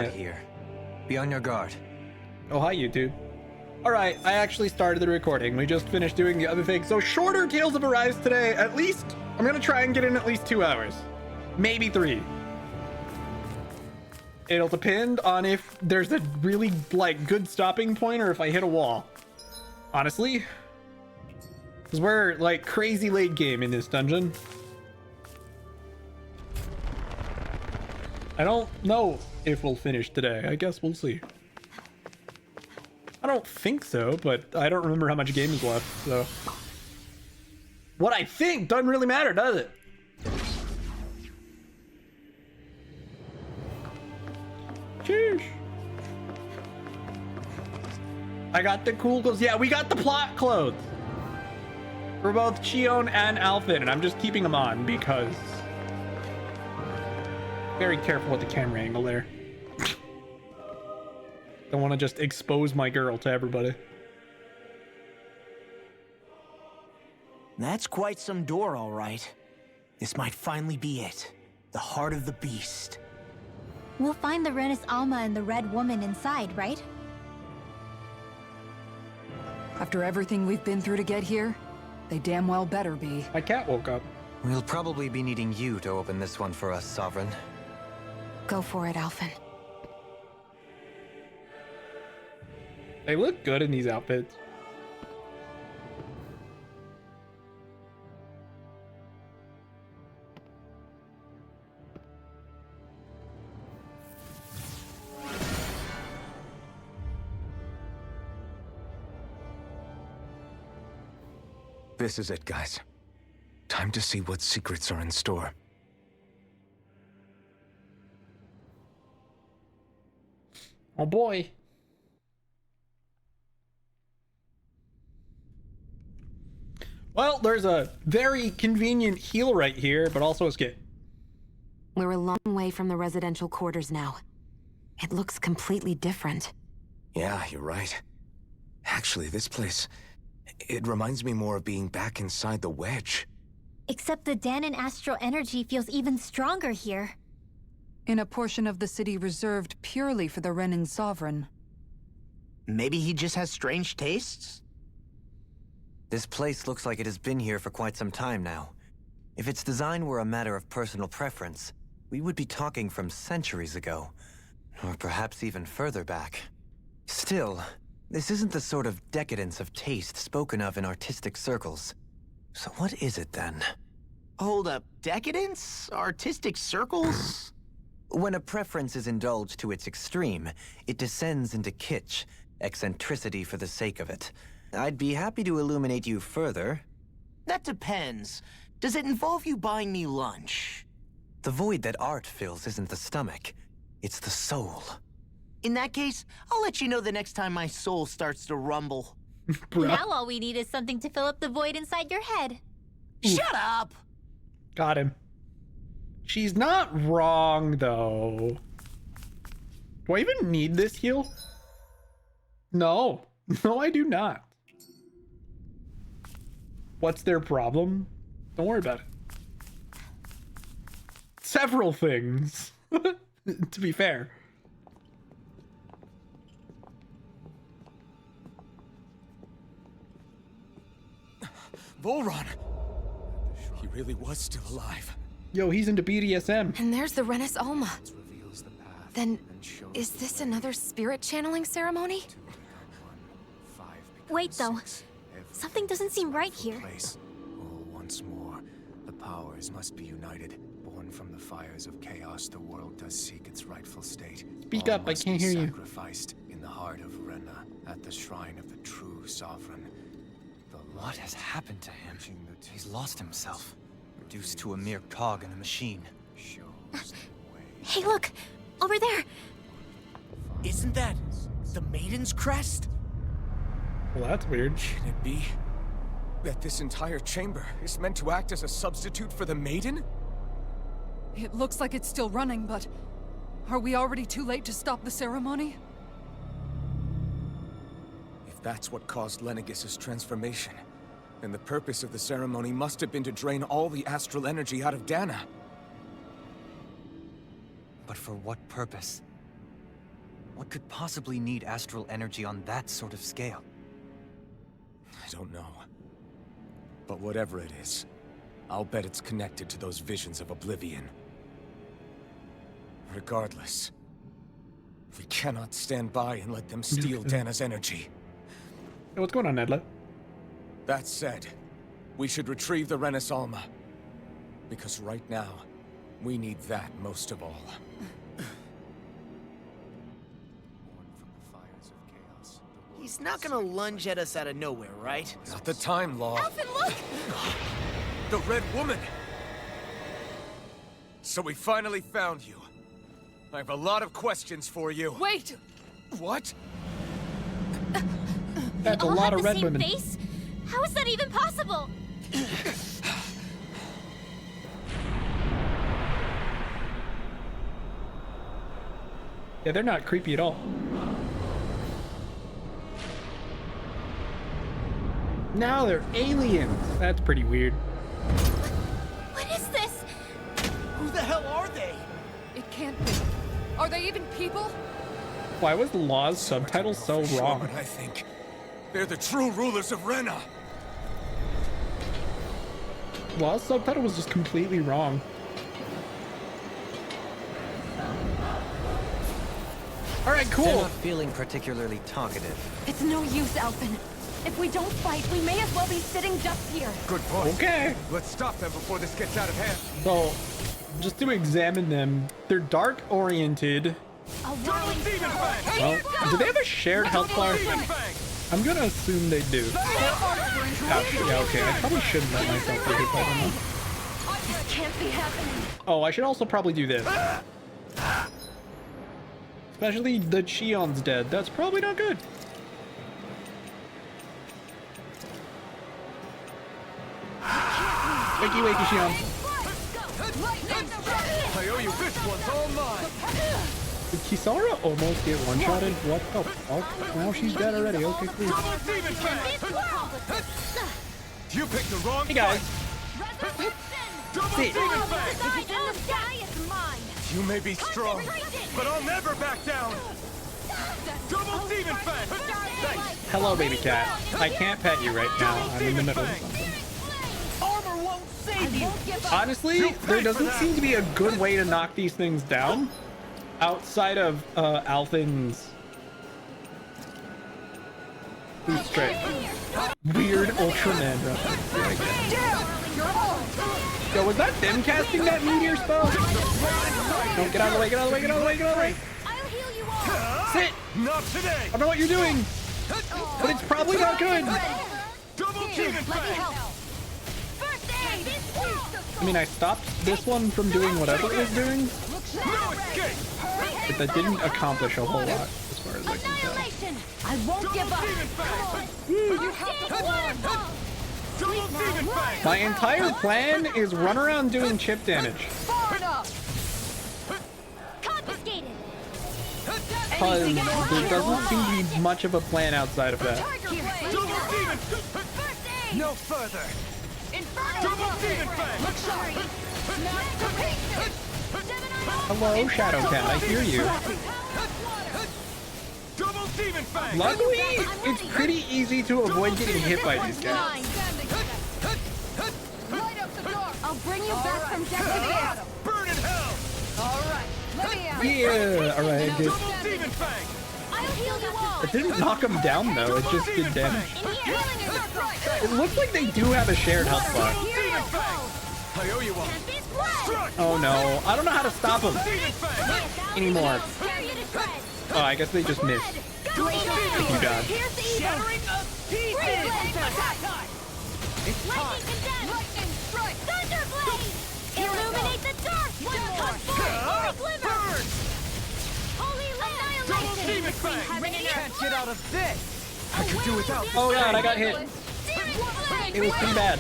Here. Be on your guard. Oh, hi, YouTube. Alright, I actually started the recording. We just finished doing the other thing. So shorter Tales of Arise today. At least, I'm gonna try and get in at least 2 hours. Maybe 3. It'll depend on if there's a really, good stopping point or if I hit a wall. Honestly. Because we're, crazy late game in this dungeon. I don't know if we'll finish today. I guess we'll see. I don't think so, but I don't remember how much game is left, so. What I think doesn't really matter, does it? Sheesh. I got the cool clothes. Yeah, we got the plot clothes. For both Chion and Alphen, and I'm just keeping them on because... Very careful with the camera angle there. Don't want to just expose my girl to everybody. That's quite some door, all right. This might finally be it. The heart of the beast. We'll find the Renis Alma and the Red Woman inside, right? After everything we've been through to get here, they damn well better be. My cat woke up. We'll probably be needing you to open this one for us, Sovereign. Go for it, Alphen. They look good in these outfits. This is it, guys. Time to see what secrets are in store. Oh boy. Well, there's a very convenient heal right here, but also a skip. We're a long way from the residential quarters now. It looks completely different. Yeah, you're right. Actually, this place... it reminds me more of being back inside the wedge. Except the Danon astral energy feels even stronger here. In a portion of the city reserved purely for the Renin Sovereign. Maybe he just has strange tastes? This place looks like it has been here for quite some time now. If its design were a matter of personal preference, we would be talking from centuries ago. Or perhaps even further back. Still, this isn't the sort of decadence of taste spoken of in artistic circles. So what is it then? Hold up, decadence? Artistic circles? When a preference is indulged to its extreme, it descends into kitsch, eccentricity for the sake of it. I'd be happy to illuminate you further. That depends. Does it involve you buying me lunch? The void that art fills isn't the stomach, it's the soul. In that case, I'll let you know the next time my soul starts to rumble. Now all we need is something to fill up the void inside your head. Shut up! Got him. She's not wrong, though. Do I even need this heal? No. No, I do not. What's their problem? Don't worry about it. Several things, to be fair. Volron! He really was still alive. Yo, he's into BDSM. And there's the Renis Alma. Then, is this another spirit channeling ceremony? Wait, though. Something doesn't seem right here. Oh, once more, the powers must be united. Born from the fires of chaos, the world does seek its rightful state. Speak All up, I must can't be hear you. Sacrificed in the heart of Rena, at the shrine of the true sovereign. What has happened to him? He's lost himself, reduced to a mere cog in a machine. Hey, look! Over there! Isn't that the Maiden's crest? Well, that's weird. Can it be that this entire chamber is meant to act as a substitute for the Maiden? It looks like it's still running, but... are we already too late to stop the ceremony? If that's what caused Lenegis' transformation, then the purpose of the ceremony must have been to drain all the astral energy out of Dana. But for what purpose? What could possibly need astral energy on that sort of scale? I don't know. But whatever it is, I'll bet it's connected to those visions of oblivion. Regardless, we cannot stand by and let them steal Dana's energy. Hey, what's going on, Nedla? That said, we should retrieve the Renis Alma. Because right now, we need that most of all. He's not gonna lunge at us out of nowhere, right? Not the time, Law. Alphen, look! The Red Woman! So we finally found you. I have a lot of questions for you. Wait! What? That's a All lot have of the red same women. face? How is that even possible? Yeah, they're not creepy at all. Now they're aliens. That's pretty weird. What is this? Who the hell are they? It can't be. Are they even people? Why was Law's subtitle so For sure, wrong? but I think they're the true rulers of Rena. Law's subtitle was just completely wrong. All right, They're cool. not feeling particularly talkative. It's no use, Alphen. If we don't fight, we may as well be sitting just here. Good point. Okay. Let's stop them before this gets out of hand. So, just to examine them, they're dark oriented. A whirling Demon swirl. Fang! Well, do they have a shared health bar? Demon Fang! I'm gonna assume they do. Yeah, okay. I probably shouldn't let myself get hit by them. This can't be happening. Oh, I should also probably do this. Especially the Cheon's dead. That's probably not good. Wakey, wakey, Cheon. I owe you this one's all mine. Did Kisara almost get one-shotted? What the fuck? Now she's dead already. Okay, cool. Double Demon Fang! You picked the wrong Hey, guys. fight. Double Sit. Demon Fang! You may be strong, but I'll never back down. Double Demon Fang! Thanks. Hello, baby cat. I can't pet you right now. I'm in the middle of something. Armor won't save you! Honestly, there doesn't seem to be a good way to knock these things down outside of Alphen's Who's straight. Weird Ultraman reference. I guess. Yo, was that them casting that meteor spell? Don't get out of the way, get out of the way, get out of the way, get out of the way. I'll heal you all. Sit! Not today. I don't know what you're doing, but it's probably not good. Double Demon Fang! First aid. I mean, I stopped this one from doing whatever it was doing, No escape. but that didn't accomplish a whole lot as far as I can tell. Annihilation. I won't give up. Demon Fang! You have to waterfall. Double Demon Fang! My entire plan is run around doing chip damage, Far enough! Confiscated. because there doesn't seem to be much of a plan outside of that. Tiger Here, Blade! Double Demon! First aid. No further! Inferno! Double Demon Fang! Look sharp! Masterpiece! Hello, Shadow Cat, I hear you. Double Demon Fang! Luckily, it's pretty easy to avoid getting hit by these guys. Mine. Light up the dark! I'll bring you back from death to death. Burn in hell! Alright, let me out! Yeah, alright, I did. Double Demon Fang! I'll heal you all. It didn't knock him down though, it just did damage. In here. It looks like they do have a shared health bar. Demon Fang! I owe you one. This blood. Struck! Oh no, I don't know how to stop him Demon Fang! anymore. Tear you to shreds. Oh, I guess they just missed. Go You died. Here's the evil. Shattering of pieces! Attack time! Lightning condemned. Lightning strike! Thunderblade. Illuminate the dark. One touch or a glimmer. Burn! Holy Double annihilation. Demon Fang! Can't get out of this! I could do without this. Oh god, I got hit. It was pretty bad.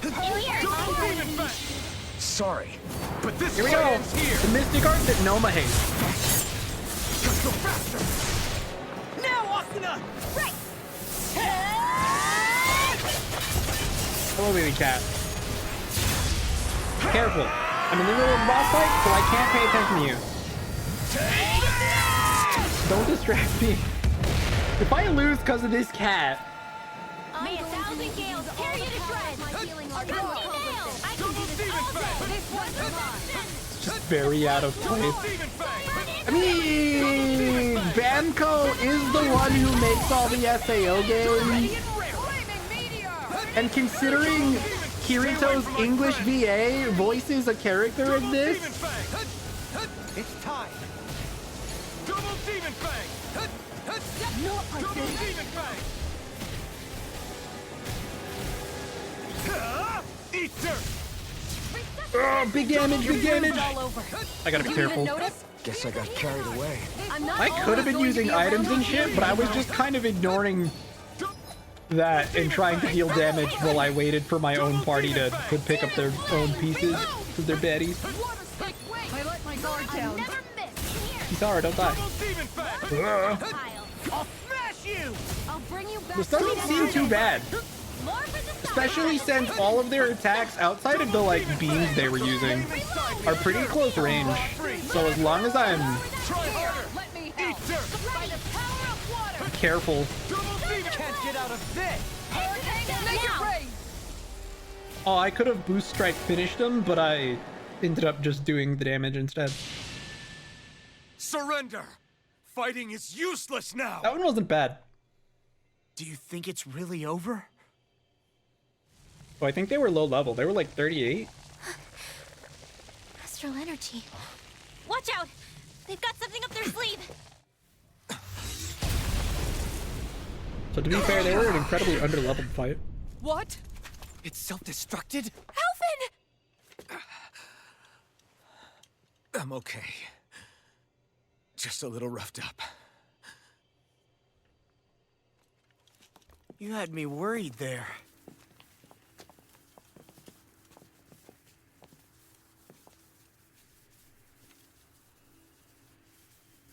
In here. Double Demon Fang! Sorry, but this Here we go. fight ends here. The Mystic Art that Noma hates. Just go faster! Now, Asuna! Right. Hello, baby cat. Careful. I'm in the middle of a boss fight, so I can't pay attention to you. Don't distract me. If I lose because of this cat, May 1,000 gales tear you to shreds. I can do this all day. This one's mine. it's just very out of place. I mean, Banco is the one who makes all the SAO games. And considering Kirito's English VA voices a character in this, It's time. Double Demon Fang! Not like Double this. Demon Fang! Eat dirt! oh, big damage, big damage. All over. I gotta be You careful. even notice? Guess I got carried away. I'm not I could have been using items and shit, but I was just kind of ignoring that and trying to deal damage while I waited for my own party to pick up their own pieces because they're baddies. I let my guard down. Never miss. He's alright, don't die. Double Demon Fang! Ugh. I'll smash you! I'll bring you back. This doesn't seem too bad, More for the especially since all of their attacks outside of the like beams they were using are pretty close range. So as long as I'm Try harder! Let me Eat help. dirt! by the power of water. careful. Double Demon Can't get out of this! Make it rain. Oh, I could have boost strike finished him, but I ended up just doing the damage instead. Surrender! Fighting is useless now! That one wasn't bad. Do you think it's really over? Oh, I think they were low level. They were like 38. Astral energy. Watch out! They've got something up their sleeve. So to be fair, they were an incredibly under-leveled fight. What? It's self-destructed? Alvin! I'm okay. Just a little roughed up. You had me worried there.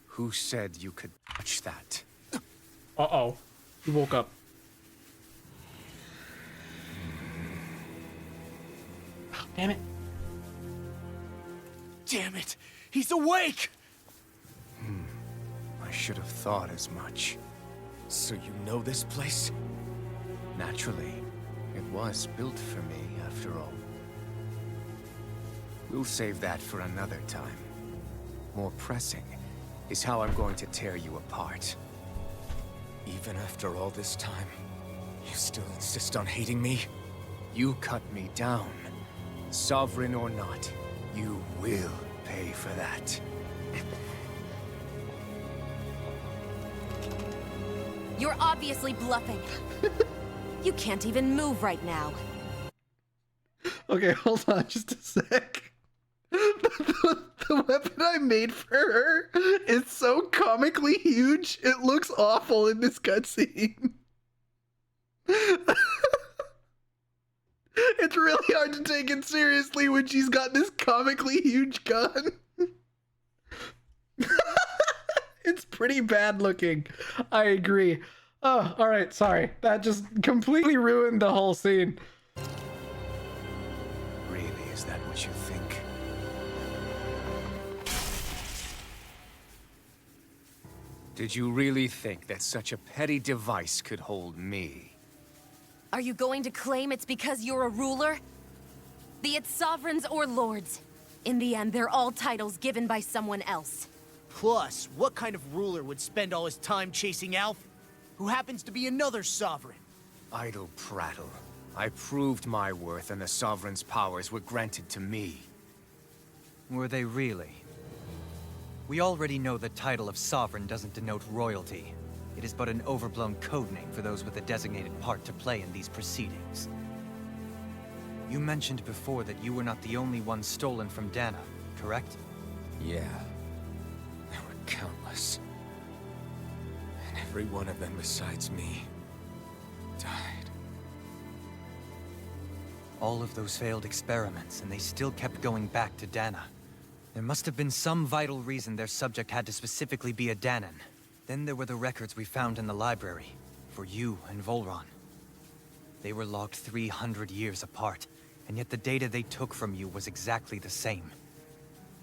Who said you could touch that? Uh-oh. He woke up. Oh, damn it. Damn it! He's awake! I should have thought as much. So you know this place? Naturally. It was built for me, after all. We'll save that for another time. More pressing is how I'm going to tear you apart. Even after all this time, you still insist on hating me? You cut me down. Sovereign or not, you will pay for that. You're obviously bluffing. You can't even move right now. Okay, hold on just a sec. The weapon I made for her is so comically huge, it looks awful in this cutscene. It's really hard to take it seriously when she's got this comically huge gun. It's pretty bad looking. I agree. Oh, alright, sorry. That just completely ruined the whole scene. Really, is that what you think? Did you really think that such a petty device could hold me? Are you going to claim it's because you're a ruler? Be it sovereigns or lords. In the end, they're all titles given by someone else. Plus, what kind of ruler would spend all his time chasing Alf, who happens to be another sovereign? Idle prattle. I proved my worth and the Sovereign's powers were granted to me. Were they really? We already know the title of Sovereign doesn't denote royalty. It is but an overblown codename for those with a designated part to play in these proceedings. You mentioned before that you were not the only one stolen from Dana, correct? Yeah. There were countless. And every one of them besides me died. All of those failed experiments, and they still kept going back to Dana. There must have been some vital reason their subject had to specifically be a Danan. Then there were the records we found in the library, for you and Volron. They were logged 300 years apart, and yet the data they took from you was exactly the same.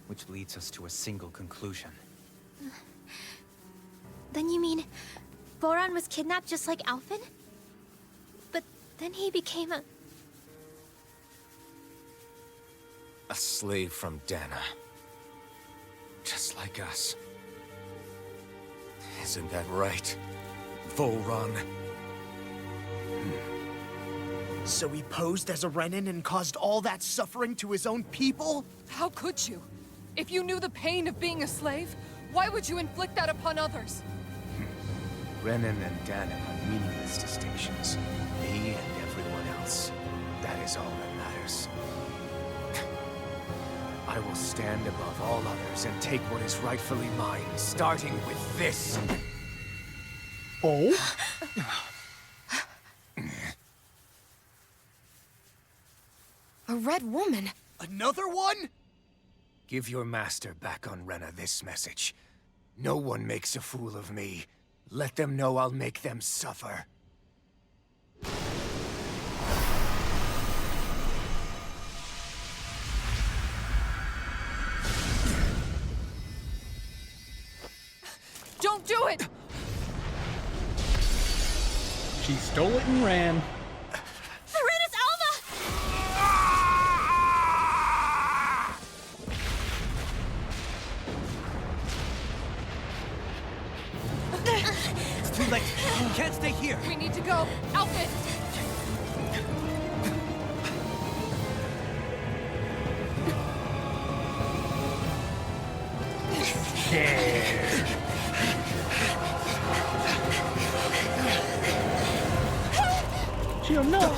Which leads us to a single conclusion. Then you mean Voron was kidnapped just like Alphen? But then he became a... A slave from Dana. Just like us. Isn't that right, Voron? So he posed as a Renin and caused all that suffering to his own people? How could you? If you knew the pain of being a slave, why would you inflict that upon others? Renin and Dana are meaningless distinctions. Me and everyone else. That is all that matters. I will stand above all others and take what is rightfully mine, starting with this. Oh? A red woman? Another one? Give your master back on Rena this message. No one makes a fool of me. Let them know I'll make them suffer. Don't do it! She stole it and ran. Serenus Alma! It's too late. You can't stay here. We need to go. Alphen! She no.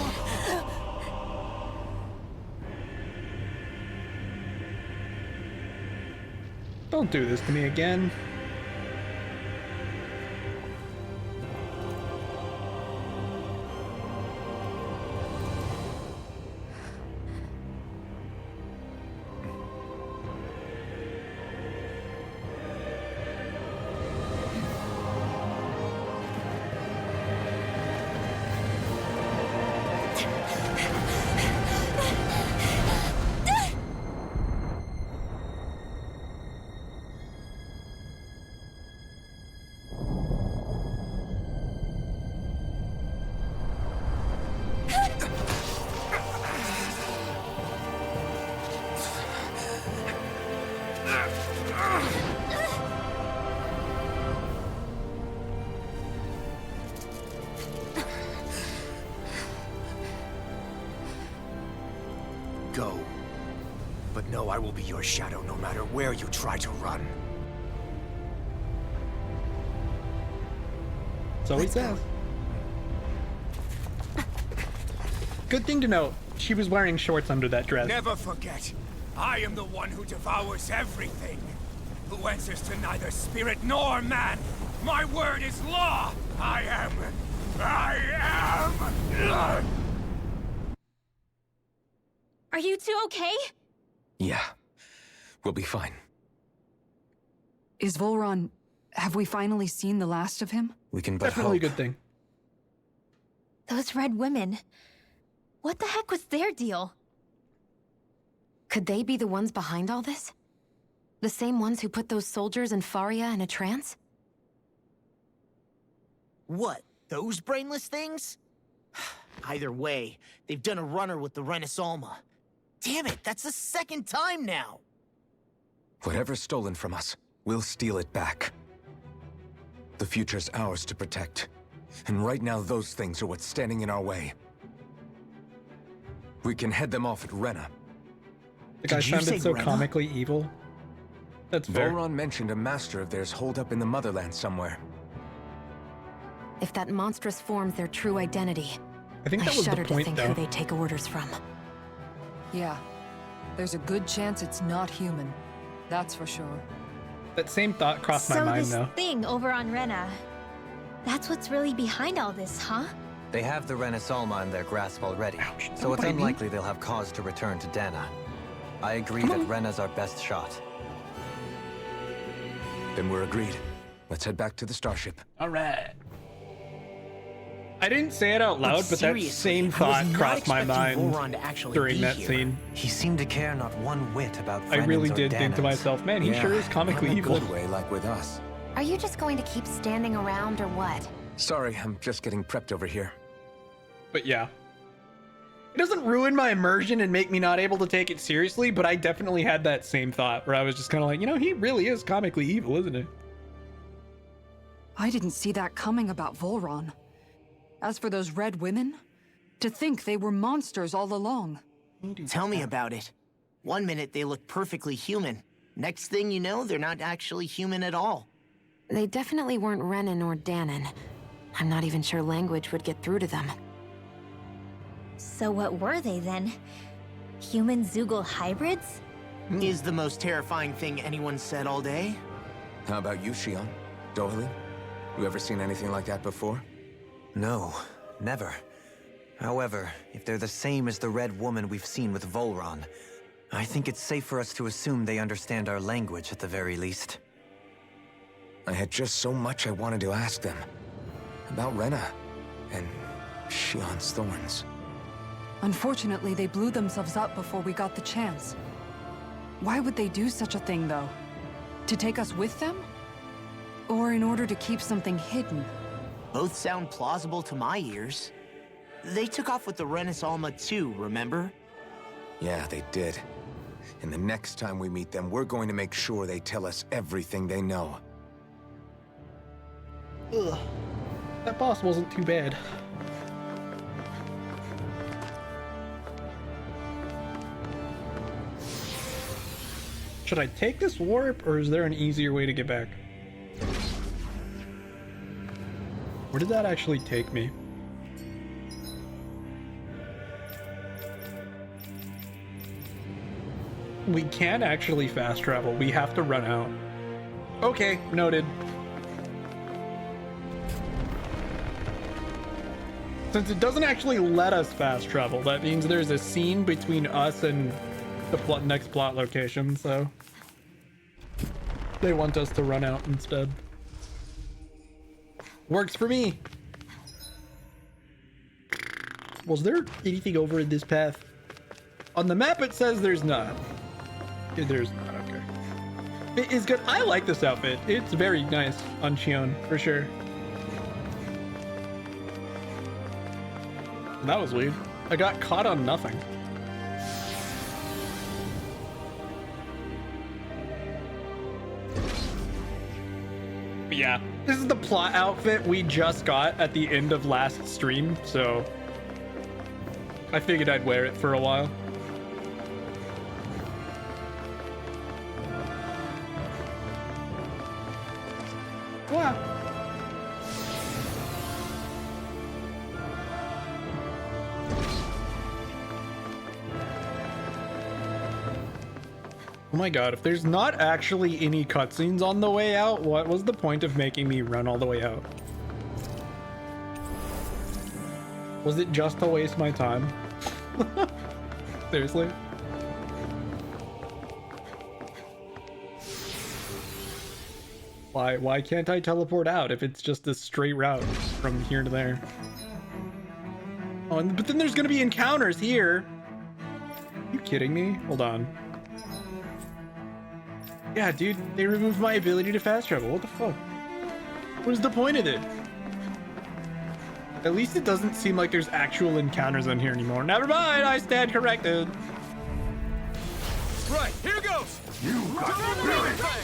Don't do this to me again. Go. But know I will be your shadow no matter where you try to run. So he says. Good thing to note, she was wearing shorts under that dress. Never forget, I am the one who devours everything. Who answers to neither spirit nor man. My word is law. I am. Are you two okay? Yeah. We'll be fine. Is Volron... Have we finally seen the last of him? We can but Definitely a hope. good thing. Those red women. What the heck was their deal? Could they be the ones behind all this? The same ones who put those soldiers in Faria in a trance? What, those brainless things? Either way, they've done a runner with the Renis Alma. Damn it, that's the second time now! Whatever's stolen from us, we'll steal it back. The future's ours to protect. And right now, those things are what's standing in our way. We can head them off at Rena. The guy Did you say sounded so Rena? comically evil. That's fair. Volron mentioned a master of theirs holed up in the motherland somewhere. If that monstrous form's their true identity, I think I that was the shudder to point, think though. who they take orders from. Yeah. There's a good chance it's not human. That's for sure. That same thought crossed my So mind, this though. thing over on Rena, that's what's really behind all this, huh? They have the Renis Alma in their grasp already, Ouch, so it's don't bite me. unlikely they'll have cause to return to Dana. I agree that Rena's our best shot. Then we're agreed. Let's head back to the starship. All right. I didn't say it out loud, but that seriously, same I was thought not crossed my expecting mind Voron to actually during be that here. scene. He seemed to care not one whit about I really Vrenans or did think to Danans. myself, man, he sure is comically not in a evil. good way like with us. Are you just going to keep standing around or what? Sorry, I'm just getting prepped over here. But yeah. It doesn't ruin my immersion and make me not able to take it seriously, but I definitely had that same thought where I was just kind of like, you know, he really is comically evil, isn't he? I didn't see that coming about Volron. As for those red women, to think they were monsters all along. Tell me about it. One minute they look perfectly human. Next thing you know, they're not actually human at all. They definitely weren't Renan or Danon. I'm not even sure language would get through to them. So what were they then? Human Zoogle hybrids? Is the most terrifying thing anyone said all day. How about you, Shion? Dohalim? You ever seen anything like that before? No, never. However, if they're the same as the red woman we've seen with Volron, I think it's safe for us to assume they understand our language at the very least. I had just so much I wanted to ask them. About Rena and Shion's thorns. Unfortunately, they blew themselves up before we got the chance. Why would they do such a thing, though? To take us with them? Or in order to keep something hidden? Both sound plausible to my ears. They took off with the Renis Alma too, remember? Yeah, they did. And the next time we meet them, we're going to make sure they tell us everything they know. Ugh. That boss wasn't too bad. Should I take this warp, or is there an easier way to get back? Where did that actually take me? We can't actually fast travel. We have to run out. Okay, noted. Since it doesn't actually let us fast travel, that means there's a scene between us and the next plot location, so they want us to run out instead. Works for me. Was there anything over in this path? On the map it says there's not. There's not, okay. It is good. I like this outfit. It's very nice on Shion, for sure. That was weird. I got caught on nothing. But yeah, this is the plot outfit we just got at the end of last stream, so I figured I'd wear it for a while. Wow. Oh my god, if there's not actually any cutscenes on the way out, what was the point of making me run all the way out? Was it just to waste my time? Seriously? Why can't I teleport out if it's just a straight route from here to there? Oh, but then there's gonna be encounters here. Are you kidding me? Hold on. Yeah, dude, they removed my ability to fast travel. What the fuck? What is the point of it? At least it doesn't seem like there's actual encounters on here anymore. Never mind, I stand corrected. Right, here goes!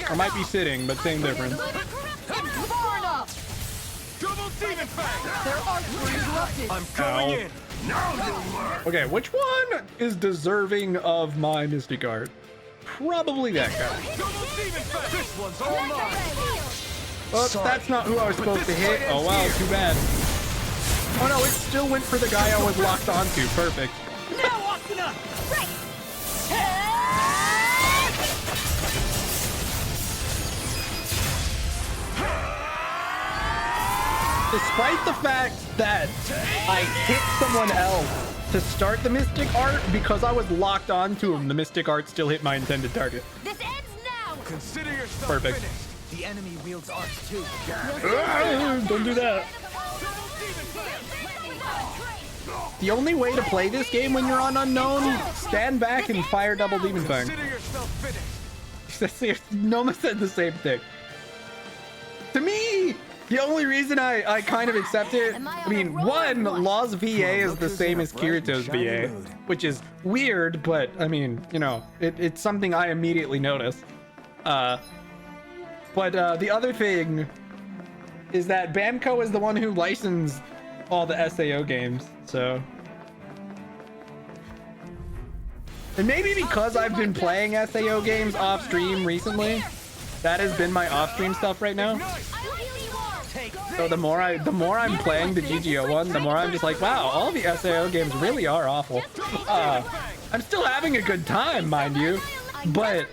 I might be sitting, but same difference. Far enough! Double Demon Fang! Their arcs were interrupted! I'm going Ow. in! Now you'll learn! Okay, which one is deserving of my Mystic Art? Probably that guy. Double Demon Fang! This one's all mine! Oops, that's not who I was supposed to hit. Oh wow, too bad. Oh no, it still went for the guy I was locked onto. Perfect. Now, Asuna! Right! Despite the fact that I hit someone else to start the Mystic Art, because I was locked onto him, the Mystic Art still hit my intended target. This ends now! Consider yourself Perfect. finished! The enemy wields arcs too. Don't do that. The only way to play this game when you're on unknown, stand back and fire double Demon Fang. Consider yourself finished! Noma said the same thing. The only reason I kind of accept it, I mean, one, Law's VA is the same as Kirito's VA, which is weird, but I mean, you know, it's something I immediately notice. But the other thing is that Bamco is the one who licensed all the SAO games, so. And maybe because I've been playing SAO games off stream recently, that has been my off stream stuff right now. So the more I'm playing the GGO one, the more I'm just like, wow, all the SAO games really are awful. I'm still having a good time, mind you, but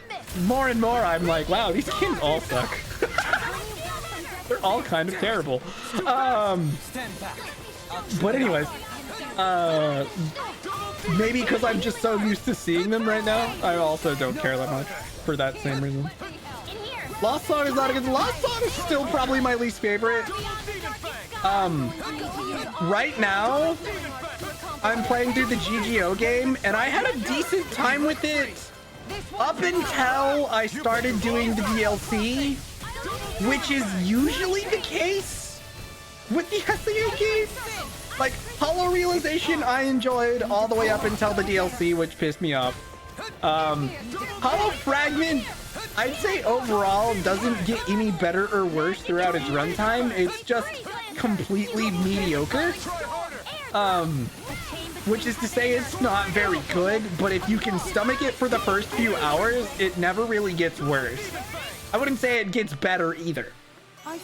more and more I'm like, wow, these games all suck. They're all kind of terrible. But anyways, maybe because I'm just so used to seeing them right now, I also don't care that much for that same reason. Lost Song is not a good. Lost Song is still probably my least favorite. Right now, I'm playing through the GGO game, and I had a decent time with it up until I started doing the DLC, which is usually the case with the SAO games. Like, Hollow Realization I enjoyed all the way up until the DLC, which pissed me off. Hollow Fragment, I'd say overall doesn't get any better or worse throughout its runtime. It's just completely mediocre. Which is to say it's not very good, but if you can stomach it for the first few hours, it never really gets worse. I wouldn't say it gets better either.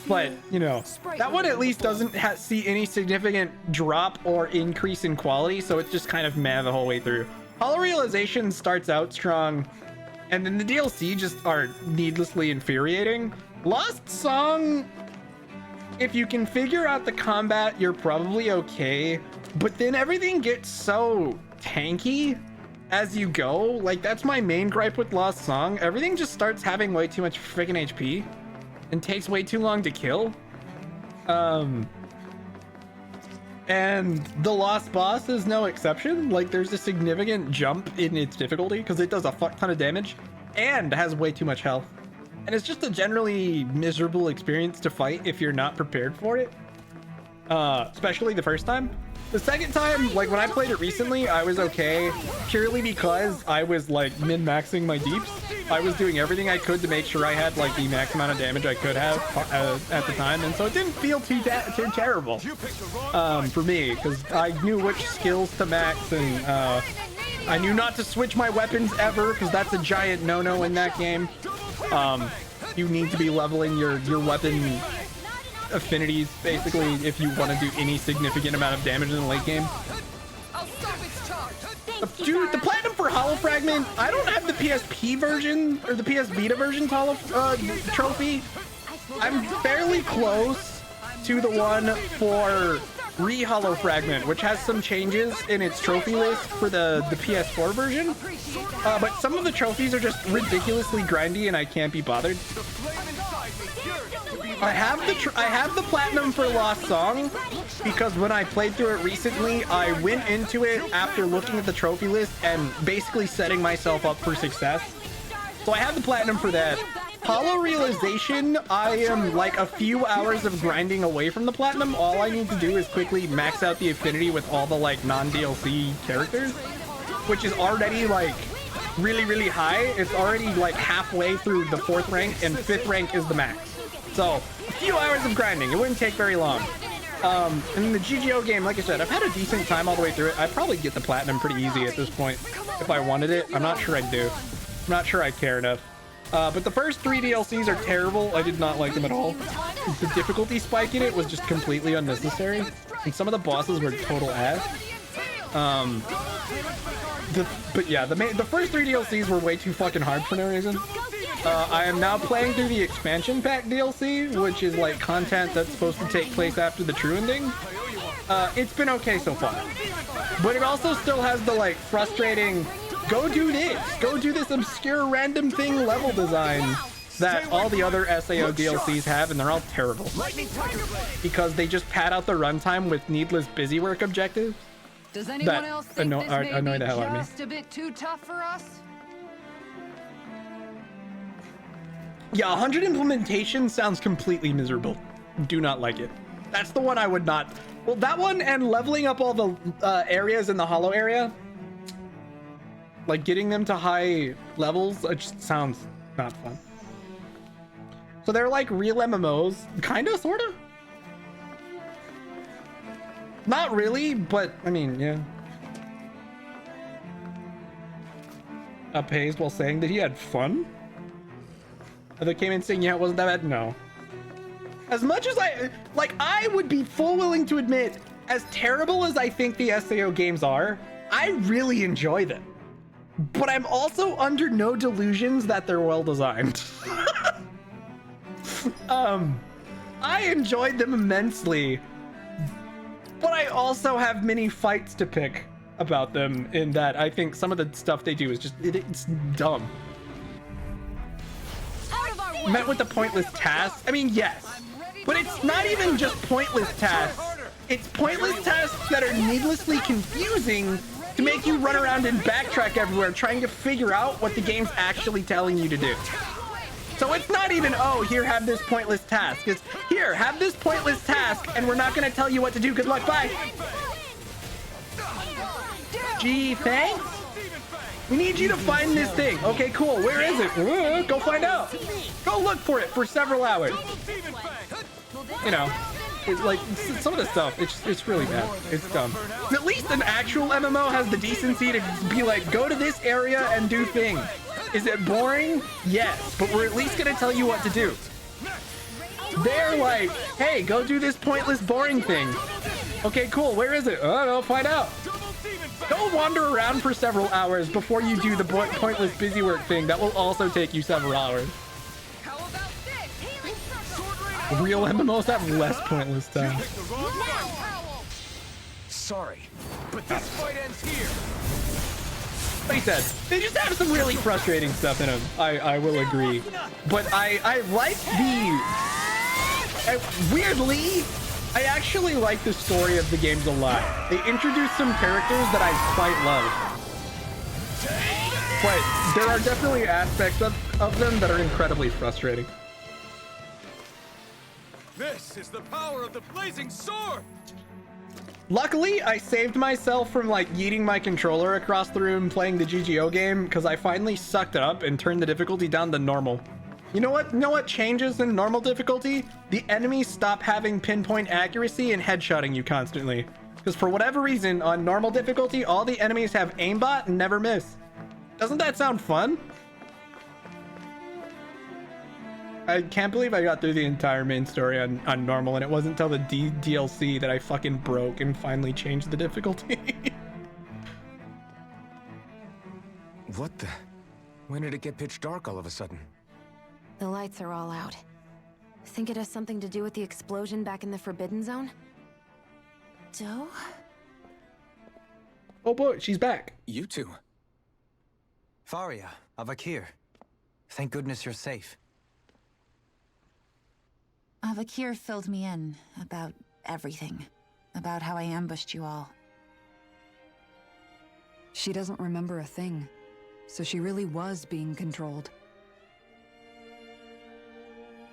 But, you know, that one at least doesn't see any significant drop or increase in quality, so it's just kind of meh the whole way through. Hollow Realization starts out strong, and then the DLC just are needlessly infuriating. Lost Song, if you can figure out the combat, you're probably okay, but then everything gets so tanky as you go. Like, that's my main gripe with Lost Song. Everything just starts having way too much freaking HP and takes way too long to kill. And the Lost Boss is no exception. Like, there's a significant jump in its difficulty because it does a fuck ton of damage and has way too much health. And it's just a generally miserable experience to fight if you're not prepared for it. Especially the first time. The second time, like when I played it recently, I was okay purely because I was like min-maxing my deeps. I was doing everything I could to make sure I had like the max amount of damage I could have at the time, and so it didn't feel too terrible for me because I knew which skills to max, and I knew not to switch my weapons ever because that's a giant no-no in that game. You need to be leveling your weapon affinities basically if you want to do any significant amount of damage in the late game. Dude, the platinum for Hollow Fragment, I don't have the PSP version or the PS Vita version trophy. I'm fairly close to the one for Hollow Fragment, which has some changes in its trophy list for the PS4 version. But some of the trophies are just ridiculously grindy and I can't be bothered. I have the platinum for Lost Song because when I played through it recently, I went into it after looking at the trophy list and basically setting myself up for success. So I have the platinum for that. Hollow Realization, I am like a few hours of grinding away from the platinum. All I need to do is quickly max out the affinity with all the like non-DLC characters, which is already like really high. It's already like halfway through the 4th rank, and 5th rank is the max. So a few hours of grinding, it wouldn't take very long. And in the GGO game, like I said, I've had a decent time all the way through it. I'd probably get the platinum pretty easy at this point if I wanted it. I'm not sure I'd do. I'm not sure I care enough. But the first 3 DLCs are terrible. I did not like them at all. The difficulty spike in it was just completely unnecessary, and some of the bosses were total ass. But yeah, the first 3 DLCs were way too fucking hard for no reason. I am now playing through the expansion pack DLC, which is like content that's supposed to take place after the true ending. It's been okay so far, but it also still has the like frustrating go do this obscure random thing level design that all the other SAO DLCs have, and they're all terrible because they just pad out the runtime with needless busy work objectives. Does anyone else think this may be just a bit too tough for us? Yeah, 100 implementation sounds completely miserable. do not like it. That's the one I would not. Well, that one and leveling up all the areas in the hollow area, like getting them to high levels, it just sounds not fun. So they're like real MMOs, kind of, sort of. Not really, but I mean, yeah. Pays while saying that he had fun. They came in saying, yeah, it wasn't that bad. No. As much as I would be full willing to admit, as terrible as I think the SAO games are, I really enjoy them. But I'm also under no delusions that they're well designed. I enjoyed them immensely, but I also have many fights to pick about them in that I think some of the stuff they do is just, it's dumb. Met with the pointless tasks? I mean, yes, but it's not even just pointless tasks. It's pointless tasks that are needlessly confusing to make you run around and backtrack everywhere trying to figure out what the game's actually telling you to do. So it's not even, oh, here, have this pointless task. It's, here, have this pointless task, and we're not going to tell you what to do. Good luck, bye. Gee, thanks. We need you to find this thing. Okay, cool. Where is it? Go find out. Go look for it for several hours. You know, it's like some of the stuff, it's really bad. It's dumb. At least an actual MMO has the decency to be like, go to this area and do things. Is it boring? Yes, but we're at least gonna tell you what to do. They're like, hey, go do this pointless, boring thing. Okay, cool. Where is it? Oh, no, find out. Go wander around for several hours before you do the pointless busy work thing that will also take you several hours. Real MMOs have less pointless time. Sorry, but this fight ends here. Like I said, they just have some really frustrating stuff in them. I will agree. But I like weirdly, I actually like the story of the games a lot. They introduced some characters that I quite love. But there are definitely aspects of them that are incredibly frustrating. This is the power of the blazing sword! Luckily, I saved myself from like yeeting my controller across the room playing the GGO game because I finally sucked it up and turned the difficulty down to normal. You know what changes in normal difficulty? The enemies stop having pinpoint accuracy and headshotting you constantly. Because for whatever reason, on normal difficulty, all the enemies have aimbot and never miss. Doesn't that sound fun? I can't believe I got through the entire main story on normal, and it wasn't until the DLC that I fucking broke and finally changed the difficulty. What the? When did it get pitch dark all of a sudden? The lights are all out. Think it has something to do with the explosion back in the Forbidden Zone? Doe? Oh boy, she's back. You two. Faria, Avakir. Thank goodness you're safe. Avakir filled me in about everything. About how I ambushed you all. She doesn't remember a thing, so she really was being controlled.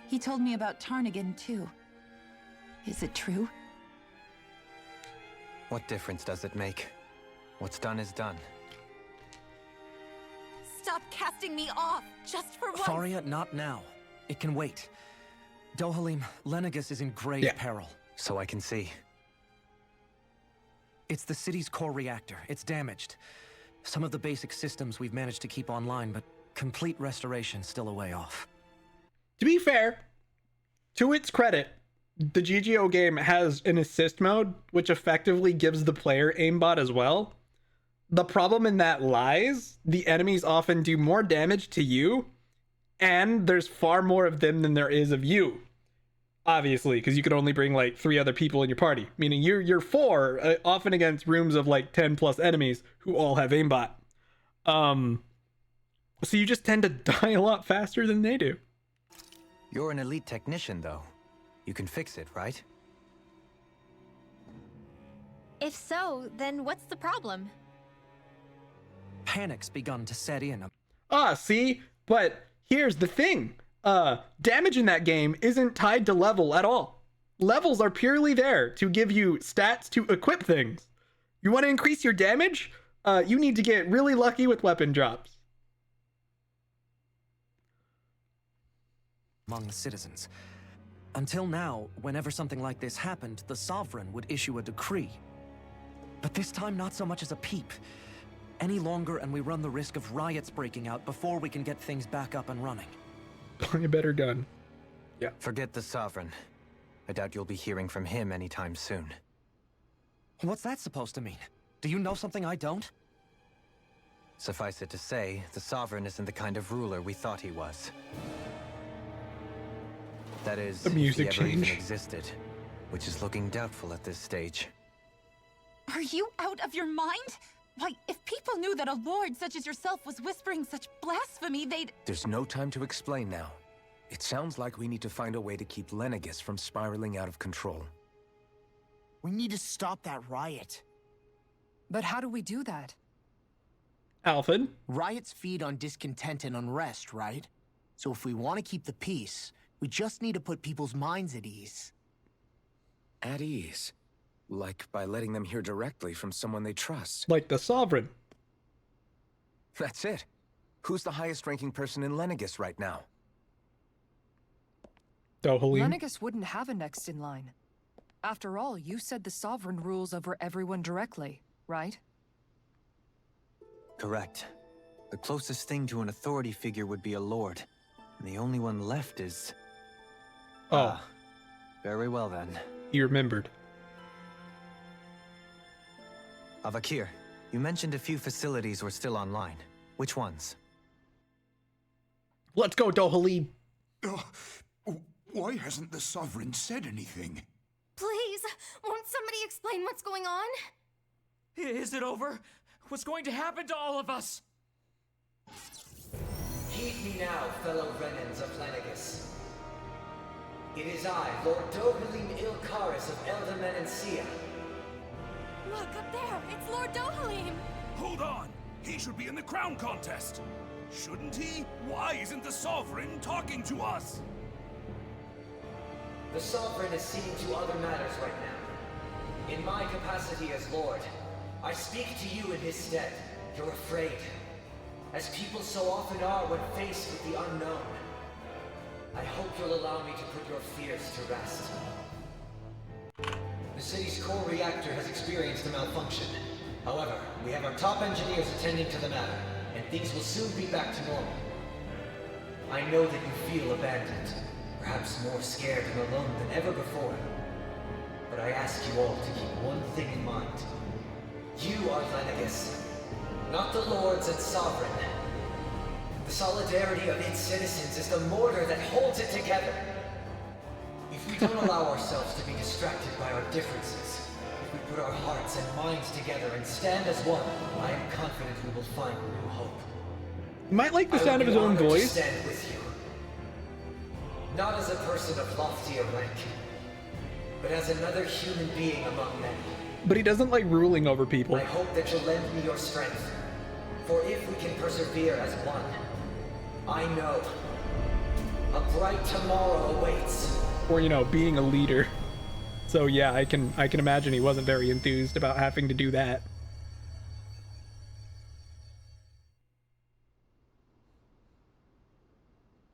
He told me about Tarnigan, too. Is it true? What difference does it make? What's done is done. Stop casting me off, just for once! Faria, not now. It can wait. Dohalim, Lenegus is in grave peril. So I can see. It's the city's core reactor. It's damaged. Some of the basic systems we've managed to keep online, but complete restoration's still a way off. To be fair, to its credit, the GGO game has an assist mode, which effectively gives the player aimbot as well. The problem in that lies, the enemies often do more damage to you, and there's far more of them than there is of you. Obviously, because you could only bring like 3 other people in your party, meaning you're 4, often against rooms of like 10 plus enemies who all have aimbot. So you just tend to die a lot faster than they do. You're an elite technician, though. You can fix it, right? If so, then what's the problem? Panic's begun to set in. See? But here's the thing. Damage in that game isn't tied to level at all. levels are purely there to give you stats to equip things. You want to increase your damage? You need to get really lucky with weapon drops. Among the citizens. Until now, whenever something like this happened, the Sovereign would issue a decree. But this time, not so much as a peep. Any longer, and we run the risk of riots breaking out before we can get things back up and running. Buy a better gun. Yeah. Forget the Sovereign. I doubt you'll be hearing from him anytime soon. What's that supposed to mean? Do you know something I don't? Suffice it to say, the Sovereign isn't the kind of ruler we thought he was. That is, the music if he ever change even existed, which is looking doubtful at this stage. Are you out of your mind? Why, if people knew that a lord such as yourself was whispering such blasphemy, they'd... There's no time to explain now. It sounds like we need to find a way to keep Lenegis from spiraling out of control. We need to stop that riot. But how do we do that? Alfred? Riots feed on discontent and unrest, right? So if we want to keep the peace, we just need to put people's minds at ease. At ease? Like by letting them hear directly from someone they trust? Like the Sovereign. That's it. Who's the highest-ranking person in Lenegis right now? Dohalim. Lenegis wouldn't have a next in line. After all, you said the Sovereign rules over everyone directly, right? Correct. The closest thing to an authority figure would be a lord. And the only one left is... Oh. Very well then. He remembered. Avakir, you mentioned a few facilities were still online. Which ones? Let's go, Dohalim. Why hasn't the Sovereign said anything? Please, won't somebody explain what's going on? Is it over? What's going to happen to all of us? Heed me now, fellow Renans of Lenegis. It is I, Lord Dohalim Ilkaris of Elder Menancia. Look, up there! It's Lord Dohalim! Hold on! He should be in the crown contest! Shouldn't he? Why isn't the Sovereign talking to us? The Sovereign is seeing to other matters right now. In my capacity as Lord, I speak to you in his stead. You're afraid. As people so often are when faced with the unknown. I hope you'll allow me to put your fears to rest. The city's core reactor has experienced a malfunction. However, we have our top engineers attending to the matter, and things will soon be back to normal. I know that you feel abandoned, perhaps more scared and alone than ever before. But I ask you all to keep one thing in mind. You are Lenegis, not the lords and sovereign. The solidarity of its citizens is the mortar that holds it together. If we don't allow ourselves to be distracted by our differences, if we put our hearts and minds together and stand as one, I am confident we will find new hope. You might like the sound of his own voice. I stand with you. Not as a person of loftier rank, but as another human being among many. But he doesn't like ruling over people. I hope that you'll lend me your strength. For if we can persevere as one, I know a bright tomorrow awaits. Or, you know, being a leader. So yeah, I can imagine he wasn't very enthused about having to do that.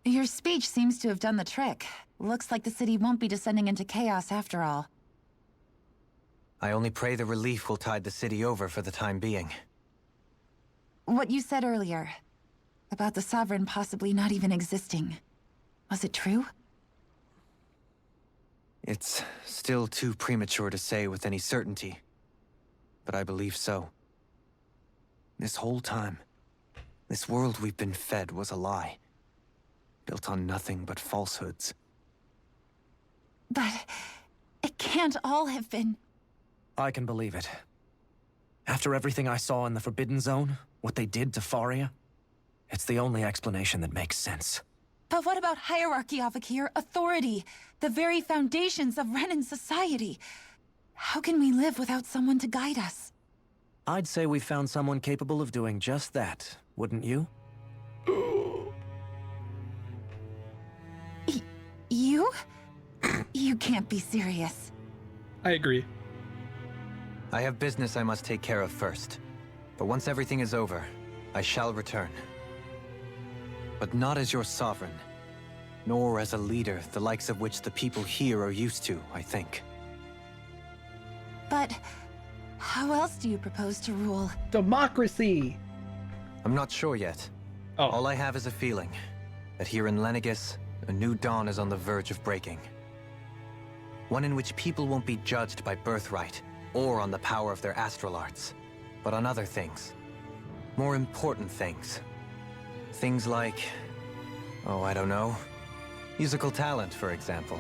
Your speech seems to have done the trick. Looks like the city won't be descending into chaos after all. I only pray the relief will tide the city over for the time being. What you said earlier, about the Sovereign possibly not even existing, was it true? It's still too premature to say with any certainty, but I believe so. This whole time, this world we've been fed was a lie, built on nothing but falsehoods. But it can't all have been... I can believe it. After everything I saw in the Forbidden Zone, what they did to Faria, it's the only explanation that makes sense. But what about hierarchy, Avakir? Authority? The very foundations of Renan society? How can we live without someone to guide us? I'd say we found someone capable of doing just that, wouldn't you? You? You can't be serious. I agree. I have business I must take care of first. But once everything is over, I shall return. But not as your sovereign, nor as a leader the likes of which the people here are used to, I think. But how else do you propose to rule? Democracy! I'm not sure yet. Oh. All I have is a feeling that here in Lenegis, a new dawn is on the verge of breaking. One in which people won't be judged by birthright or on the power of their astral arts, but on other things. More important things. Things like, oh, I don't know, musical talent, for example.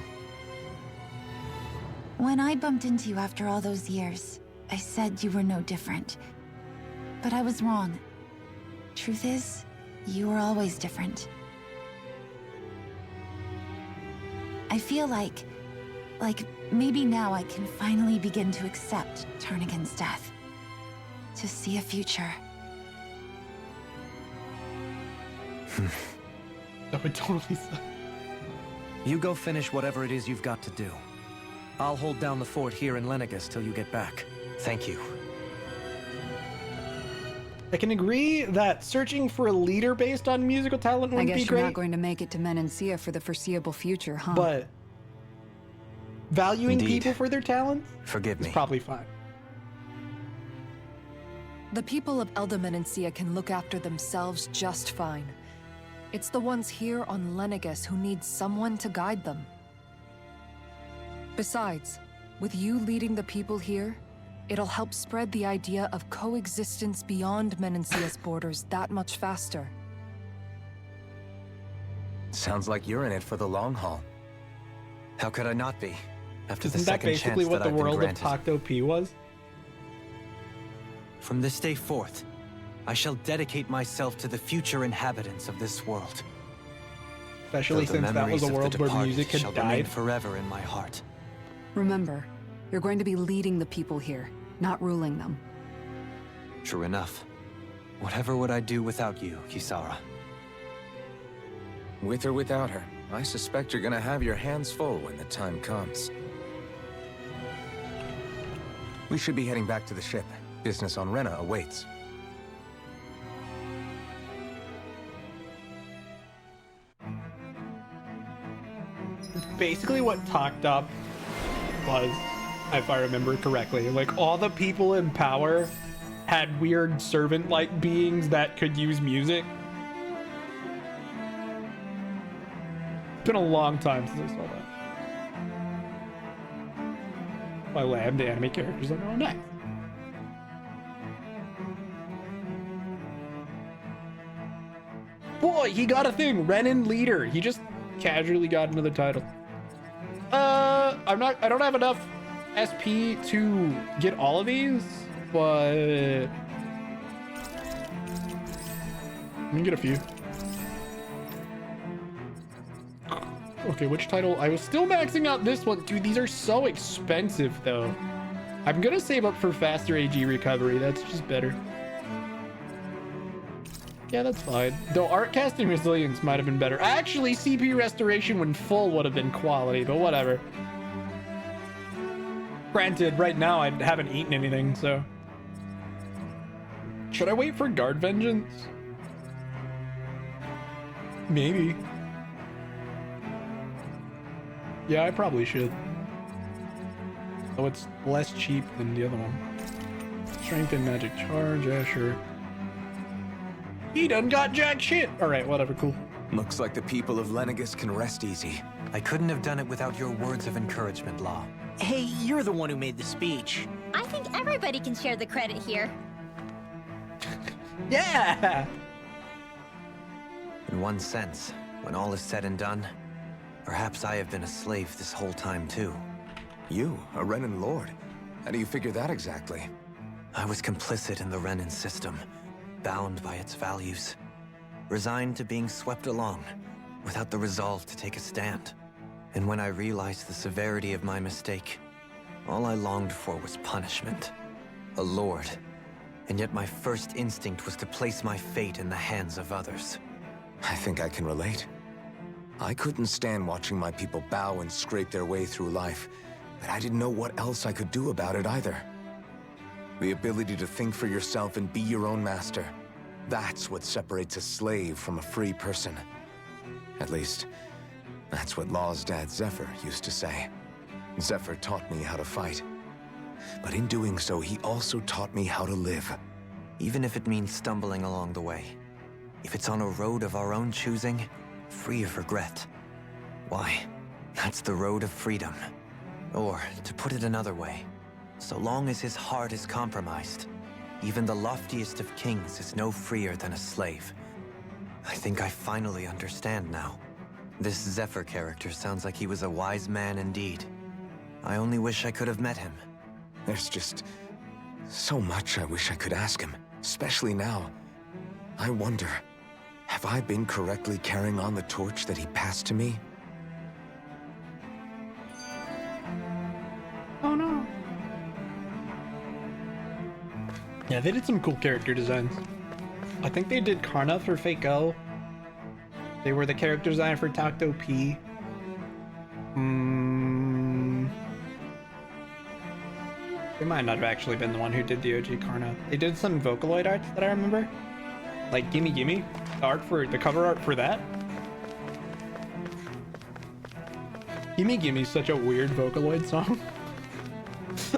When I bumped into you after all those years, I said you were no different. But I was wrong. Truth is, you were always different. I feel like maybe now I can finally begin to accept Tarnigan's death. To see a future. That would totally suck. You go finish whatever it is you've got to do. I'll hold down the fort here in Lenegis till you get back. Thank you. I can agree that searching for a leader based on musical talent wouldn't I be guess great. you're not going to make it to Menancia for the foreseeable future, huh? But valuing Indeed. people for their talents Forgive is me. probably fine. The people of Elda Menancia can look after themselves just fine. It's the ones here on Lenegis who need someone to guide them. Besides, with you leading the people here, it'll help spread the idea of coexistence beyond Menancia's borders that much faster. Sounds like you're in it for the long haul. How could I not be? After the Isn't that second basically chance what that the I've been world of granted. Tacto P was? From this day forth, I shall dedicate myself to the future inhabitants of this world. Especially Though the since that was memories a of the world where departed music shall had remain died. forever in my heart. Remember, you're going to be leading the people here, not ruling them. True enough. Whatever would I do without you, Kisara? With or without her, I suspect you're gonna have your hands full when the time comes. We should be heading back to the ship. Business on Rena awaits. Basically what Talked Up was, if I remember correctly. Like, all the people in power had weird servant-like beings that could use music. It's been a long time since I saw that. By the way, I have the anime characters on. Oh, nice. Boy, he got a thing. Renin leader. He just casually got another title. I don't have enough SP to get all of these, but I can get a few. Okay, which title? I was still maxing out this one. Dude, these are so expensive, though. I'm gonna save up for faster AG recovery. That's just better. Yeah, that's fine. Though art casting resilience might have been better. Actually, CPU restoration when full would have been quality, but whatever. Granted, right now I haven't eaten anything, so. Should I wait for Guard Vengeance? Maybe. Yeah, I probably should. Oh, it's less cheap than the other one. Strength and magic charge, yeah, sure. He done got jack shit. All right, whatever, cool. Looks like the people of Lenegis can rest easy. I couldn't have done it without your words of encouragement, Law. Hey, you're the one who made the speech. I think everybody can share the credit here. Yeah! In one sense, when all is said and done, perhaps I have been a slave this whole time, too. You, a Renin Lord? How do you figure that exactly? I was complicit in the Renin system, bound by its values, resigned to being swept along, without the resolve to take a stand. And when I realized the severity of my mistake, all I longed for was punishment. A lord. And yet my first instinct was to place my fate in the hands of others. I think I can relate. I couldn't stand watching my people bow and scrape their way through life, but I didn't know what else I could do about it either. The ability to think for yourself and be your own master. That's what separates a slave from a free person. At least, that's what Law's dad Zephyr used to say. Zephyr taught me how to fight. But in doing so, he also taught me how to live. Even if it means stumbling along the way. If it's on a road of our own choosing, free of regret. Why, that's the road of freedom. Or, to put it another way, so long as his heart is compromised, even the loftiest of kings is no freer than a slave. I think I finally understand now. This Zephyr character sounds like he was a wise man indeed. I only wish I could have met him. There's just so much I wish I could ask him, especially now. I wonder, have I been correctly carrying on the torch that he passed to me? Oh no. Yeah, they did some cool character designs. I think they did Karna for Fake L. They were the character designer for Tacto P. They might not have actually been the one who did the OG Karna. They did some Vocaloid art that I remember. Like Gimme Gimme, the cover art for that. Gimme Gimme is such a weird Vocaloid song.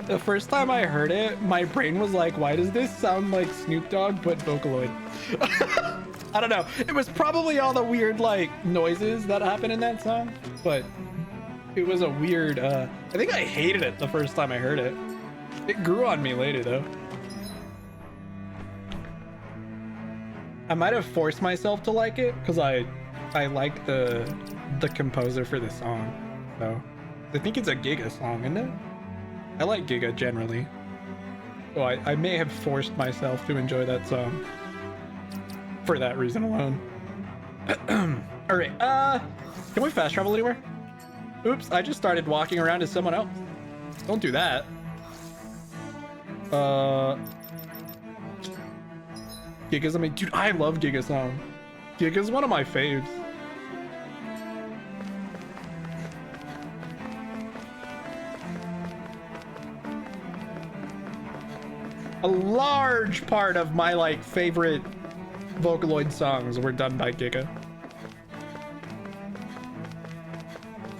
The first time I heard it, my brain was like, why does this sound like Snoop Dogg but Vocaloid? I don't know. It was probably all the weird like noises that happen in that song, but it was a weird, I think I hated it the first time I heard it. It grew on me later though. I might have forced myself to like it because I like the composer for the song. So I think it's a Giga song, isn't it? I like Giga generally. So I may have forced myself to enjoy that song for that reason alone. All right, can we fast travel anywhere? Oops, I just started walking around as someone else. Don't do that. Giga's, I mean, dude, I love Giga song. Giga's one of my faves. A large part of my like favorite Vocaloid songs were done by Giga.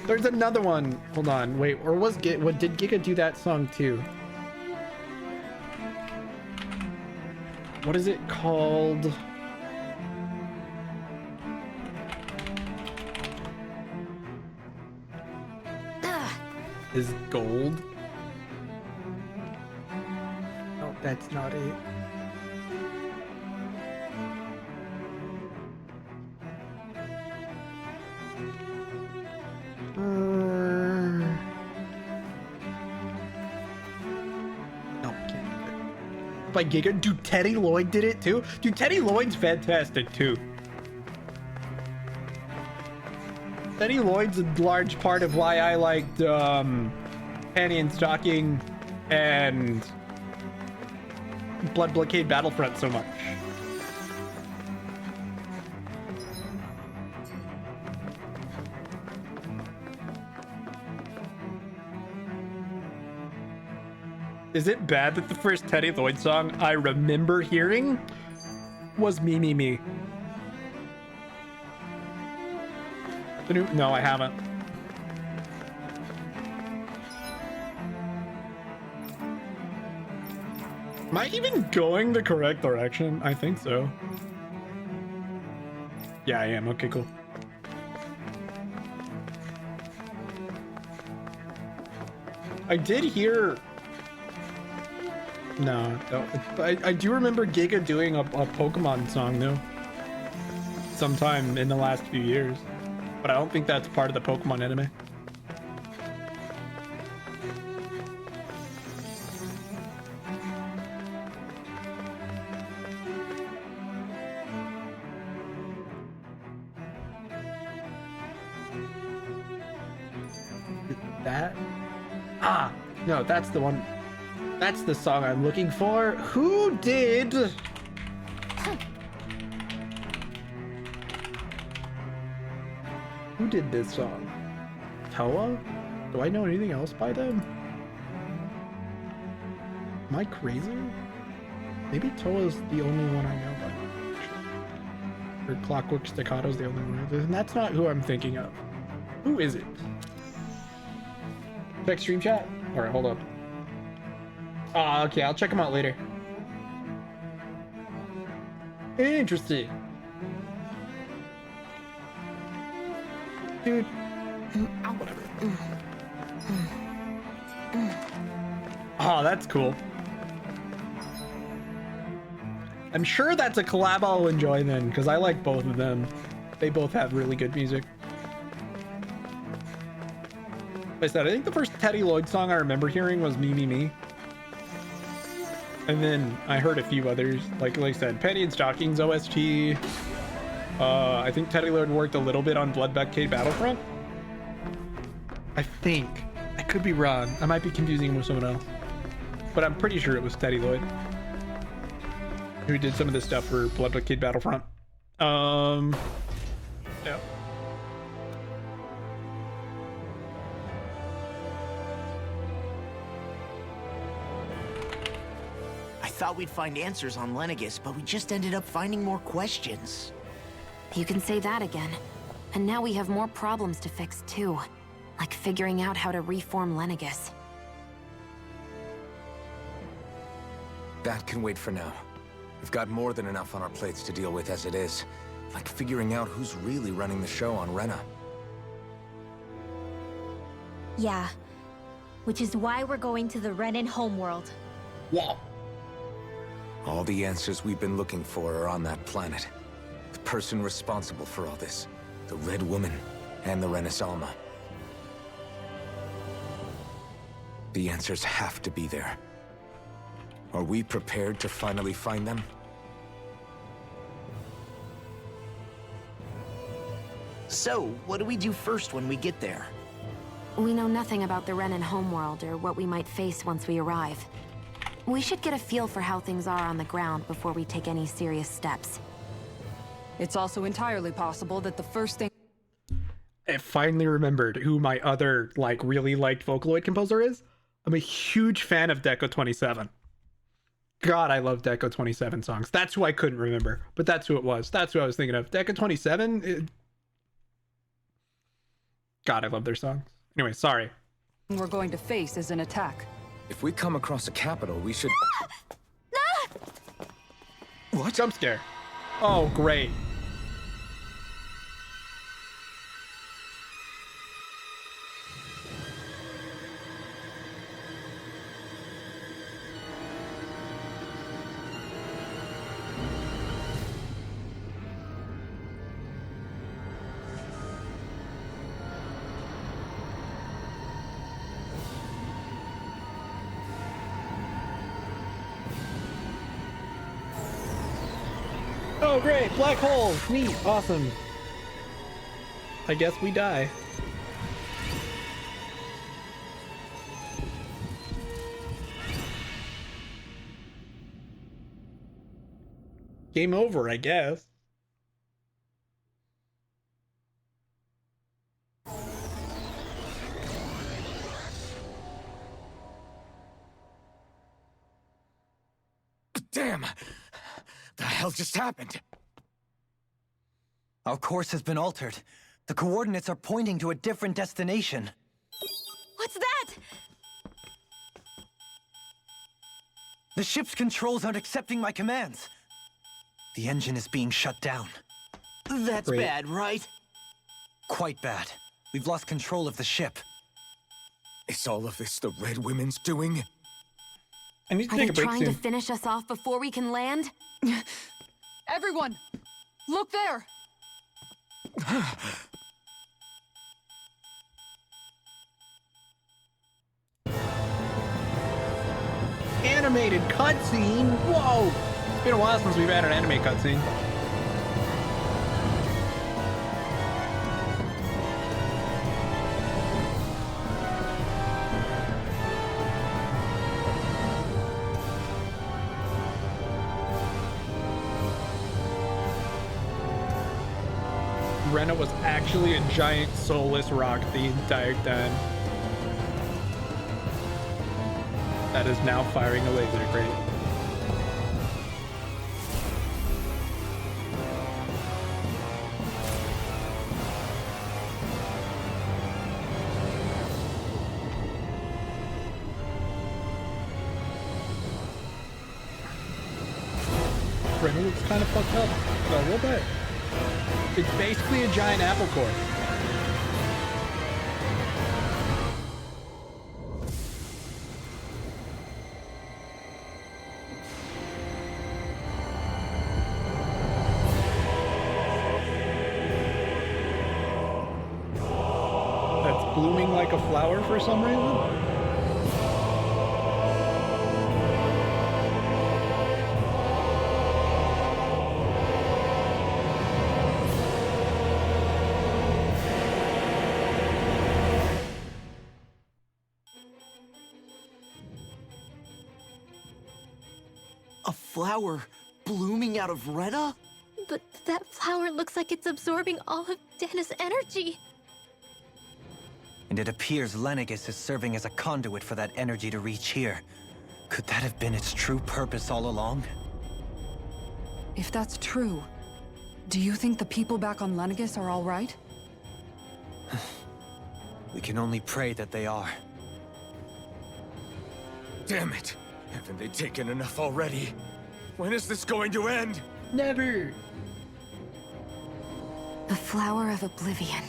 There's another one. Hold on, wait, or was what did Giga do that song too? What is it called? Is Gold? Oh, that's not it. By Giga. Dude, Teddy Lloyd did it too. Dude, Teddy Lloyd's fantastic too. Teddy Lloyd's a large part of why I liked Panty and Stocking and Blood Blockade Battlefront so much. Is it bad that the first Teddy Lloyd song I remember hearing was Me Me Me? No, I haven't. Am I even going the correct direction? I think so. Yeah, I am. Okay, cool. I did hear... No. I do remember Giga doing a Pokemon song, though. Sometime in the last few years. But I don't think that's part of the Pokemon anime. That? Ah! No, that's the one. That's the song I'm looking for. Who did... Who did this song? Toa? Do I know anything else by them? Am I crazy? Maybe Toa's the only one I know by them. Or Clockwork Staccato's the only one. And that's not who I'm thinking of. Who is it? Check stream chat? Alright, hold up. Ah, okay, I'll check them out later. Interesting. Dude. Whatever. Oh, that's cool. I'm sure that's a collab I'll enjoy then, because I like both of them. They both have really good music. Like I said, I think the first Teddy Lloyd song I remember hearing was Me, Me, Me. And then I heard a few others, like I said, Penny and Stockings OST. I think Teddy Lloyd worked a little bit on Bloodbath Battlefront. I think. I could be wrong. I might be confusing him with someone else. But I'm pretty sure it was Teddy Lloyd who did some of this stuff for Bloodbath Battlefront. Yeah. I thought we'd find answers on Lenegis, but we just ended up finding more questions. You can say that again. And now we have more problems to fix too. Like figuring out how to reform Lenegis. That can wait for now. We've got more than enough on our plates to deal with as it is. Like figuring out who's really running the show on Rena. Yeah. Which is why we're going to the Renan homeworld. Yeah. All the answers we've been looking for are on that planet. The person responsible for all this. The Red Woman and the Renis Alma. The answers have to be there. Are we prepared to finally find them? So, what do we do first when we get there? We know nothing about the Renan homeworld or what we might face once we arrive. We should get a feel for how things are on the ground before we take any serious steps. It's also entirely possible that the first thing... I finally remembered who my other, like, really liked Vocaloid composer is. I'm a huge fan of Deco 27. God, I love Deco 27 songs. That's who I couldn't remember, but that's who it was. That's who I was thinking of. Deco 27? God, I love their songs. Anyway, sorry. We're going to face is an attack. If we come across a capital, we should... What? Jump scare. Oh, great. Oh, great! Black hole! Neat! Awesome! I guess we die. Game over, I guess. Damn! The hell just happened? Our course has been altered. The coordinates are pointing to a different destination. What's that? The ship's controls aren't accepting my commands. The engine is being shut down. That's Great. bad, right? Quite bad. We've lost control of the ship. Is all of this the Red Women's doing? I need to Are take they a break trying soon. to finish us off before we can land? Everyone! Look there! Animated cutscene? Whoa! It's been a while since we've had an anime cutscene. Rena was actually a giant soulless rock the entire time. That is now firing a laser. Great. Rena looks kind of fucked up. So a little bit. It's basically a giant apple core. That's blooming like a flower for some reason. A flower blooming out of Rena? But that flower looks like it's absorbing all of Dana's energy. And it appears Lenegis is serving as a conduit for that energy to reach here. Could that have been its true purpose all along? If that's true, do you think the people back on Lenegis are all right? We can only pray that they are. Damn it! Haven't they taken enough already? When is this going to end? Never. The Flower of Oblivion.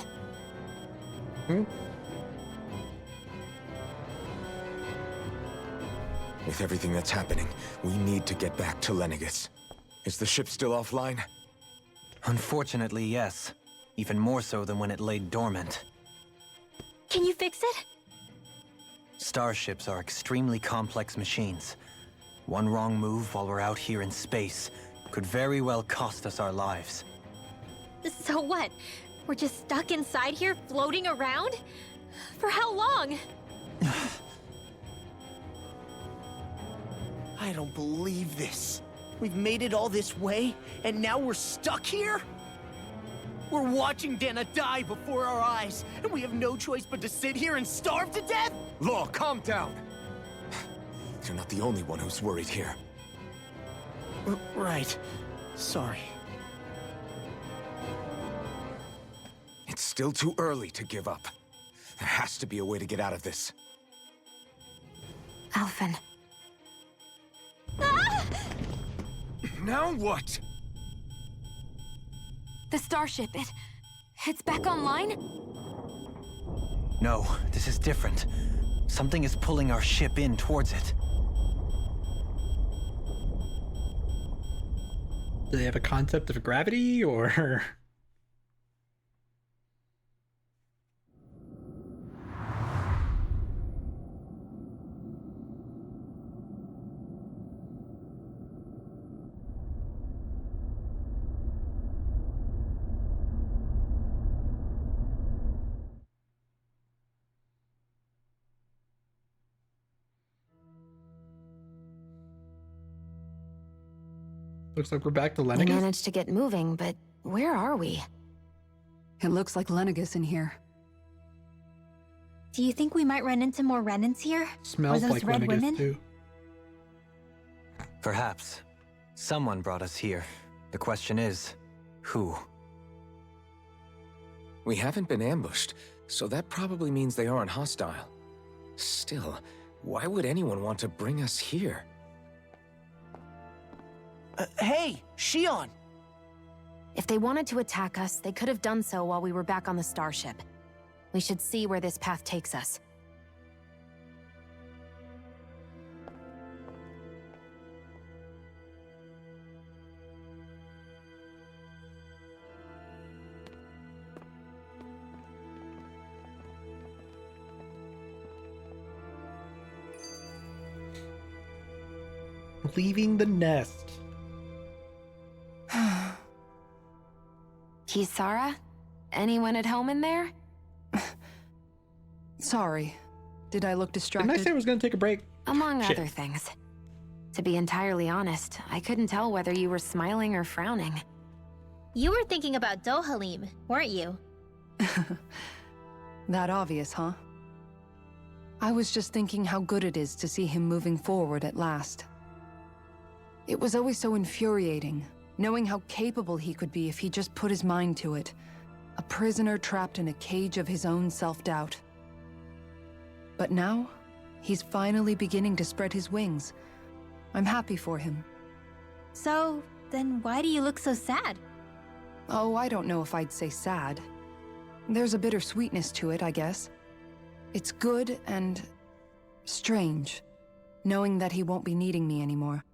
With everything that's happening, we need to get back to Lenegis. Is the ship still offline? Unfortunately, yes. Even more so than when it lay dormant. Can you fix it? Starships are extremely complex machines. One wrong move while we're out here in space could very well cost us our lives. So what? We're just stuck inside here, floating around? For how long? I don't believe this. We've made it all this way, and now we're stuck here? We're watching Dana die before our eyes, and we have no choice but to sit here and starve to death? Law, calm down! You're not the only one who's worried here. Right. Sorry. It's still too early to give up. There has to be a way to get out of this. Alphen. Ah! Now what? The starship, it's back online? No, this is different. Something is pulling our ship in towards it. Do they have a concept of gravity, or...? Looks like we're back to We Lenegis. managed to get moving, but where are we? It looks like Lenegis in here. Do you think we might run into more Renans here? Smells or those like red Lenegis women? too. Perhaps. Someone brought us here. The question is, who? We haven't been ambushed, so that probably means they aren't hostile. Still, why would anyone want to bring us here? Hey, Shion! If they wanted to attack us, they could have done so while we were back on the starship. We should see where this path takes us. Leaving the nest. Kisara? Anyone at home in there? Sorry. Did I look distracted? Didn't I say I was gonna take a break? Among Shit. other things. To be entirely honest, I couldn't tell whether you were smiling or frowning. You were thinking about Dohalim, weren't you? That obvious, huh? I was just thinking how good it is to see him moving forward at last. It was always so infuriating, knowing how capable he could be if he just put his mind to it. A prisoner trapped in a cage of his own self-doubt. But now, he's finally beginning to spread his wings. I'm happy for him. So, then why do you look so sad? Oh, I don't know if I'd say sad. There's a bittersweetness to it, I guess. It's good and strange, knowing that he won't be needing me anymore.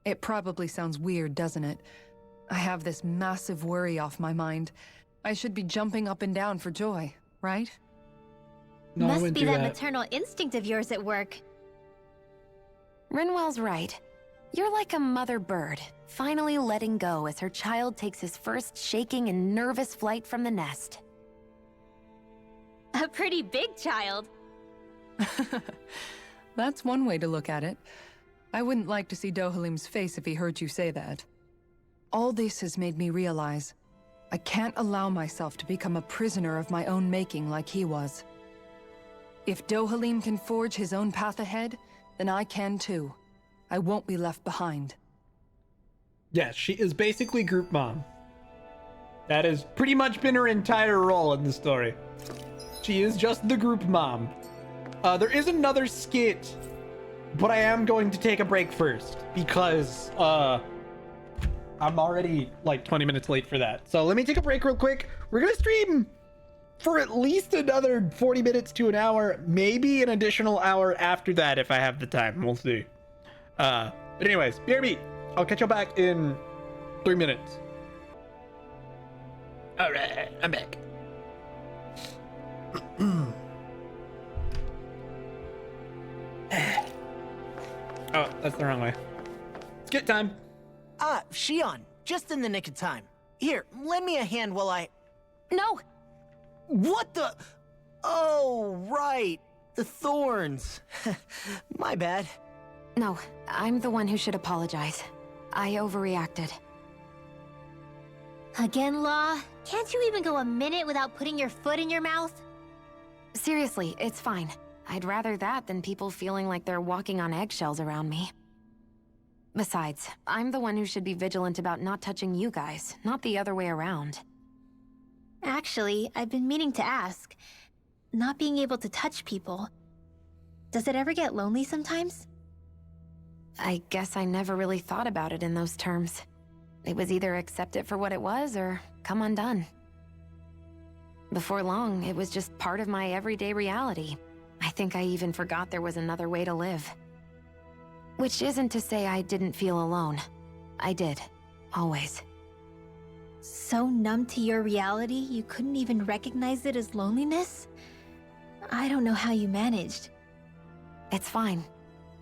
It probably sounds weird, doesn't it? I have this massive worry off my mind. I should be jumping up and down for joy, right? No, I Must wouldn't be do that that. maternal instinct of yours at work. Rinwell's right. You're like a mother bird, finally letting go as her child takes his first shaking and nervous flight from the nest. A pretty big child. That's one way to look at it. I wouldn't like to see Dohalim's face if he heard you say that. All this has made me realize I can't allow myself to become a prisoner of my own making like he was. If Dohalim can forge his own path ahead, then I can too. I won't be left behind. Yes, she is basically group mom. That has pretty much been her entire role in the story. She is just the group mom. There is another skit, but I am going to take a break first because I'm already like 20 minutes late for that. So let me take a break real quick. We're gonna stream for at least another 40 minutes to an hour, maybe an additional hour after that if I have the time. We'll see. But anyways, BRB, I'll catch you back in 3 minutes. All right, I'm back. Oh, that's the wrong way. Skit time. Ah, Shion, just in the nick of time. Here, lend me a hand while I... No! What the... Oh, right. The thorns. My bad. No, I'm the one who should apologize. I overreacted. Again, Law? Can't you even go a minute without putting your foot in your mouth? Seriously, it's fine. I'd rather that than people feeling like they're walking on eggshells around me. Besides, I'm the one who should be vigilant about not touching you guys, not the other way around. Actually, I've been meaning to ask. Not being able to touch people, does it ever get lonely sometimes? I guess I never really thought about it in those terms. It was either accept it for what it was or come undone. Before long, it was just part of my everyday reality. I think I even forgot there was another way to live. Which isn't to say I didn't feel alone. I did. Always. So numb to your reality, you couldn't even recognize it as loneliness? I don't know how you managed. It's fine.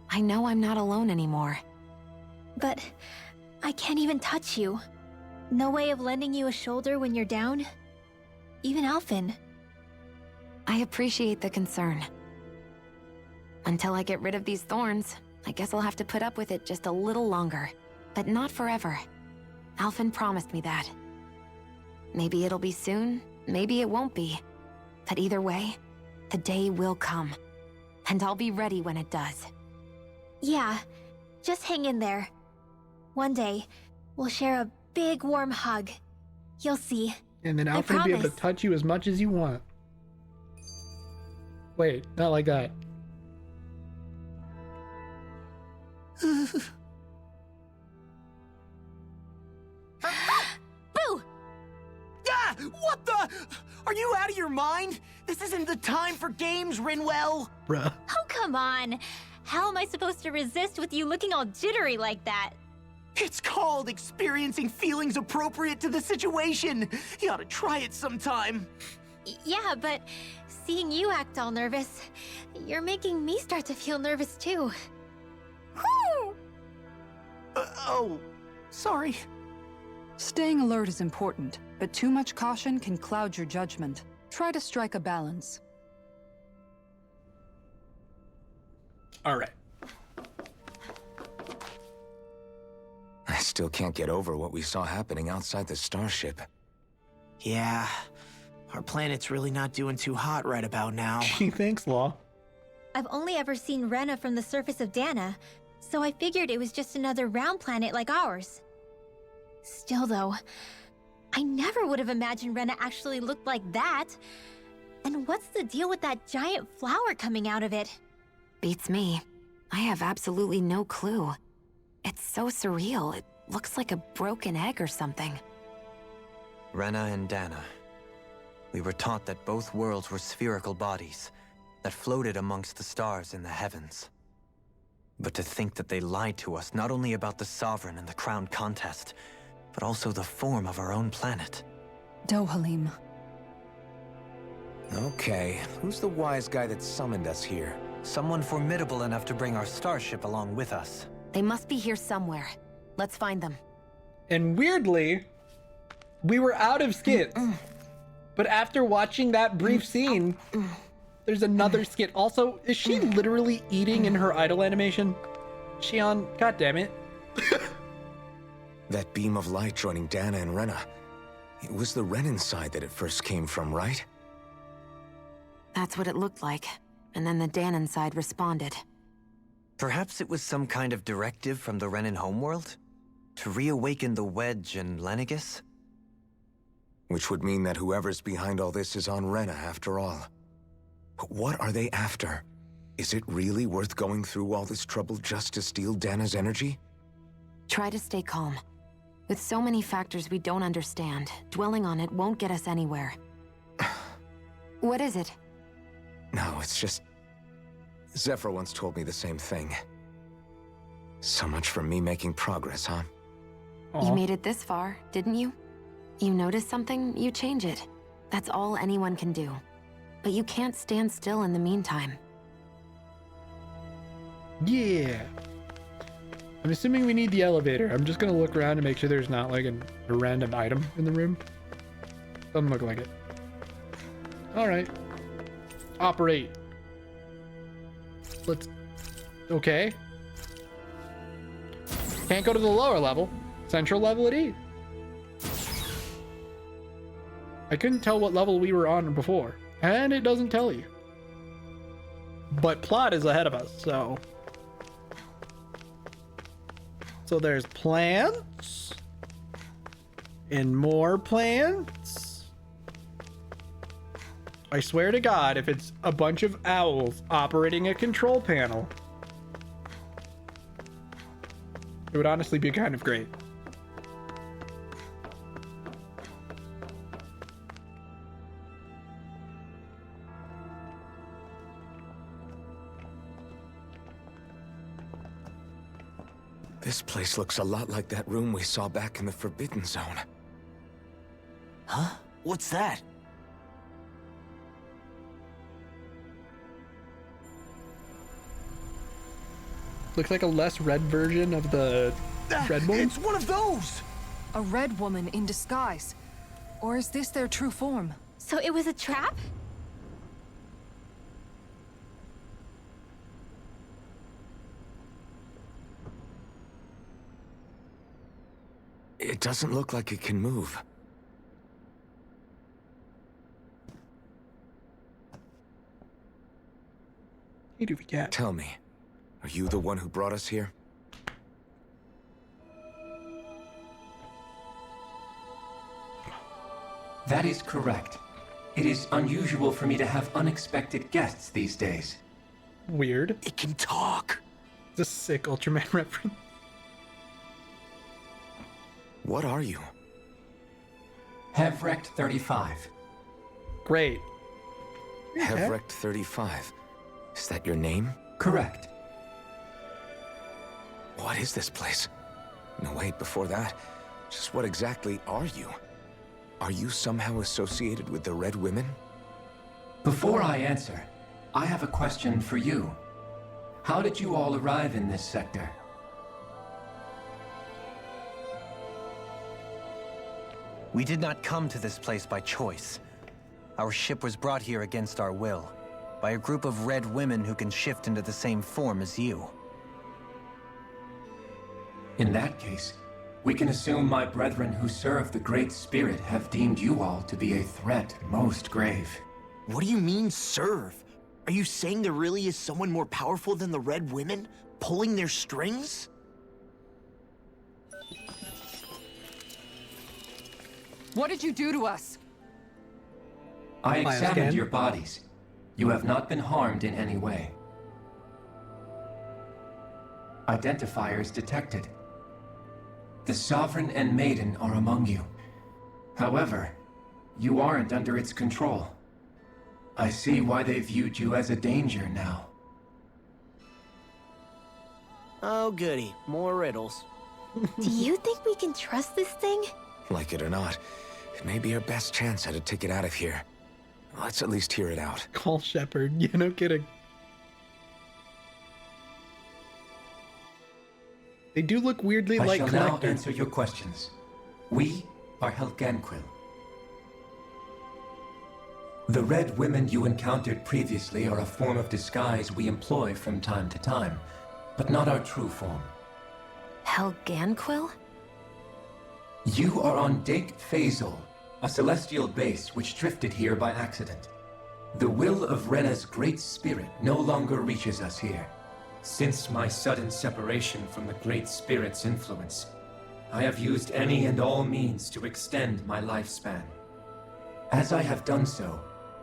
I know I'm not alone anymore. But I can't even touch you. No way of lending you a shoulder when you're down? Even Alphen. I appreciate the concern. Until I get rid of these thorns, I guess I'll have to put up with it just a little longer. But not forever. Alphen promised me that. Maybe it'll be soon, maybe it won't be. But either way, the day will come. And I'll be ready when it does. Yeah, just hang in there. One day, we'll share a big warm hug. You'll see. And then I Alfred will be able to promise. touch you as much as you want. Wait, not like that. Boo! Ah! What the? Are you out of your mind? This isn't the time for games, Rinwell. Bruh. Oh, come on. How am I supposed to resist with you looking all jittery like that? It's called experiencing feelings appropriate to the situation. You ought to try it sometime. Yeah, but seeing you act all nervous, you're making me start to feel nervous too. Oh, sorry. Staying alert is important, but too much caution can cloud your judgment. Try to strike a balance. All right. I still can't get over what we saw happening outside the starship. Yeah, our planet's really not doing too hot right about now. Thanks, Law. I've only ever seen Rena from the surface of Dana, so I figured it was just another round planet like ours. Still though, I never would have imagined Rena actually looked like that. And what's the deal with that giant flower coming out of it? Beats me. I have absolutely no clue. It's so surreal. It looks like a broken egg or something. Rena and Dana. We were taught that both worlds were spherical bodies that floated amongst the stars in the heavens. But to think that they lied to us not only about the Sovereign and the Crown contest, but also the form of our own planet. Dohalim. Okay, who's the wise guy that summoned us here? Someone formidable enough to bring our starship along with us. They must be here somewhere. Let's find them. And weirdly, we were out of skits. But after watching that brief scene, there's another skit. Also, is she literally eating in her idle animation? Shion, god damn it. That beam of light joining Dana and Rena. It was the Renin side that it first came from, right? That's what it looked like. And then the Danon side responded. Perhaps it was some kind of directive from the Renin homeworld? To reawaken the Wedge and Lenegis? Which would mean that whoever's behind all this is on Rena after all. But what are they after? Is it really worth going through all this trouble just to steal Dana's energy? Try to stay calm. With so many factors we don't understand, dwelling on it won't get us anywhere. What is it? No, it's just... Zephyr once told me the same thing. So much for me making progress, huh? You made it this far, didn't you? You notice something, you change it. That's all anyone can do. But you can't stand still in the meantime. Yeah. I'm assuming we need the elevator. I'm just gonna look around and make sure there's not like a random item in the room. Doesn't look like it. Alright. Operate. Let's... Okay. Can't go to the lower level. Central level it is. I couldn't tell what level we were on before. And it doesn't tell you. But plot is ahead of us, so... So there's plants. And more plants. I swear to God, if it's a bunch of owls operating a control panel, it would honestly be kind of great. This place looks a lot like that room we saw back in the Forbidden Zone. Huh? What's that? Looks like a less red version of the red woman. It's one of those! A red woman in disguise. Or is this their true form? So it was a trap? It doesn't look like it can move. Hey, doofy cat. Tell me, are you the one who brought us here? That is correct. It is unusual for me to have unexpected guests these days. Weird. It can talk. It's a sick Ultraman reference. What are you? Hevrect 35. Great. Hevrect 35. Is that your name? Correct. What is this place? No, wait, before that, just what exactly are you? Are you somehow associated with the Red Women? Before I answer, I have a question for you. How did you all arrive in this sector? We did not come to this place by choice. Our ship was brought here against our will, by a group of red women who can shift into the same form as you. In that case, We can assume my brethren who serve the Great Spirit have deemed you all to be a threat most grave. What do you mean, serve? Are you saying there really is someone more powerful than the Red Women, pulling their strings? What did you do to us? I examined Bioscan. your bodies. You have not been harmed in any way. Identifiers detected. The Sovereign and Maiden are among you. However, you aren't under its control. I see why they viewed you as a danger now. Oh, goody. More riddles. Do you think we can trust this thing? Like it or not, it may be our best chance at a ticket out of here. Let's at least hear it out. Call Shepard. Yeah, no kidding. They do look weirdly I like shall now collectors. answer your questions. We are Helganquil. The Red Women you encountered previously are a form of disguise we employ from time to time, but not our true form. Helganquil? You are on Dake Phasol, a celestial base which drifted here by accident. The will of Rena's great spirit no longer reaches us here. Since my sudden separation from the Great Spirit's influence, I have used any and all means to extend my lifespan. As I have done so,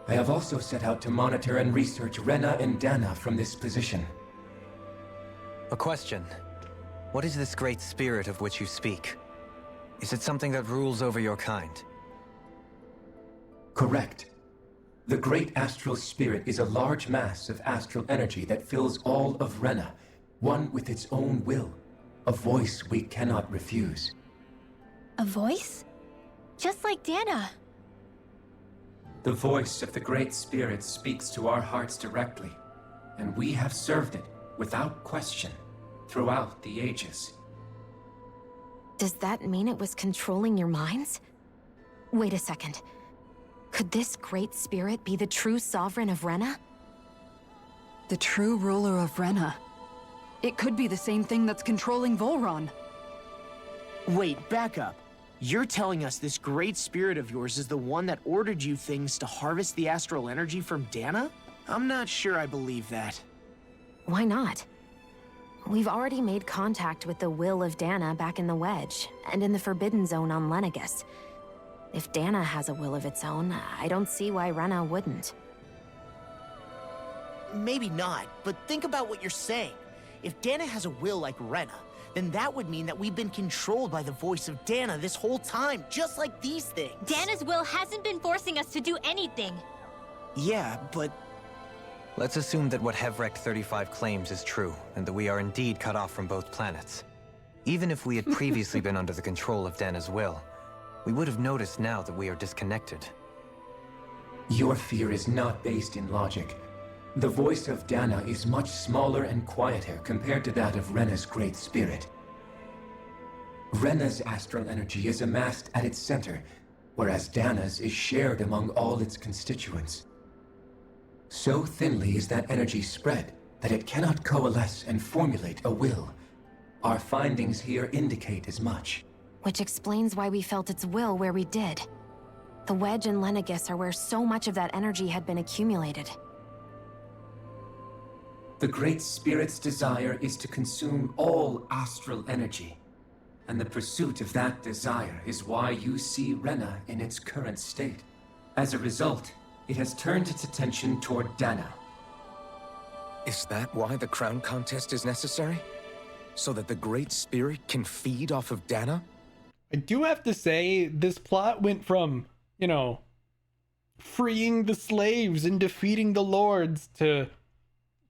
I have also set out to monitor and research Rena and Dana from this position. A question. What is this great spirit of which you speak? Is it something that rules over your kind? Correct. The Great Astral Spirit is a large mass of astral energy that fills all of Rena, one with its own will, a voice we cannot refuse. A voice? Just like Dana. The voice of the Great Spirit speaks to our hearts directly, and we have served it without question throughout the ages. Does that mean it was controlling your minds? Wait a second. Could this great spirit be the true sovereign of Rena? The true ruler of Rena. It could be the same thing that's controlling Volron. Wait, back up. You're telling us this great spirit of yours is the one that ordered you things to harvest the astral energy from Dana? I'm not sure I believe that. Why not? We've already made contact with the will of Dana back in the Wedge, and in the Forbidden Zone on Lenegus. If Dana has a will of its own, I don't see why Rena wouldn't. Maybe not, but think about what you're saying. If Dana has a will like Rena, then that would mean that we've been controlled by the voice of Dana this whole time, just like these things. Dana's will hasn't been forcing us to do anything. Yeah, but... Let's assume that what Hevrect 35 claims is true, and that we are indeed cut off from both planets. Even if we had previously been under the control of Dana's will, we would have noticed now that we are disconnected. Your fear is not based in logic. The voice of Dana is much smaller and quieter compared to that of Rena's great spirit. Rena's astral energy is amassed at its center, whereas Dana's is shared among all its constituents. So thinly is that energy spread that it cannot coalesce and formulate a will. Our findings here indicate as much. Which explains why we felt its will where we did. The Wedge and Lenegus are where so much of that energy had been accumulated. The Great Spirit's desire is to consume all astral energy. And the pursuit of that desire is why you see Rena in its current state. As a result, it has turned its attention toward Dana. Is that why the crown contest is necessary? So that the Great Spirit can feed off of Dana? I do have to say, this plot went from, freeing the slaves and defeating the lords to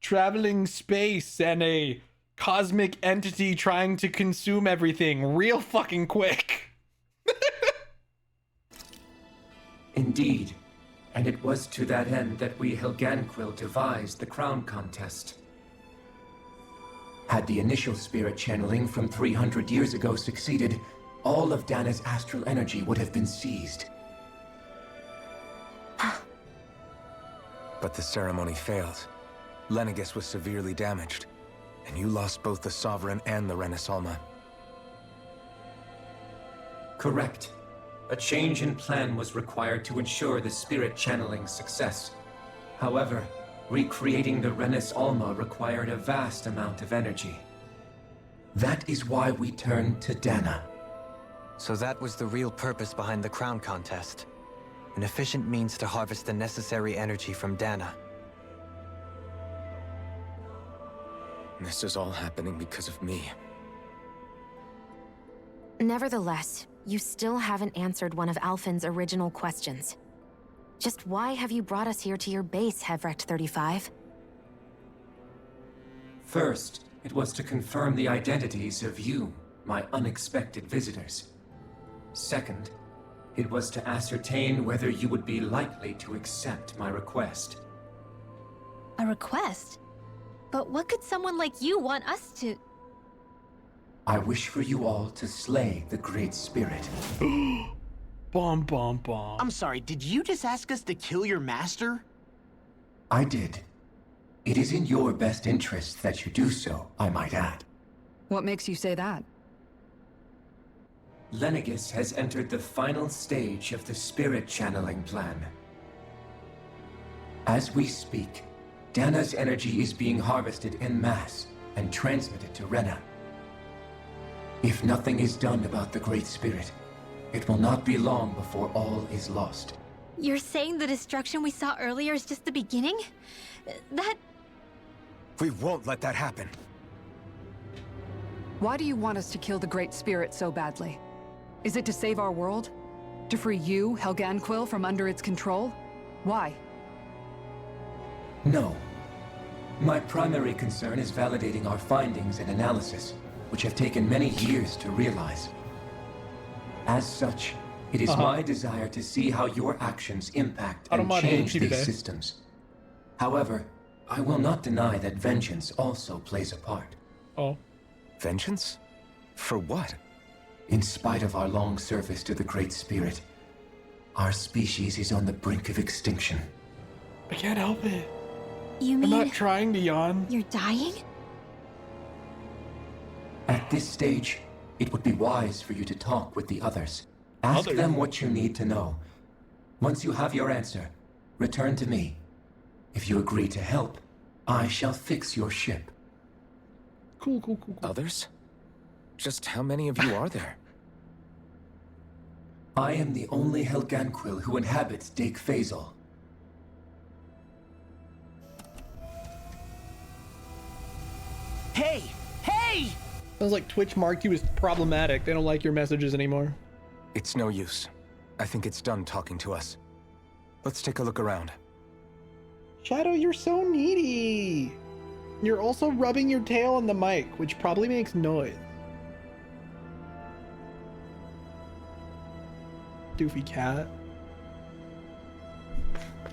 traveling space and a cosmic entity trying to consume everything real fucking quick. Indeed. And it was to that end that we Helganquil devised the crown contest. Had the initial spirit channeling from 300 years ago succeeded, all of Dana's astral energy would have been seized. But the ceremony failed. Lenegus was severely damaged, and you lost both the Sovereign and the Renasalma. Correct. A change in plan was required to ensure the spirit channeling's success. However, recreating the Renis Alma required a vast amount of energy. That is why we turned to Dana. So that was the real purpose behind the crown contest. An efficient means to harvest the necessary energy from Dana. This is all happening because of me. Nevertheless, you still haven't answered one of Alphen's original questions. Just why have you brought us here to your base, Hevrecht 35? First, it was to confirm the identities of you, my unexpected visitors. Second, it was to ascertain whether you would be likely to accept my request. A request? But what could someone like you want us to... I wish for you all to slay the Great Spirit. Bomb, bomb, bomb. I'm sorry, did you just ask us to kill your master? I did. It is in your best interest that you do so, I might add. What makes you say that? Lenegis has entered the final stage of the spirit channeling plan. As we speak, Dana's energy is being harvested en masse and transmitted to Rena. If nothing is done about the Great Spirit, it will not be long before all is lost. You're saying the destruction we saw earlier is just the beginning? That... We won't let that happen. Why do you want us to kill the Great Spirit so badly? Is it to save our world? To free you, Helganquil, from under its control? Why? No. My primary concern is validating our findings and analysis, which have taken many years to realize. As such, it is my desire to see how your actions impact and change these systems. However, I will not deny that vengeance also plays a part. Oh. Vengeance? For what? In spite of our long service to the Great Spirit, our species is on the brink of extinction. I can't help it. You mean... I'm not trying to yawn. You're dying? At this stage, it would be wise for you to talk with the others. Ask them what you need to know. Once you have your answer, return to me. If you agree to help, I shall fix your ship. Cool. Others? Just how many of you are there? I am the only Helganquil who inhabits Dake Faisal. Hey! Hey! Sounds like Twitch marked you as problematic. They don't like your messages anymore. It's no use. I think it's done talking to us. Let's take a look around. Shadow, you're so needy. You're also rubbing your tail on the mic, which probably makes noise. Doofy cat.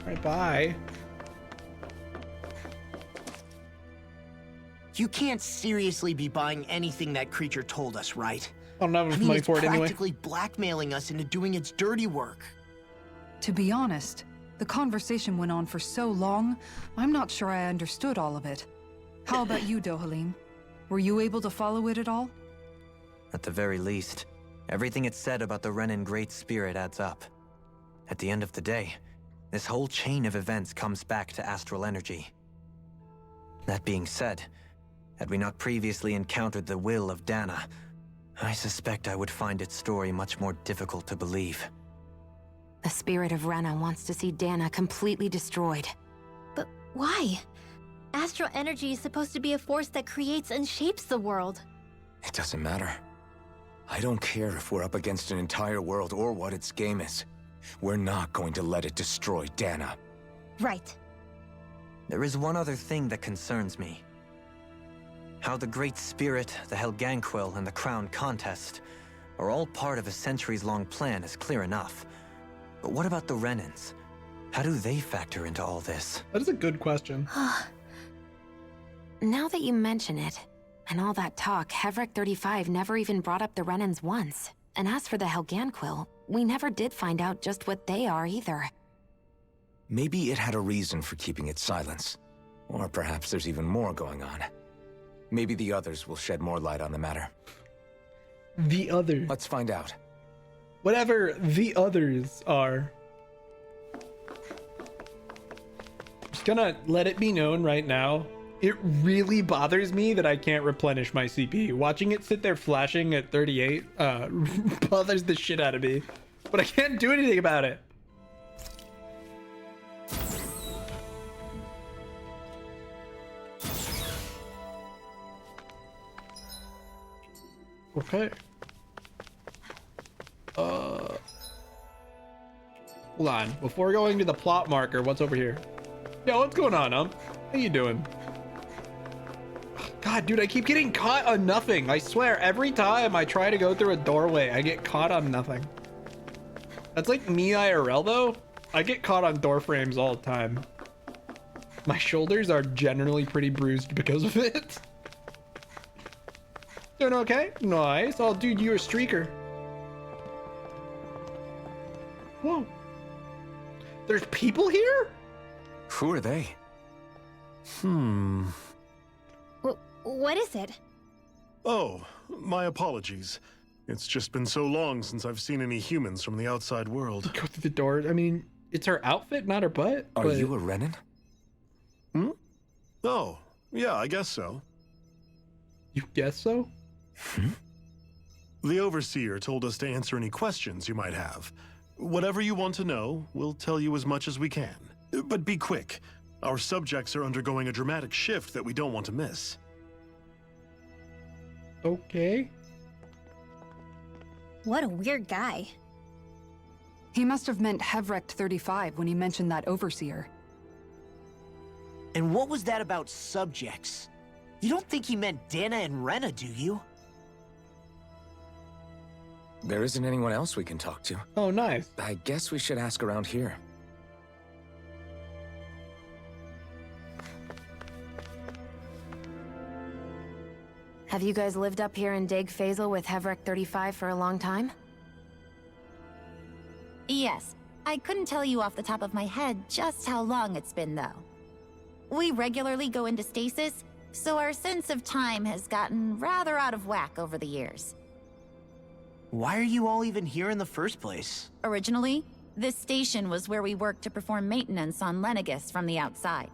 Alright, bye. You can't seriously be buying anything that creature told us, right? I don't have enough money for it anyway. It's practically blackmailing us into doing its dirty work. To be honest, the conversation went on for so long, I'm not sure I understood all of it. How about you, Dohalim? Were you able to follow it at all? At the very least, everything it said about the Renin Great Spirit adds up. At the end of the day, this whole chain of events comes back to astral energy. That being said, had we not previously encountered the will of Dana, I suspect I would find its story much more difficult to believe. The spirit of Rena wants to see Dana completely destroyed. But why? Astral energy is supposed to be a force that creates and shapes the world. It doesn't matter. I don't care if we're up against an entire world or what its game is. We're not going to let it destroy Dana. Right. There is one other thing that concerns me. How the Great Spirit, the Helganquil, and the Crown Contest are all part of a centuries-long plan is clear enough. But what about the Renins? How do they factor into all this? That is a good question. Now that you mention it, and all that talk, Hevrecht 35 never even brought up the Renins once. And as for the Helganquil, we never did find out just what they are either. Maybe it had a reason for keeping its silence. Or perhaps there's even more going on. Maybe the others will shed more light on the matter. The others? Let's find out. Whatever the others are. Just gonna let it be known right now. It really bothers me that I can't replenish my CP. Watching it sit there flashing at 38 bothers the shit out of me. But I can't do anything about it. Okay. Hold on. Before going to the plot marker, what's over here? Yo, what's going on, How you doing? God, dude, I keep getting caught on nothing. I swear, every time I try to go through a doorway, I get caught on nothing. That's like me IRL, though. I get caught on door frames all the time. My shoulders are generally pretty bruised because of it. Doing okay? Nice. Oh, dude, you're a streaker. Whoa. There's people here? Who are they? What is it? Oh, my apologies. It's just been so long since I've seen any humans from the outside world. Go through the door. I mean, it's her outfit, not her butt. Are you a Renan? Hmm? Oh, yeah, I guess so. You guess so? The Overseer told us to answer any questions you might have. Whatever you want to know, we'll tell you as much as we can. But be quick. Our subjects are undergoing a dramatic shift that we don't want to miss. Okay. What a weird guy. He must have meant Hevrecht 35 when he mentioned that Overseer. And what was that about subjects? You don't think he meant Dana and Rena, do you? There isn't anyone else we can talk to. Oh, nice. I guess we should ask around here. Have you guys lived up here in Deg Faisal with Hevrecht 35 for a long time? Yes. I couldn't tell you off the top of my head just how long it's been, though. We regularly go into stasis, so our sense of time has gotten rather out of whack over the years. Why are you all even here in the first place? Originally, this station was where we worked to perform maintenance on Lenegis from the outside.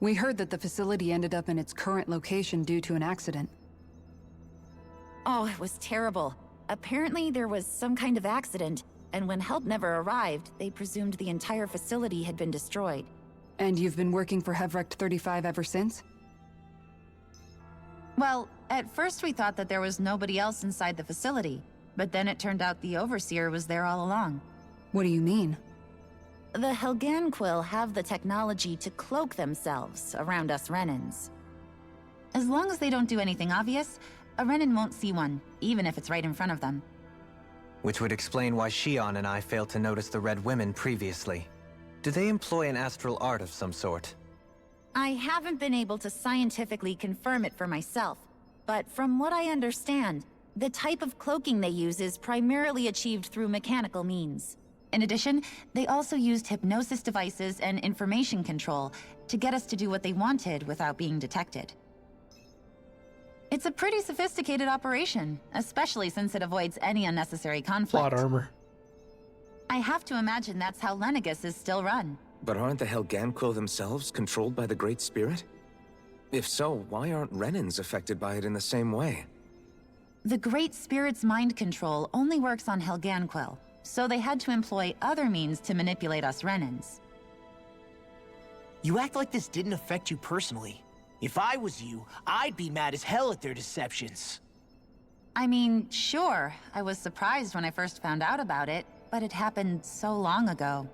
We heard that the facility ended up in its current location due to an accident. Oh, it was terrible. Apparently there was some kind of accident, and when help never arrived, they presumed the entire facility had been destroyed. And you've been working for Hevrecht 35 ever since? Well, at first we thought that there was nobody else inside the facility, but then it turned out the Overseer was there all along. What do you mean? The Helganquil have the technology to cloak themselves around us Renans. As long as they don't do anything obvious, a Renan won't see one, even if it's right in front of them. Which would explain why Shion and I failed to notice the Red Women previously. Do they employ an astral art of some sort? I haven't been able to scientifically confirm it for myself, but from what I understand, the type of cloaking they use is primarily achieved through mechanical means. In addition, they also used hypnosis devices and information control to get us to do what they wanted without being detected. It's a pretty sophisticated operation, especially since it avoids any unnecessary conflict. Plot armor. I have to imagine that's how Lenegis is still run. But aren't the Helganquil themselves controlled by the Great Spirit? If so, why aren't Renans affected by it in the same way? The Great Spirit's mind control only works on Helganquil, so they had to employ other means to manipulate us Renans. You act like this didn't affect you personally. If I was you, I'd be mad as hell at their deceptions. I mean, sure, I was surprised when I first found out about it, but it happened so long ago.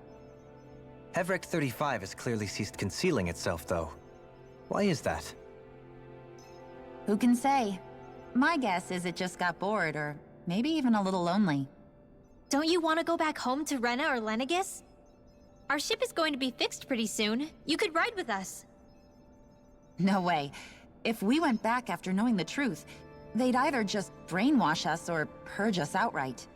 Hevrecht 35 has clearly ceased concealing itself, though. Why is that? Who can say? My guess is it just got bored, or maybe even a little lonely. Don't you want to go back home to Rena or Lenegis? Our ship is going to be fixed pretty soon. You could ride with us. No way. If we went back after knowing the truth, they'd either just brainwash us or purge us outright.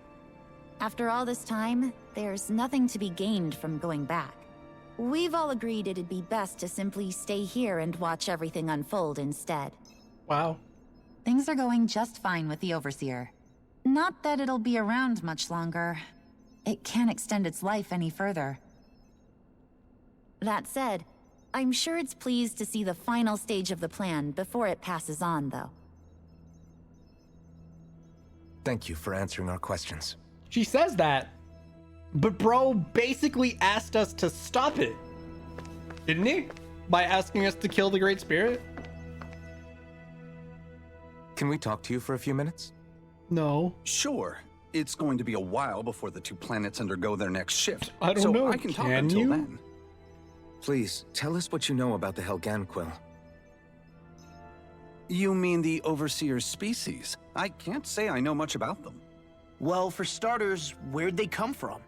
After all this time, there's nothing to be gained from going back. We've all agreed it'd be best to simply stay here and watch everything unfold instead. Wow. Things are going just fine with the Overseer. Not that it'll be around much longer. It can't extend its life any further. That said, I'm sure it's pleased to see the final stage of the plan before it passes on, though. Thank you for answering our questions. She says that, but bro basically asked us to stop it, didn't he? By asking us to kill the Great Spirit? Can we talk to you for a few minutes? No. Sure. It's going to be a while before the two planets undergo their next shift. I don't so know. I can talk Can until you? then. Please, tell us what you know about the Helganquil. You mean the Overseer's species? I can't say I know much about them. Well, for starters, where'd they come from?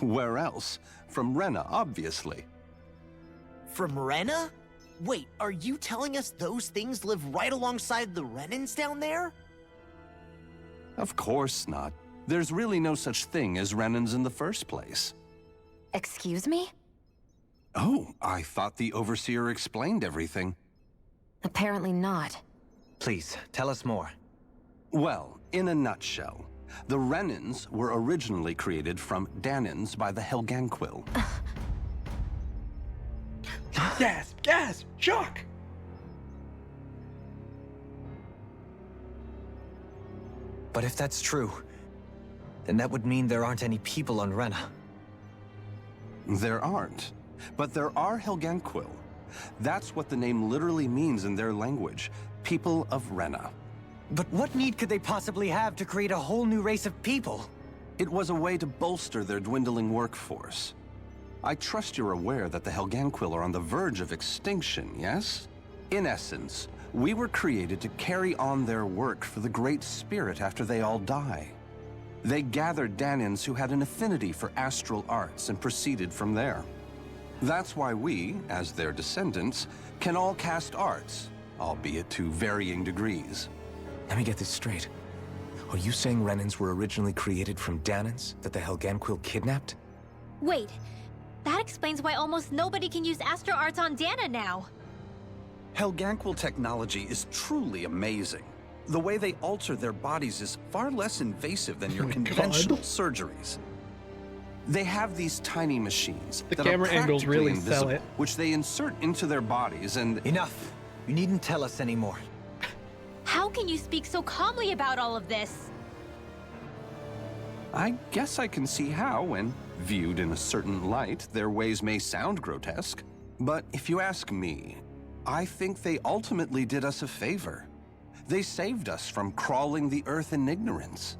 Where else? From Rena, obviously. From Rena? Wait, are you telling us those things live right alongside the Renans down there? Of course not. There's really no such thing as Renans in the first place. Excuse me? Oh, I thought the Overseer explained everything. Apparently not. Please, tell us more. Well, in a nutshell, the Renans were originally created from Danans by the Helganquil. Gasp! Shock! But if that's true, then that would mean there aren't any people on Rena. There aren't, but there are Helganquil. That's what the name literally means in their language, people of Rena. But what need could they possibly have to create a whole new race of people? It was a way to bolster their dwindling workforce. I trust you're aware that the Helganquil are on the verge of extinction, yes? In essence, we were created to carry on their work for the Great Spirit after they all die. They gathered Danans who had an affinity for astral arts and proceeded from there. That's why we, as their descendants, can all cast arts, albeit to varying degrees. Let me get this straight. Are you saying Renans were originally created from Danans that the Helganquil kidnapped? Wait, that explains why almost nobody can use astral arts on Dana now. Helganquil technology is truly amazing. The way they alter their bodies is far less invasive than your conventional surgeries. They have these tiny machines The that camera are angles practically really sell invisible, it. which they insert into their bodies and... Enough! You needn't tell us anymore. How can you speak so calmly about all of this? I guess I can see how, when viewed in a certain light, their ways may sound grotesque. But if you ask me, I think they ultimately did us a favor. They saved us from crawling the earth in ignorance.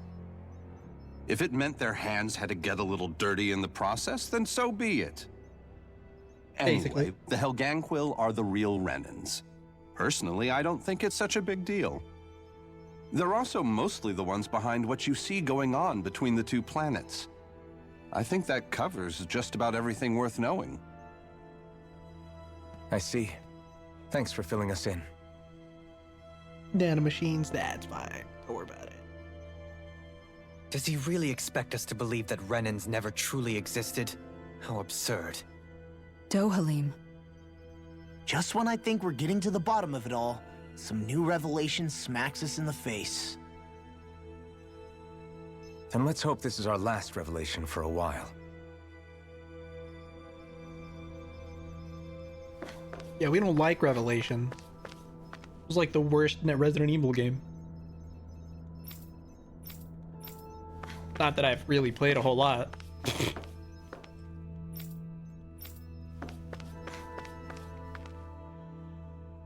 If it meant their hands had to get a little dirty in the process, then so be it. Anyway, the Helganquil are the real Renans. Personally, I don't think it's such a big deal. They're also mostly the ones behind what you see going on between the two planets. I think that covers just about everything worth knowing. I see. Thanks for filling us in. Nano machines, that's fine. Don't worry about it. Does he really expect us to believe that Renans never truly existed? How absurd. Dohalim. Just when I think we're getting to the bottom of it all, some new revelation smacks us in the face. Then let's hope this is our last revelation for a while. Yeah, we don't like Revelation. It was like the worst Resident Evil game. Not that I've really played a whole lot.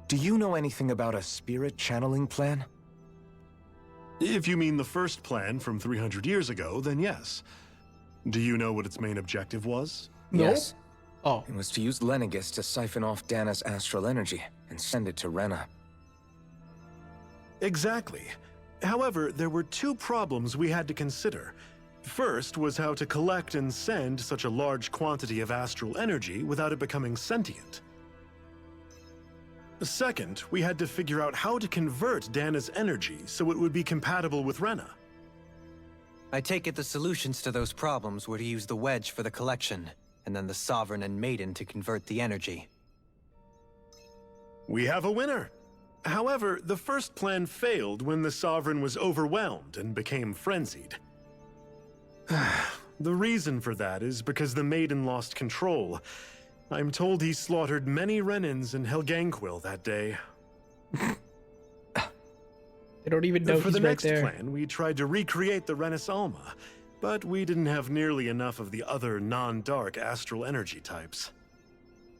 Do you know anything about a spirit channeling plan? If you mean the first plan from 300 years ago, then yes. Do you know what its main objective was? Yes. Oh. It was to use Lenegis to siphon off Dana's astral energy and send it to Rena. Exactly. However, there were two problems we had to consider. First was how to collect and send such a large quantity of astral energy without it becoming sentient. Second, we had to figure out how to convert Dana's energy so it would be compatible with Rena. I take it the solutions to those problems were to use the wedge for the collection, and then the Sovereign and Maiden to convert the energy. We have a winner! However, the first plan failed when the Sovereign was overwhelmed and became frenzied. The reason for that is because the Maiden lost control. I'm told he slaughtered many Renans in Helganquil that day. They don't even know For he's the right next there. plan, we tried to recreate the Renis Alma, but we didn't have nearly enough of the other non-dark astral energy types.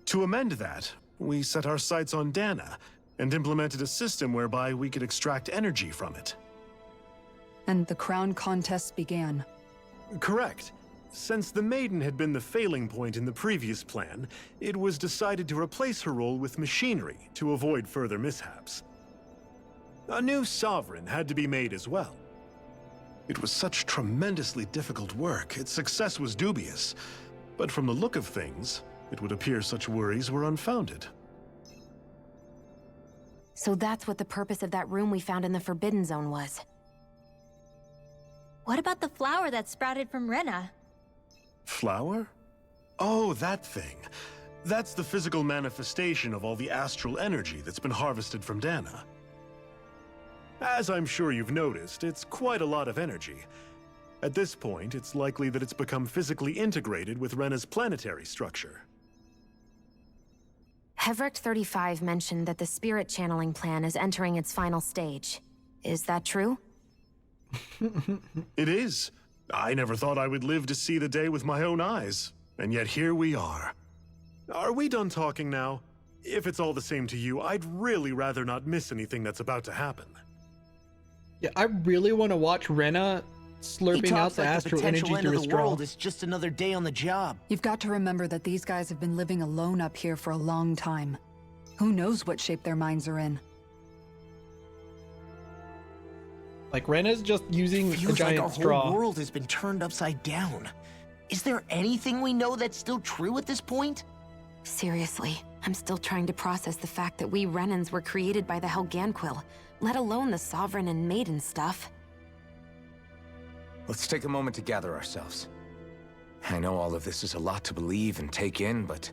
To amend that, we set our sights on Dana and implemented a system whereby we could extract energy from it. And the crown contests began. Correct. Since the Maiden had been the failing point in the previous plan, it was decided to replace her role with machinery to avoid further mishaps. A new Sovereign had to be made as well. It was such tremendously difficult work, its success was dubious. But from the look of things, it would appear such worries were unfounded. So that's what the purpose of that room we found in the Forbidden Zone was. What about the flower that sprouted from Rena? Flower? Oh, that thing. That's the physical manifestation of all the astral energy that's been harvested from Dana. As I'm sure you've noticed, it's quite a lot of energy. At this point, it's likely that it's become physically integrated with Rena's planetary structure. Hevric 35 mentioned that the spirit channeling plan is entering its final stage. Is that true? It is. I never thought I would live to see the day with my own eyes, and yet here we are. Are we done talking now? If it's all the same to you, I'd really rather not miss anything that's about to happen. Yeah, I really want to watch Rena He slurping out talks the like the astral potential energy end through of his the straw. world is just another day on the job. You've got to remember that these guys have been living alone up here for a long time. Who knows what shape their minds are in? Like, Rena's just using a Feels giant like our straw. whole world has been turned upside down. Is there anything we know that's still true at this point? Seriously, I'm still trying to process the fact that we Renans were created by the Helganquil, let alone the Sovereign and Maiden stuff. Let's take a moment to gather ourselves. I know all of this is a lot to believe and take in, but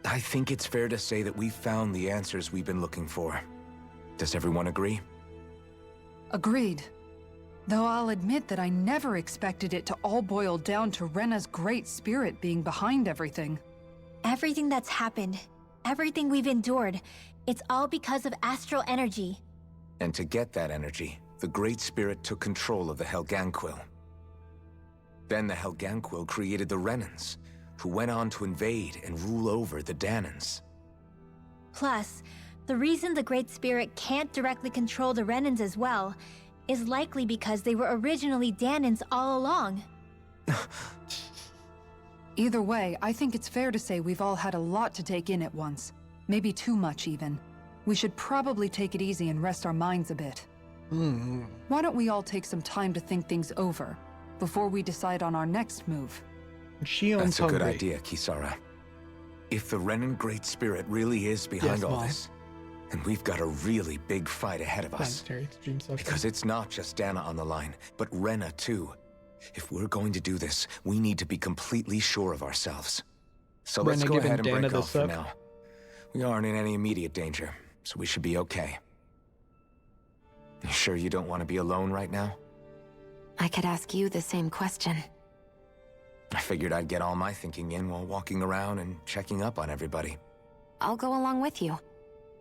I think it's fair to say that we've found the answers we've been looking for. Does everyone agree? Agreed. Though I'll admit that I never expected it to all boil down to Rena's great spirit being behind everything. Everything that's happened, everything we've endured, it's all because of astral energy. And to get that energy, the Great Spirit took control of the Helganquil. Then the Helganquil created the Renans, who went on to invade and rule over the Danans. Plus, the reason the Great Spirit can't directly control the Renans as well is likely because they were originally Danans all along. Either way, I think it's fair to say we've all had a lot to take in at once. Maybe too much, even. We should probably take it easy and rest our minds a bit. Why don't we all take some time to think things over before we decide on our next move? That's a good idea, Kisara. If the Renan Great Spirit really is behind all this, then we've got a really big fight ahead of us. Because it's not just Dana on the line, but Rena too. If we're going to do this, we need to be completely sure of ourselves. So let's go ahead and break off for now. We aren't in any immediate danger, so we should be okay. You sure you don't want to be alone right now? I could ask you the same question. I figured I'd get all my thinking in while walking around and checking up on everybody. I'll go along with you.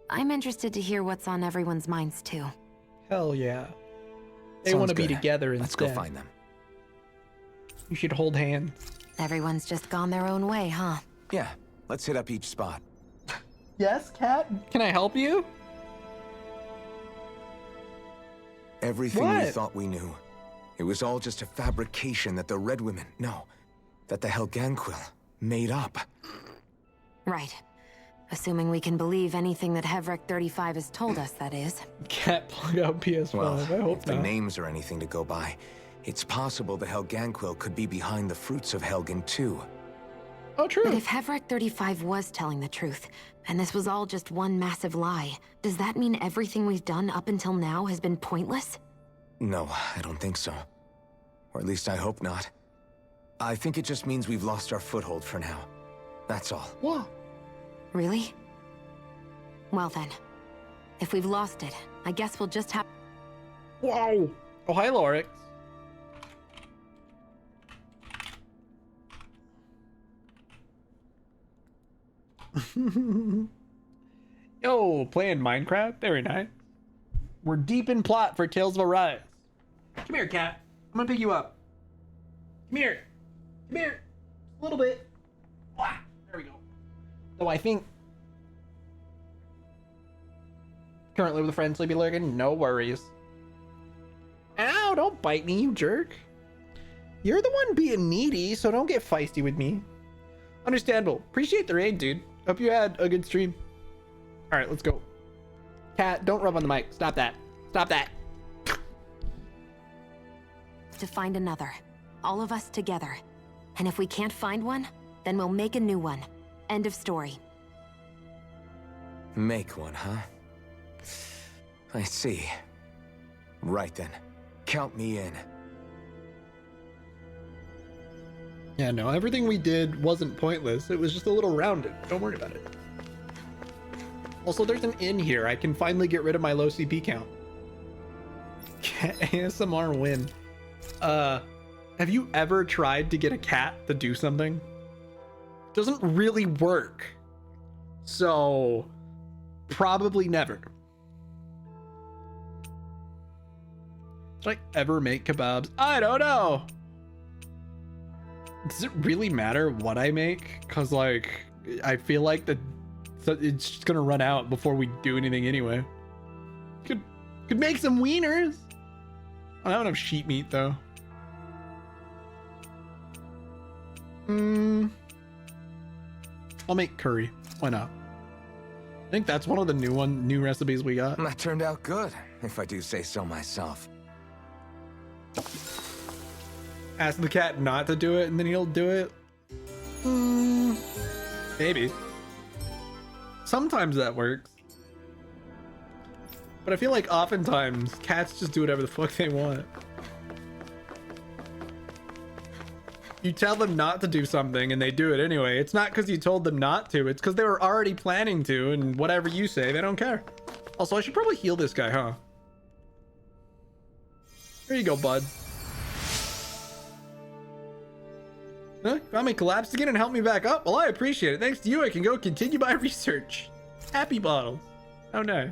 I'm interested to hear what's on everyone's minds too. Hell yeah. They Sounds want to be good. together instead. Let's go find them. You should hold hands. Everyone's just gone their own way, huh? Yeah, let's hit up each spot. Yes, Cat? Can I help you? Everything we What? thought we knew. It was all just a fabrication that the Red Women, that the Helganquil made up. Right. Assuming we can believe anything that Hevric 35 has told us, that is. Can't plug out PS5. Well, I hope if the not. names are anything to go by, it's possible the Helganquil could be behind the fruits of Helgen too. Oh, true. But if Hevric 35 was telling the truth, and this was all just one massive lie, does that mean everything we've done up until now has been pointless? No, I don't think so. Or at least I hope not. I think it just means we've lost our foothold for now. That's all. What? Really? Well then, If we've lost it, I guess we'll just have... Wow. Oh, hi, Lorix. Yo, playing Minecraft? Very nice. We're deep in plot for Tales of Arise. Come here, cat. I'm gonna pick you up. Come here. Come here. A little bit. Ah, there we go. So I think... Currently with a friend sleepy lurking, no worries. Ow, don't bite me, you jerk. You're the one being needy, so don't get feisty with me. Understandable. Appreciate the raid, dude. Hope you had a good stream. Alright, let's go. Cat, don't rub on the mic. Stop that. Stop that. To find another. All of us together. And if we can't find one, then we'll make a new one. End of story. Make one, huh? I see. Right then. Count me in. Yeah, no, everything we did wasn't pointless. It was just a little rounded. Don't worry about it. Also, there's an inn here. I can finally get rid of my low CP count. ASMR win. Have you ever tried to get a cat to do something? It doesn't really work. So, probably never. Did I ever make kebabs? I don't know. Does it really matter what I make? Because, like, I feel like it's just gonna run out before we do anything anyway. Could make some wieners. I don't have enough sheep meat, though. I'll make curry. Why not? I think that's one of the new recipes we got. That turned out good, if I do say so myself. Ask the cat not to do it, and then he'll do it. Maybe. Sometimes that works. But I feel like oftentimes cats just do whatever the fuck they want. You tell them not to do something and they do it anyway. It's not because you told them not to. It's because they were already planning to, and whatever you say, they don't care. Also, I should probably heal this guy, huh? There you go, bud. Huh? Found me collapsed again and helped me back up? Well, I appreciate it. Thanks to you, I can go continue my research. Happy bottles. Oh, no.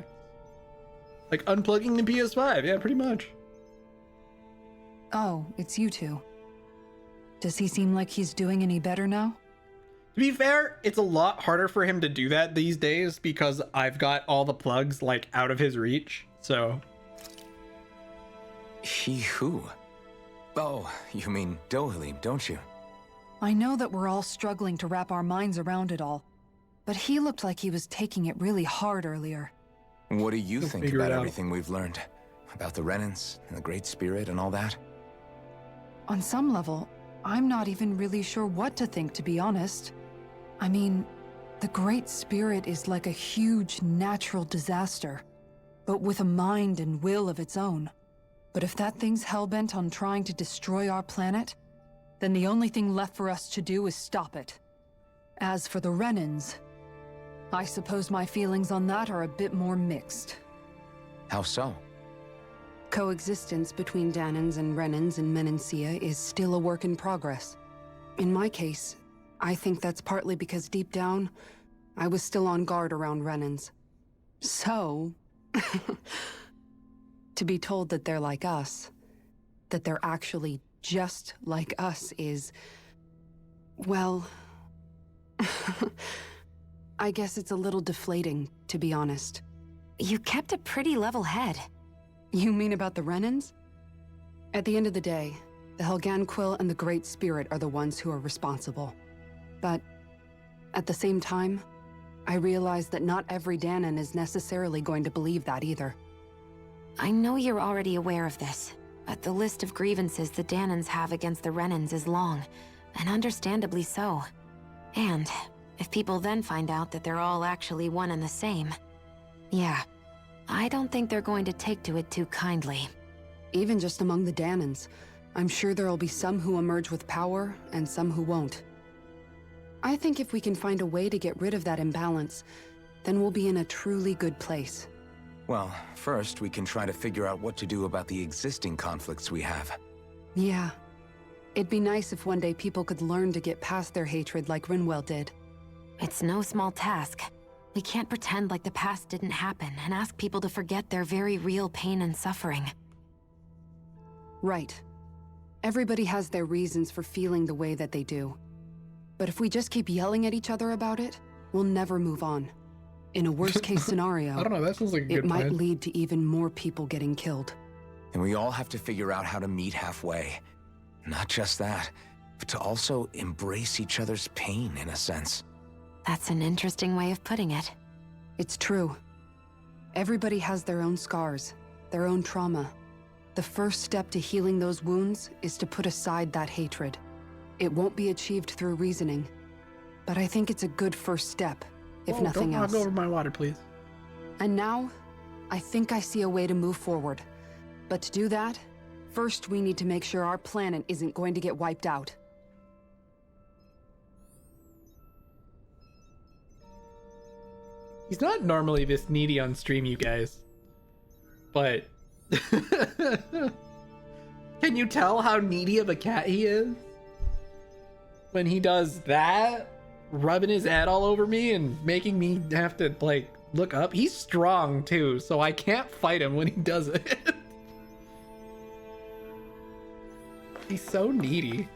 Like unplugging the PS5. Yeah, pretty much. Oh, it's you two. Does he seem like he's doing any better now? To be fair, it's a lot harder for him to do that these days because I've got all the plugs, like, out of his reach, so... He who? Oh, you mean Dohalim, don't you? I know that we're all struggling to wrap our minds around it all, but he looked like he was taking it really hard earlier. What do you think about everything we've learned? About the Renans and the Great Spirit and all that? On some level, I'm not even really sure what to think, to be honest. I mean, the Great Spirit is like a huge natural disaster, but with a mind and will of its own. But if that thing's hellbent on trying to destroy our planet, then the only thing left for us to do is stop it. As for the Renans, I suppose my feelings on that are a bit more mixed. How so? Coexistence between Danans and Renans in Menancia is still a work in progress. In my case, I think that's partly because deep down, I was still on guard around Renans. So, to be told that they're like us, that they're actually just like us is, well, I guess it's a little deflating, to be honest. You kept a pretty level head. You mean about the Renans? At the end of the day, the Helganquil and the Great Spirit are the ones who are responsible. But at the same time, I realize that not every Danan is necessarily going to believe that either. I know you're already aware of this, but the list of grievances the Danans have against the Renans is long, and understandably so. And if people then find out that they're all actually one and the same, yeah, I don't think they're going to take to it too kindly. Even just among the Danans, I'm sure there'll be some who emerge with power and some who won't. I think if we can find a way to get rid of that imbalance, then we'll be in a truly good place. Well, first we can try to figure out what to do about the existing conflicts we have. Yeah. It'd be nice if one day people could learn to get past their hatred like Rinwell did. It's no small task. We can't pretend like the past didn't happen and ask people to forget their very real pain and suffering. Right. Everybody has their reasons for feeling the way that they do. But if we just keep yelling at each other about it, we'll never move on. In a worst-case scenario, I don't know, that sounds like a it good might plan. lead to even more people getting killed. And we all have to figure out how to meet halfway. Not just that, but to also embrace each other's pain in a sense. That's an interesting way of putting it. It's true. Everybody has their own scars, their own trauma. The first step to healing those wounds is to put aside that hatred. It won't be achieved through reasoning, but I think it's a good first step, if nothing don't else. knock over my water, please. And now, I think I see a way to move forward. But to do that, first we need to make sure our planet isn't going to get wiped out. He's not normally this needy on stream, you guys. But... Can you tell how needy of a cat he is? When he does that, rubbing his head all over me and making me have to, like, look up. He's strong, too, so I can't fight him when he does it. He's so needy.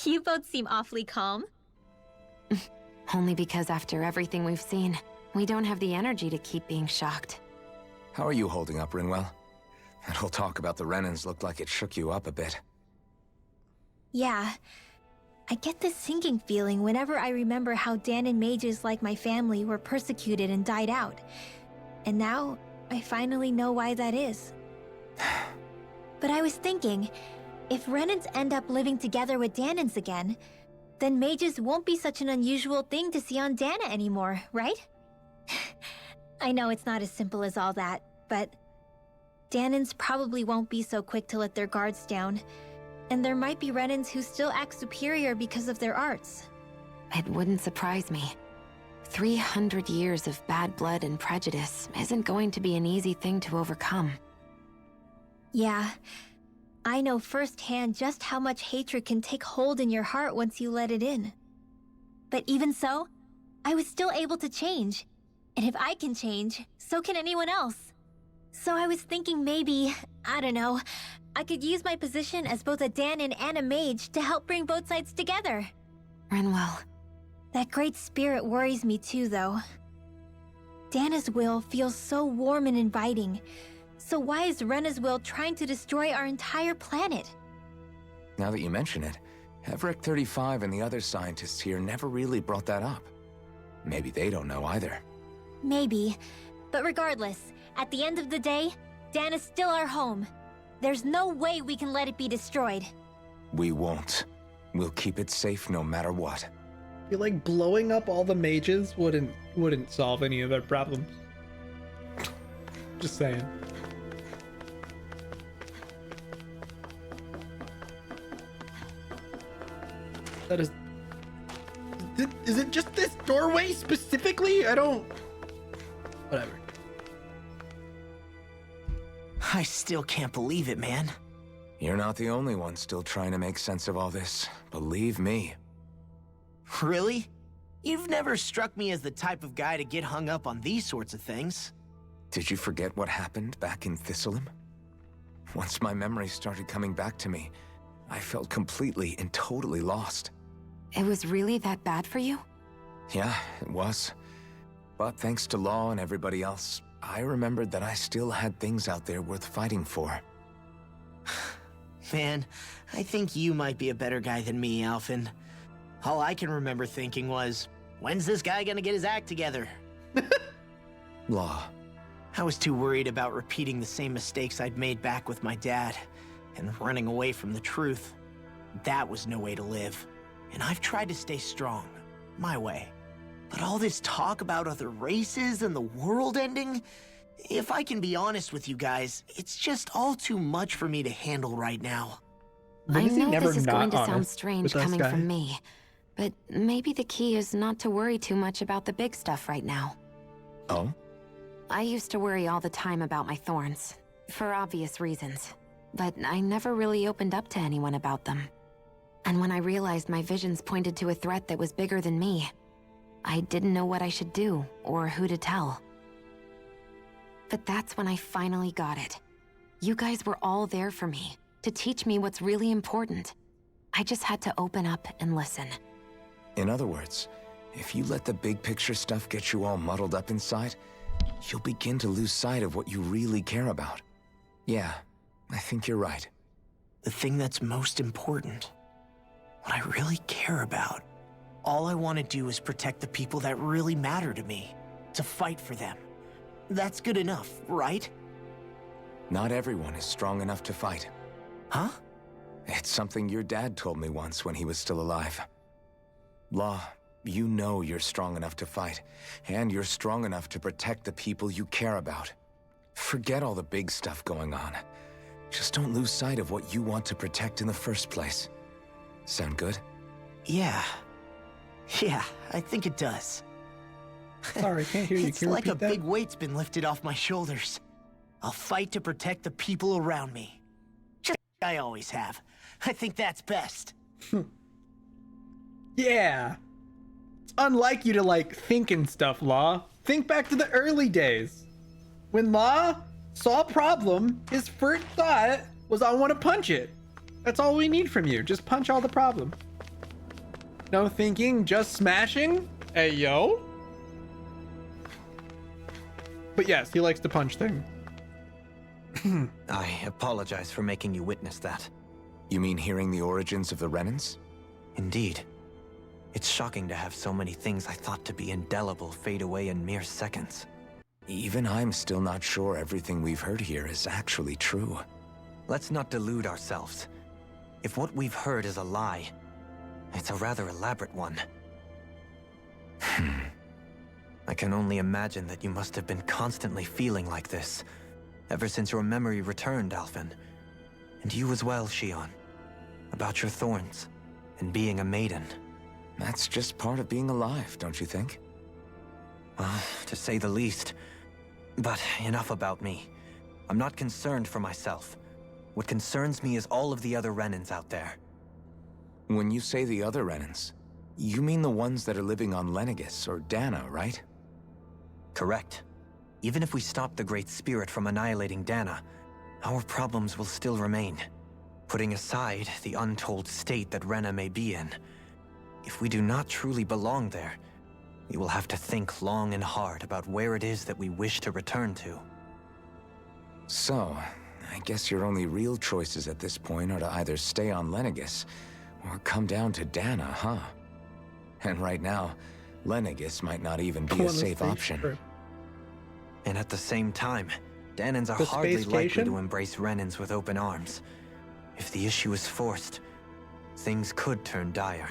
You both seem awfully calm. Only because after everything we've seen, we don't have the energy to keep being shocked. How are you holding up, Rinwell? That whole talk about the Renans looked like it shook you up a bit. Yeah. I get this sinking feeling whenever I remember how Dan and mages like my family were persecuted and died out. And now, I finally know why that is. But I was thinking, if Renans end up living together with Danans again, then mages won't be such an unusual thing to see on Dana anymore, right? I know it's not as simple as all that, but Danans probably won't be so quick to let their guards down, and there might be Renans who still act superior because of their arts. It wouldn't surprise me. 300 years of bad blood and prejudice isn't going to be an easy thing to overcome. Yeah, I know firsthand just how much hatred can take hold in your heart once you let it in. But even so, I was still able to change. And if I can change, so can anyone else. So I was thinking maybe, I don't know, I could use my position as both a Danan and a mage to help bring both sides together. Rinwell. That great spirit worries me too, though. Dana's will feels so warm and inviting. So why is Rena's will trying to destroy our entire planet? Now that you mention it, Everett 35 and the other scientists here never really brought that up. Maybe they don't know either. Maybe. But regardless, at the end of the day, Dan is still our home. There's no way we can let it be destroyed. We won't. We'll keep it safe no matter what. I feel like blowing up all the mages wouldn't solve any of their problems. Just saying. That is... Is it just this doorway specifically? I don't... Whatever. I still can't believe it, man. You're not the only one still trying to make sense of all this. Believe me. Really? You've never struck me as the type of guy to get hung up on these sorts of things. Did you forget what happened back in Thistleum? Once my memories started coming back to me, I felt completely and totally lost. It was really that bad for you? Yeah, it was. But thanks to Law and everybody else, I remembered that I still had things out there worth fighting for. Man, I think you might be a better guy than me, Alphen. All I can remember thinking was, when's this guy gonna get his act together? Law. I was too worried about repeating the same mistakes I'd made back with my dad, and running away from the truth. That was no way to live. And I've tried to stay strong, my way. But all this talk about other races and the world ending, if I can be honest with you guys, it's just all too much for me to handle right now. I know this is going to sound strange coming guy? from me, But maybe the key is not to worry too much about the big stuff right now. Oh? I used to worry all the time about my thorns, for obvious reasons. But I never really opened up to anyone about them. And when I realized my visions pointed to a threat that was bigger than me, I didn't know what I should do, or who to tell. But that's when I finally got it. You guys were all there for me, to teach me what's really important. I just had to open up and listen. In other words, if you let the big picture stuff get you all muddled up inside, you'll begin to lose sight of what you really care about. Yeah, I think you're right. The thing that's most important, what I really care about, all I want to do is protect the people that really matter to me, to fight for them. That's good enough, right? Not everyone is strong enough to fight. Huh? It's something your dad told me once when he was still alive. Law, you know you're strong enough to fight, and you're strong enough to protect the people you care about. Forget all the big stuff going on. Just don't lose sight of what you want to protect in the first place. Sound good? Yeah. Yeah, I think it does. Sorry, I can't hear you. It's Can you like a repeat that? big weight's been lifted off my shoulders. I'll fight to protect the people around me. Just like I always have. I think that's best. Yeah. It's unlike you to, like, think and stuff, Law. Think back to the early days. When Law saw a problem, his first thought was, I want to punch it. That's all we need from you. Just punch all the problem. No thinking, just smashing? Hey, yo. But yes, he likes to punch things. I apologize for making you witness that. You mean hearing the origins of the Renans? Indeed. It's shocking to have so many things I thought to be indelible fade away in mere seconds. Even I'm still not sure everything we've heard here is actually true. Let's not delude ourselves. If what we've heard is a lie, it's a rather elaborate one. I can only imagine that you must have been constantly feeling like this, ever since your memory returned, Alphen. And you as well, Shion. About your thorns, and being a maiden. That's just part of being alive, don't you think? To say the least. But enough about me. I'm not concerned for myself. What concerns me is all of the other Renans out there. When you say the other Renans, you mean the ones that are living on Lenegis or Dana, right? Correct. Even if we stop the Great Spirit from annihilating Dana, our problems will still remain. Putting aside the untold state that Rena may be in, if we do not truly belong there, we will have to think long and hard about where it is that we wish to return to. So, I guess your only real choices at this point are to either stay on Lenegis or come down to Dana, huh? And right now, Lenegis might not even be a safe option. And at the same time, Danans are The hardly space likely station? to embrace Renans with open arms. If the issue is forced, things could turn dire.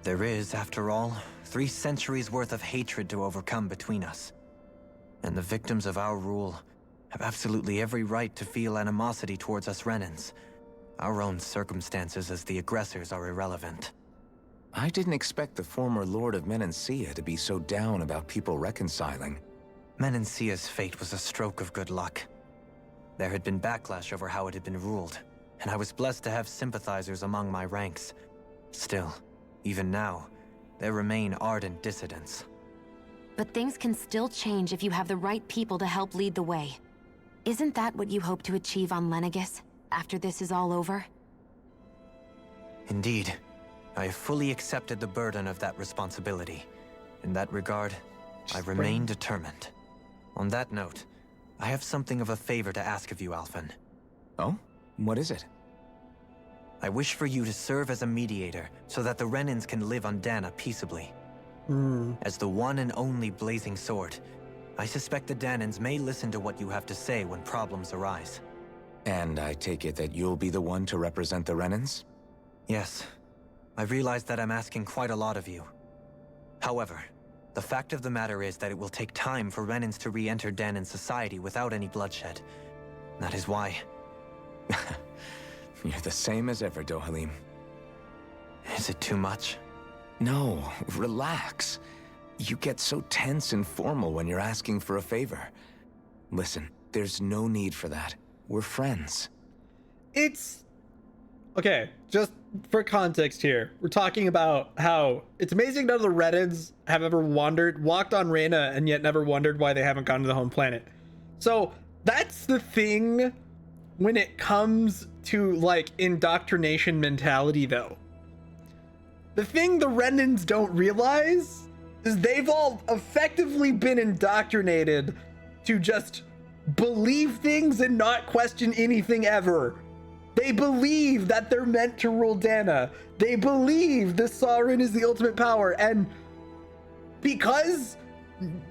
There is, after all, 3 centuries worth of hatred to overcome between us. And the victims of our rule have absolutely every right to feel animosity towards us Renans. Our own circumstances as the aggressors are irrelevant. I didn't expect the former Lord of Menancia to be so down about people reconciling. Menancia's fate was a stroke of good luck. There had been backlash over how it had been ruled, and I was blessed to have sympathizers among my ranks. Still, even now, there remain ardent dissidents. But things can still change if you have the right people to help lead the way. Isn't that what you hope to achieve on Lenegis, after this is all over? Indeed. I have fully accepted the burden of that responsibility. In that regard, I remain determined. On that note, I have something of a favor to ask of you, Alphen. Oh? What is it? I wish for you to serve as a mediator so that the Renans can live on Dana peaceably. As the one and only blazing sword, I suspect the Danans may listen to what you have to say when problems arise. And I take it that you'll be the one to represent the Renans? Yes. I realize that I'm asking quite a lot of you. However, the fact of the matter is that it will take time for Renans to re-enter Danan society without any bloodshed. That is why... You're the same as ever, Dohalim. Is it too much? No, relax. You get so tense and formal when you're asking for a favor. Listen, there's no need for that. We're friends. It's... Okay, just for context here, we're talking about how it's amazing none of the Renans have ever walked on Reyna, and yet never wondered why they haven't gone to the home planet. So that's the thing when it comes to, like, indoctrination mentality, though. The thing the Renans don't realize is they've all effectively been indoctrinated to just believe things and not question anything ever. They believe that they're meant to rule Dana. They believe the Sovereign is the ultimate power, and because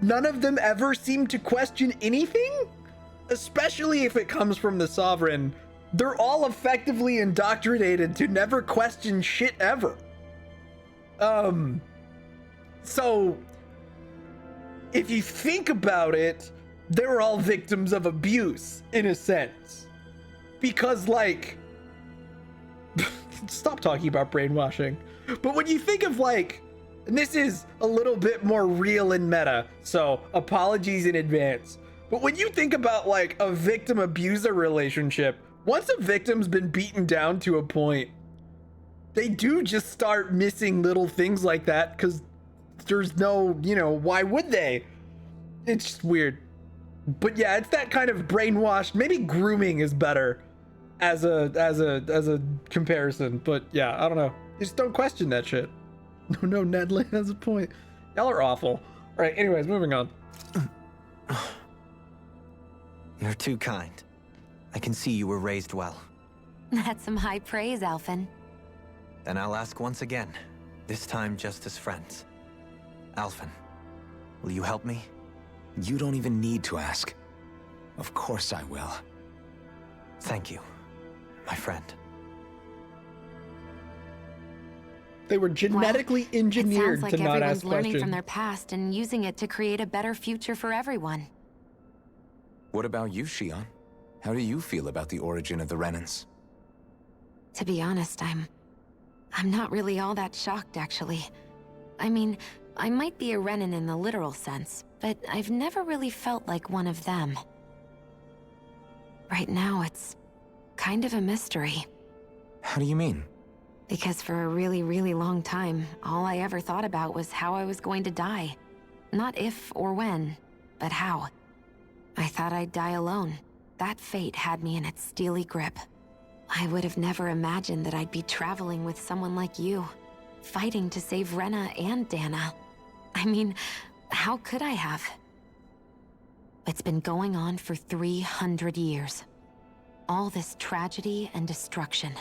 none of them ever seem to question anything, especially if it comes from the Sovereign, they're all effectively indoctrinated to never question shit ever. So if you think about it, they're all victims of abuse in a sense. Because, like, stop talking about brainwashing. But when you think of, like, and this is a little bit more real and meta, so apologies in advance. But when you think about, like, a victim-abuser relationship, once a victim's been beaten down to a point, they do just start missing little things like that, because there's no, you know, why would they? It's just weird. But yeah, it's that kind of brainwashed, maybe grooming is better as a comparison. But yeah, I don't know. Just don't question that shit. No, Ned Land has a point. Y'all are awful. All right, anyways, moving on. You're too kind. I can see you were raised well. That's some high praise, Alphen. Then I'll ask once again, this time just as friends. Alphen, will you help me? You don't even need to ask. Of course I will. Thank you, my friend. They were genetically engineered it sounds like to not everyone's ask learning questions. from their past and using it to create a better future for everyone. What about you, Shion? How do you feel about the origin of the Renans? To be honest, I'm not really all that shocked, actually. I mean, I might be a Renan in the literal sense, but I've never really felt like one of them. Right now, it's kind of a mystery. How do you mean? Because for a really, really long time, all I ever thought about was how I was going to die. Not if or when, but how. I thought I'd die alone. That fate had me in its steely grip. I would have never imagined that I'd be traveling with someone like you, fighting to save Rena and Dana. I mean, how could I have? It's been going on for 300 years. All this tragedy and destruction.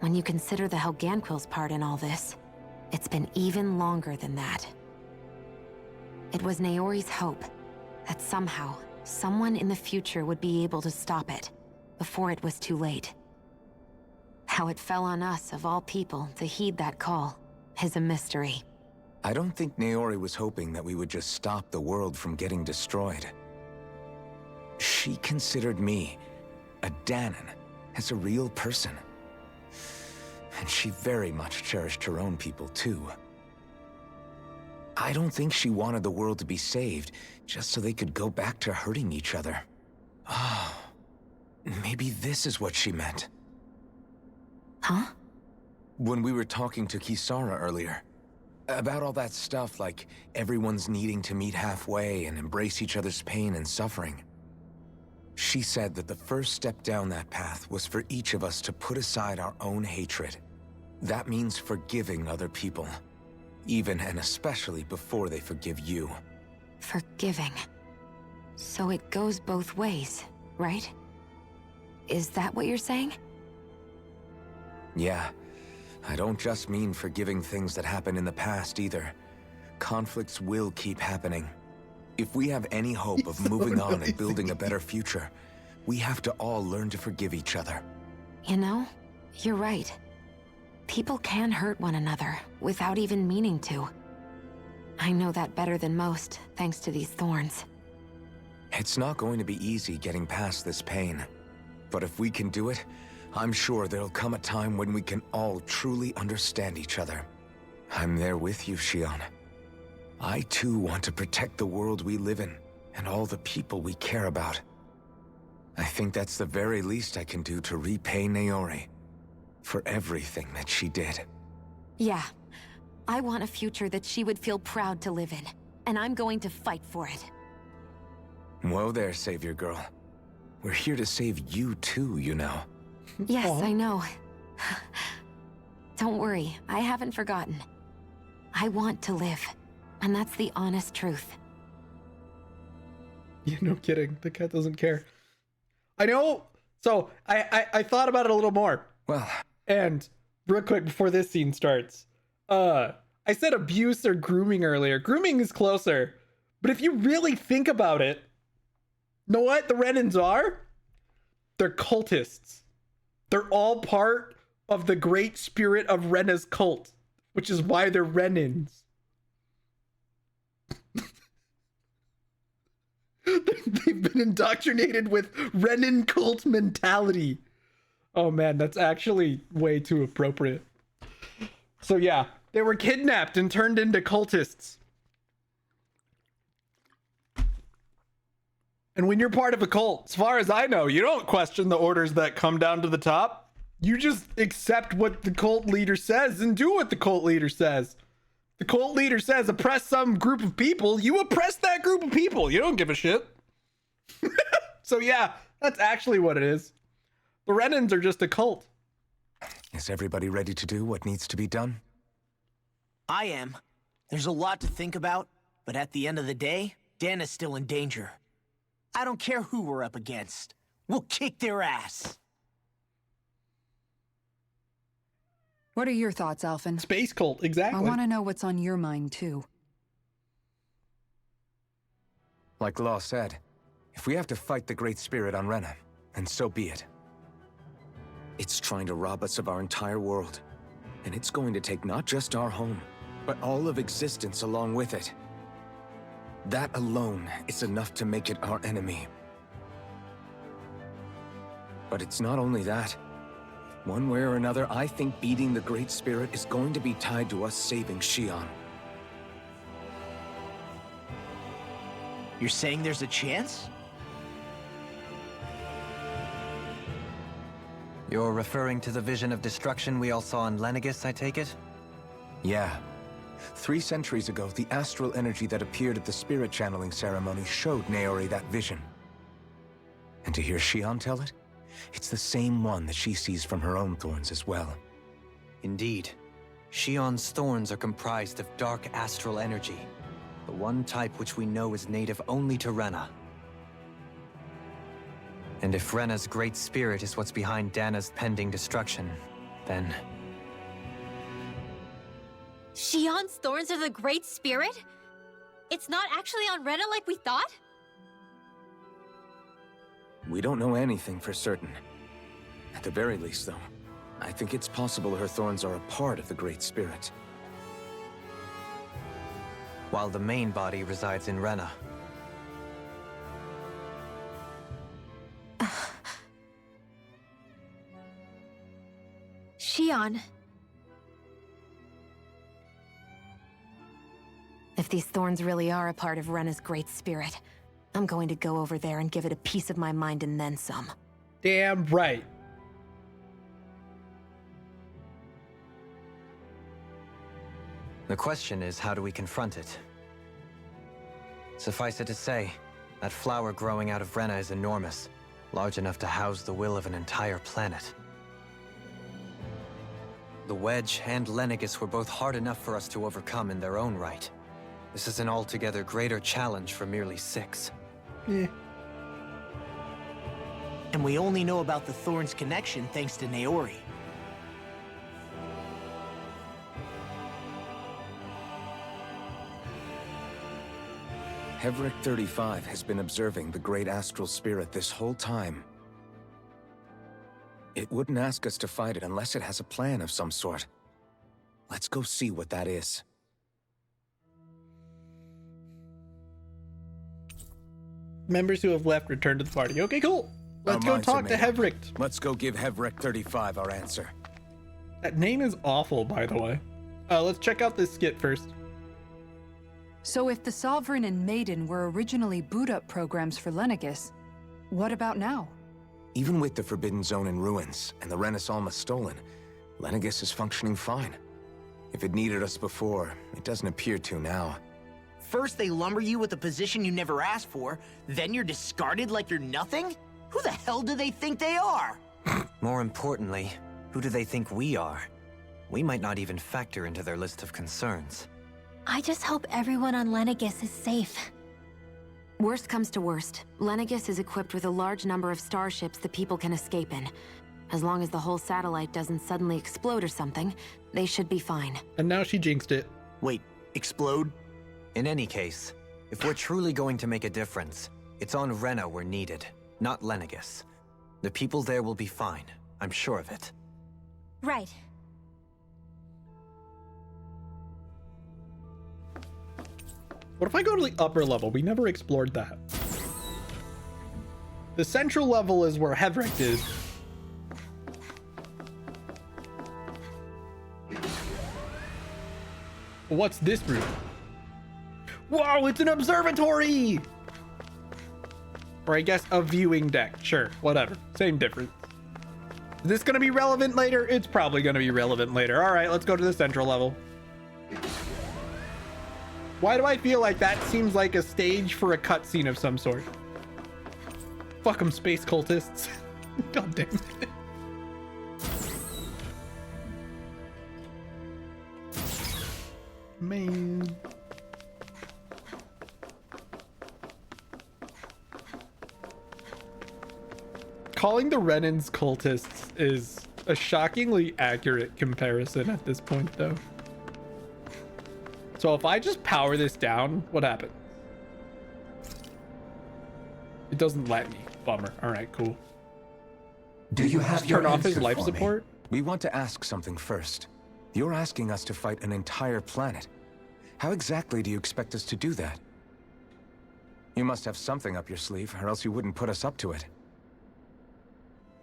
When you consider the Helganquil's part in all this, it's been even longer than that. It was Naori's hope that somehow, someone in the future would be able to stop it before it was too late. How it fell on us, of all people, to heed that call is a mystery. I don't think Naori was hoping that we would just stop the world from getting destroyed. She considered me, a Danan, as a real person. And she very much cherished her own people, too. I don't think she wanted the world to be saved, just so they could go back to hurting each other. Oh, maybe this is what she meant. Huh? When we were talking to Kisara earlier, about all that stuff like everyone's needing to meet halfway and embrace each other's pain and suffering. She said that the first step down that path was for each of us to put aside our own hatred. That means forgiving other people, even and especially before they forgive you. Forgiving. So it goes both ways, right? Is that what you're saying? Yeah. I don't just mean forgiving things that happened in the past either. Conflicts will keep happening. If we have any hope of moving on and building a better future, we have to all learn to forgive each other. You know, you're right. People can hurt one another without even meaning to. I know that better than most, thanks to these thorns. It's not going to be easy getting past this pain. But if we can do it, I'm sure there'll come a time when we can all truly understand each other. I'm there with you, Shion. I too want to protect the world we live in, and all the people we care about. I think that's the very least I can do to repay Naori for everything that she did. Yeah. I want a future that she would feel proud to live in, and I'm going to fight for it. Whoa there, Savior Girl. We're here to save you too, you know. Yes, I know. Don't worry, I haven't forgotten. I want to live, and that's the honest truth. Yeah, no kidding. The cat doesn't care. I know. So I thought about it a little more. Well, and real quick before this scene starts, I said abuse or grooming earlier. Grooming is closer, but if you really think about it, you know what the Renans are? They're cultists. They're all part of the great spirit of Rena's cult, which is why they're Renans. They've been indoctrinated with Renan cult mentality. Oh man, that's actually way too appropriate. So yeah, they were kidnapped and turned into cultists. And when you're part of a cult, as far as I know, you don't question the orders that come down to the top. You just accept what the cult leader says and do what the cult leader says. The cult leader says oppress some group of people, you oppress that group of people. You don't give a shit. So yeah, that's actually what it is. The Renans are just a cult. Is everybody ready to do what needs to be done? I am. There's a lot to think about, but at the end of the day, Dana's still in danger. I don't care who we're up against. We'll kick their ass. What are your thoughts, Alphen? Space cult, exactly. I want to know what's on your mind, too. Like Law said, if we have to fight the Great Spirit on Rena, then so be it. It's trying to rob us of our entire world. And it's going to take not just our home, but all of existence along with it. That alone is enough to make it our enemy. But it's not only that. One way or another, I think beating the Great Spirit is going to be tied to us saving Shion. You're saying there's a chance? You're referring to the vision of destruction we all saw in Lenegis, I take it? Yeah. 3 centuries ago, the astral energy that appeared at the spirit channeling ceremony showed Naori that vision. And to hear Shion tell it, it's the same one that she sees from her own thorns as well. Indeed. Shion's thorns are comprised of dark astral energy, the one type which we know is native only to Rena. And if Rena's great spirit is what's behind Dana's pending destruction, then... Shion's thorns are the Great Spirit? It's not actually on Rena like we thought? We don't know anything for certain. At the very least, though, I think it's possible her thorns are a part of the Great Spirit. While the main body resides in Rena. Shion. If these thorns really are a part of Rena's great spirit, I'm going to go over there and give it a piece of my mind and then some. Damn right. The question is, how do we confront it? Suffice it to say, that flower growing out of Rena is enormous, large enough to house the will of an entire planet. The Wedge and Lenegis were both hard enough for us to overcome in their own right. This is an altogether greater challenge for merely 6. Yeah. And we only know about the Thorns connection thanks to Naori. Hevric 35 has been observing the Great Astral Spirit this whole time. It wouldn't ask us to fight it unless it has a plan of some sort. Let's go see what that is. Members who have left return to the party. Okay, cool. Let's go talk to Hevric. Let's go give Hevric 35 our answer. That name is awful, by the way. Let's check out this skit first. So if the Sovereign and Maiden were originally boot-up programs for Lenegis, what about now? Even with the Forbidden Zone in ruins and the Renis Alma stolen, Lenegis is functioning fine. If it needed us before, it doesn't appear to now. First they lumber you with a position you never asked for, then you're discarded like you're nothing? Who the hell do they think they are? More importantly, who do they think we are? We might not even factor into their list of concerns. I just hope everyone on Lenegis is safe. Worst comes to worst, Lenegis is equipped with a large number of starships that people can escape in. As long as the whole satellite doesn't suddenly explode or something, they should be fine. And now she jinxed it. Wait, explode? In any case, if we're truly going to make a difference, it's on Rena we're needed, not Lenegis. The people there will be fine, I'm sure of it. Right. What if I go to the upper level? We never explored that. The central level is where Hevrecht is. What's this room? Whoa, it's an observatory! Or I guess a viewing deck. Sure, whatever. Same difference. Is this gonna be relevant later? It's probably gonna be relevant later. All right, let's go to the central level. Why do I feel like that seems like a stage for a cutscene of some sort? Fuck 'em, space cultists. God damn it. Man. Calling the Renans cultists is a shockingly accurate comparison at this point, though. So if I just power this down, what happens? It doesn't let me. Bummer. All right, cool. Do you have just turn off his life for me? support? We want to ask something first. You're asking us to fight an entire planet. How exactly do you expect us to do that? You must have something up your sleeve, or else you wouldn't put us up to it.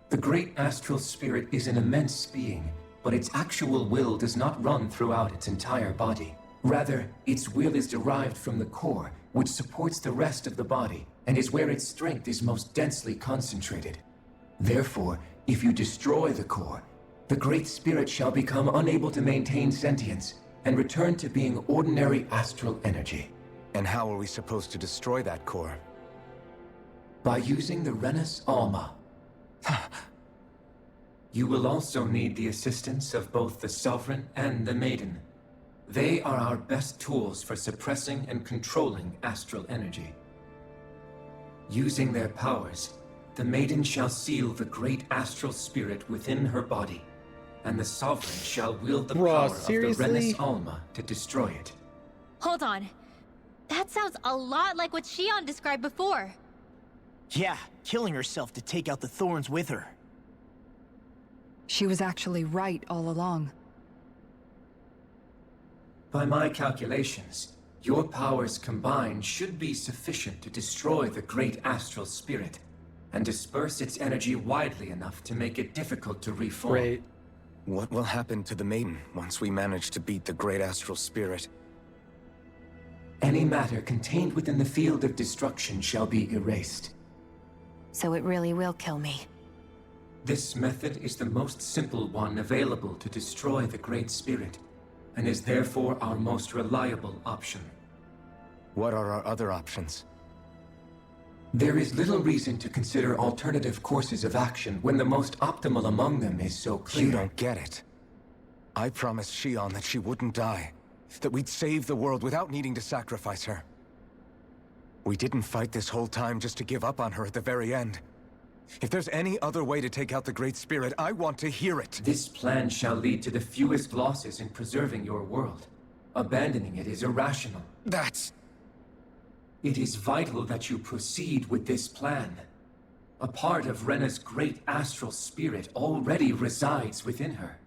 The great astral spirit is an immense being, but its actual will does not run throughout its entire body. Rather, its will is derived from the core, which supports the rest of the body, and is where its strength is most densely concentrated. Therefore, if you destroy the core, the Great Spirit shall become unable to maintain sentience, and return to being ordinary astral energy. And how are we supposed to destroy that core? By using the Renis Alma. You will also need the assistance of both the Sovereign and the Maiden. They are our best tools for suppressing and controlling astral energy. Using their powers, the Maiden shall seal the great astral spirit within her body, and the Sovereign shall wield the power of the Renis Alma to destroy it. Hold on. That sounds a lot like what Shion described before. Yeah, killing herself to take out the thorns with her. She was actually right all along. By my calculations, your powers combined should be sufficient to destroy the great astral spirit, and disperse its energy widely enough to make it difficult to reform. Great. What will happen to the Maiden once we manage to beat the great astral spirit? Any matter contained within the field of destruction shall be erased. So it really will kill me. This method is the most simple one available to destroy the Great Spirit, and is therefore our most reliable option. What are our other options? There is little reason to consider alternative courses of action when the most optimal among them is so clear. You don't get it. I promised Shion that she wouldn't die, that we'd save the world without needing to sacrifice her. We didn't fight this whole time just to give up on her at the very end. If there's any other way to take out the Great Spirit, I want to hear it. This plan shall lead to the fewest losses in preserving your world. Abandoning it is irrational. That's... It is vital that you proceed with this plan. A part of Rena's great astral spirit already resides within her.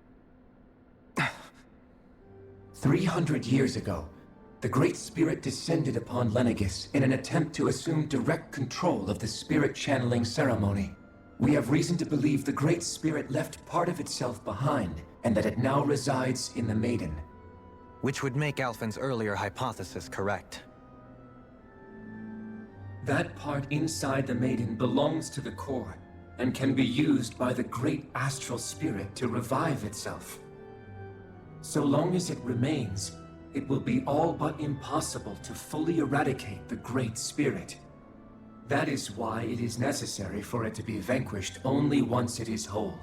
300 years ago, the Great Spirit descended upon Lenegis in an attempt to assume direct control of the spirit channeling ceremony. We have reason to believe the Great Spirit left part of itself behind, and that it now resides in the Maiden. Which would make Alphen's earlier hypothesis correct. That part inside the Maiden belongs to the core, and can be used by the great astral spirit to revive itself. So long as it remains, it will be all but impossible to fully eradicate the great spirit. That is why it is necessary for it to be vanquished only once it is whole.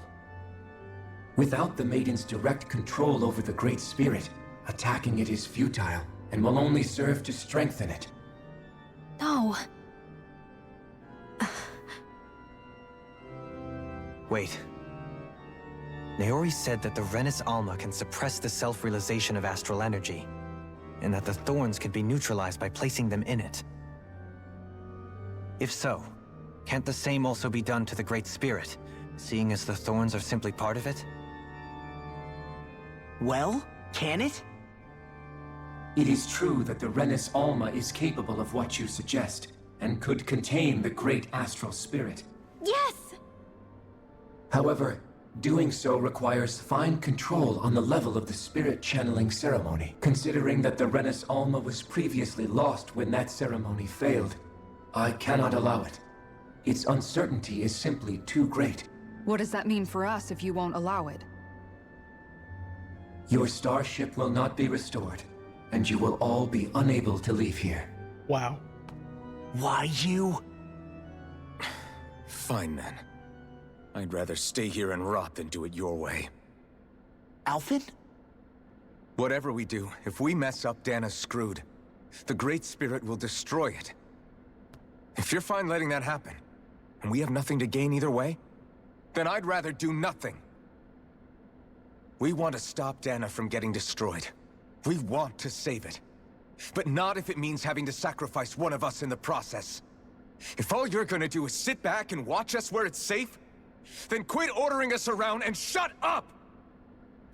Without the Maiden's direct control over the great spirit, attacking it is futile and will only serve to strengthen it. No. Wait. Naori said that the Renis Alma can suppress the self-realization of astral energy, and that the thorns could be neutralized by placing them in it. If so, can't the same also be done to the Great Spirit, seeing as the thorns are simply part of it? Well, can it? It is true that the Renis Alma is capable of what you suggest, and could contain the great astral spirit. Yes! However, doing so requires fine control on the level of the spirit channeling ceremony. Considering that the Renis Alma was previously lost when that ceremony failed, I cannot allow it. Its uncertainty is simply too great. What does that mean for us if you won't allow it? Your starship will not be restored, and you will all be unable to leave here. Wow. Why you? Fine then. I'd rather stay here and rot than do it your way. Alphen? Whatever we do, if we mess up, Dana's screwed. The Great Spirit will destroy it. If you're fine letting that happen, and we have nothing to gain either way, then I'd rather do nothing. We want to stop Dana from getting destroyed. We want to save it. But not if it means having to sacrifice one of us in the process. If all you're gonna do is sit back and watch us where it's safe, then quit ordering us around and shut up!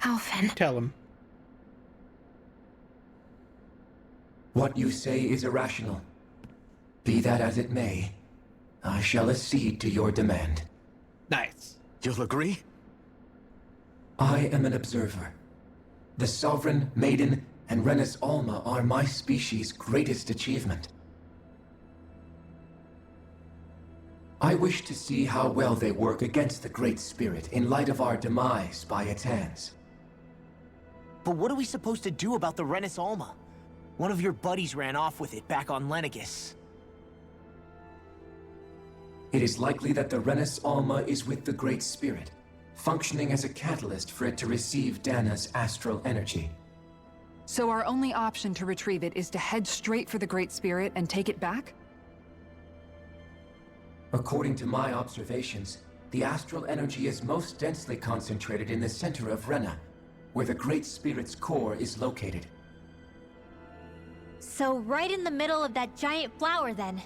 Alphen. Tell him. What you say is irrational. Be that as it may, I shall accede to your demand. Nice. You'll agree? I am an observer. The Sovereign, Maiden, and Renis Alma are my species' greatest achievement. I wish to see how well they work against the Great Spirit in light of our demise by its hands. But what are we supposed to do about the Renis Alma? One of your buddies ran off with it back on Lenegis. It is likely that the Renis Alma is with the Great Spirit, functioning as a catalyst for it to receive Dana's astral energy. So our only option to retrieve it is to head straight for the Great Spirit and take it back? According to my observations, the astral energy is most densely concentrated in the center of Rena, where the Great Spirit's core is located. So right in the middle of that giant flower, then.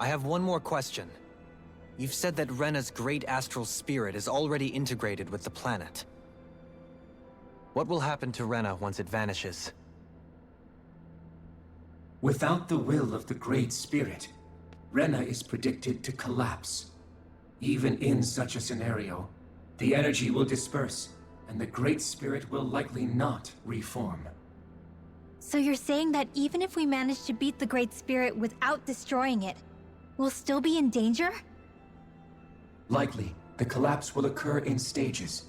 I have one more question. You've said that Rena's great astral spirit is already integrated with the planet. What will happen to Rena once it vanishes? Without the will of the Great Spirit, Rena is predicted to collapse. Even in such a scenario, the energy will disperse, and the Great Spirit will likely not reform. So you're saying that even if we manage to beat the Great Spirit without destroying it, we'll still be in danger? Likely, the collapse will occur in stages.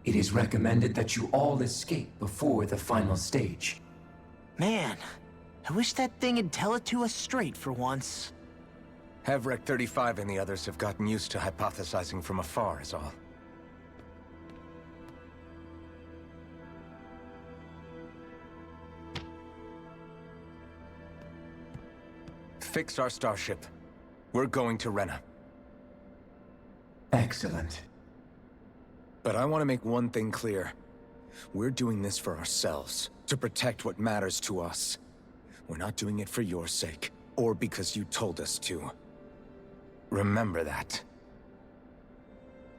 It is recommended that you all escape before the final stage. Man, I wish that thing would tell it to us straight for once. Havrek 35 and the others have gotten used to hypothesizing from afar is all. Fix our starship. We're going to Rena. Excellent. But I want to make one thing clear. We're doing this for ourselves, to protect what matters to us. We're not doing it for your sake, or because you told us to. Remember that.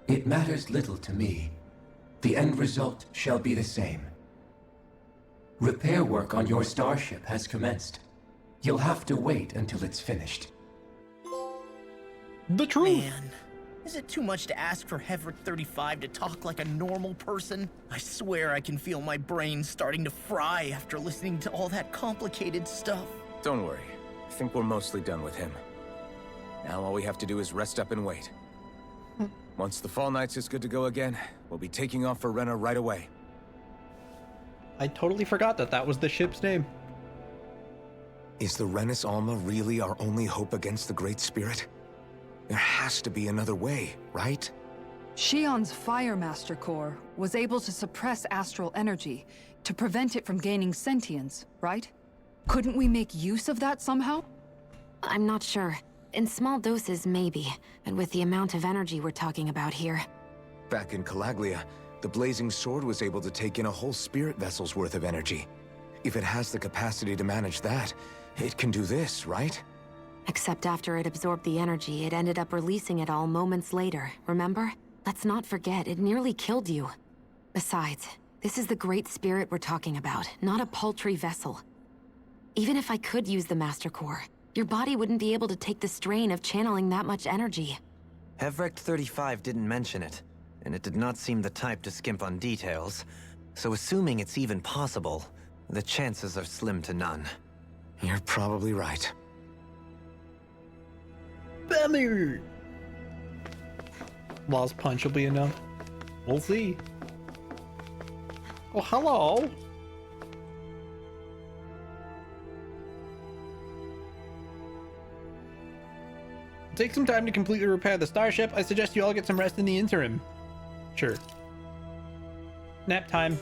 It matters little to me. The end result shall be the same. Repair work on your starship has commenced. You'll have to wait until it's finished. The truth. Man, Is it too much to ask for Hevrick 35 to talk like a normal person? I swear I can feel my brain starting to fry after listening to all that complicated stuff. Don't worry. I think we're mostly done with him. Now all we have to do is rest up and wait. Once the Fall Knights is good to go again, we'll be taking off for Rena right away. I totally forgot that that was the ship's name. Is the Renis Alma really our only hope against the Great Spirit? There has to be another way, right? Shion's Fire Master Core was able to suppress astral energy to prevent it from gaining sentience, right? Couldn't we make use of that somehow? I'm not sure. In small doses, maybe. But with the amount of energy we're talking about here. Back in Calaglia, the Blazing Sword was able to take in a whole spirit vessel's worth of energy. If it has the capacity to manage that, it can do this, right? Except after it absorbed the energy, it ended up releasing it all moments later, remember? Let's not forget, it nearly killed you. Besides, this is the Great Spirit we're talking about, not a paltry vessel. Even if I could use the Master Core, your body wouldn't be able to take the strain of channeling that much energy. Hevrick 35 didn't mention it, and it did not seem the type to skimp on details, so assuming it's even possible, the chances are slim to none. You're probably right. Bummer! Lost punch will be enough. We'll see. Oh, hello! Take some time to completely repair the starship. I suggest you all get some rest in the interim. Sure. Nap time.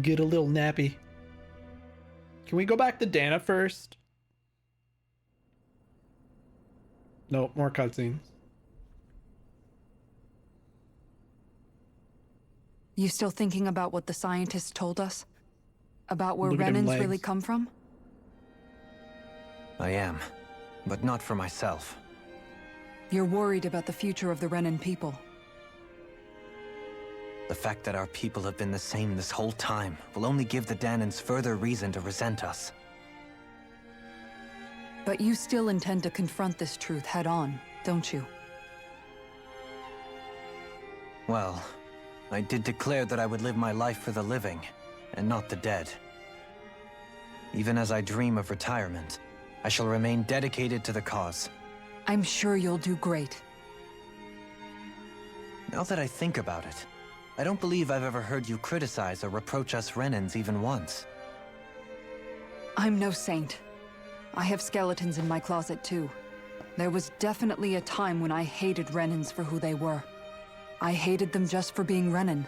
Get a little nappy. Can we go back to Dana first? Nope, more cutscenes. You still thinking about what the scientists told us? About where Look at them Renans legs. really come from? I am, but not for myself. You're worried about the future of the Renan people. The fact that our people have been the same this whole time will only give the Danans further reason to resent us. But you still intend to confront this truth head on, don't you? Well, I did declare that I would live my life for the living, and not the dead. Even as I dream of retirement, I shall remain dedicated to the cause. I'm sure you'll do great. Now that I think about it, I don't believe I've ever heard you criticize or reproach us Renans even once. I'm no saint. I have skeletons in my closet too. There was definitely a time when I hated Renans for who they were. I hated them just for being Renan.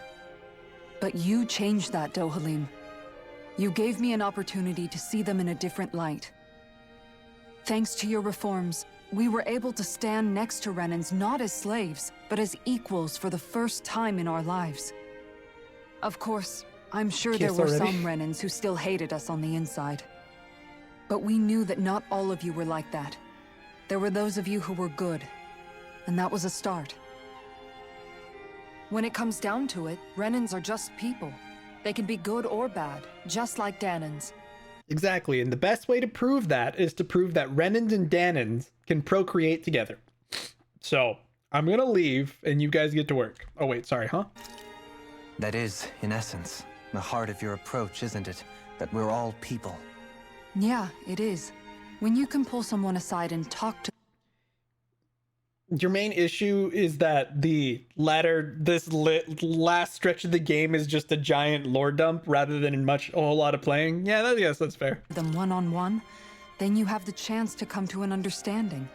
But you changed that, Dohalim. You gave me an opportunity to see them in a different light. Thanks to your reforms, we were able to stand next to Renans not as slaves, but as equals for the first time in our lives. Of course, I'm sure there were some Renans who still hated us on the inside. But we knew that not all of you were like that. There were those of you who were good, and that was a start. When it comes down to it, Renans are just people. They can be good or bad, just like Danans. Exactly, and the best way to prove that is to prove that Renans and Danans can procreate together. So, I'm gonna leave, and you guys get to work. Oh wait, sorry, huh? That is, in essence, the heart of your approach, isn't it? That we're all people. Yeah, it is. When you can pull someone aside and talk to... Your main issue is that the last stretch of the game is just a giant lore dump rather than a whole lot of playing. Yeah, yes, that's fair. Them one-on-one, then you have the chance to come to an understanding.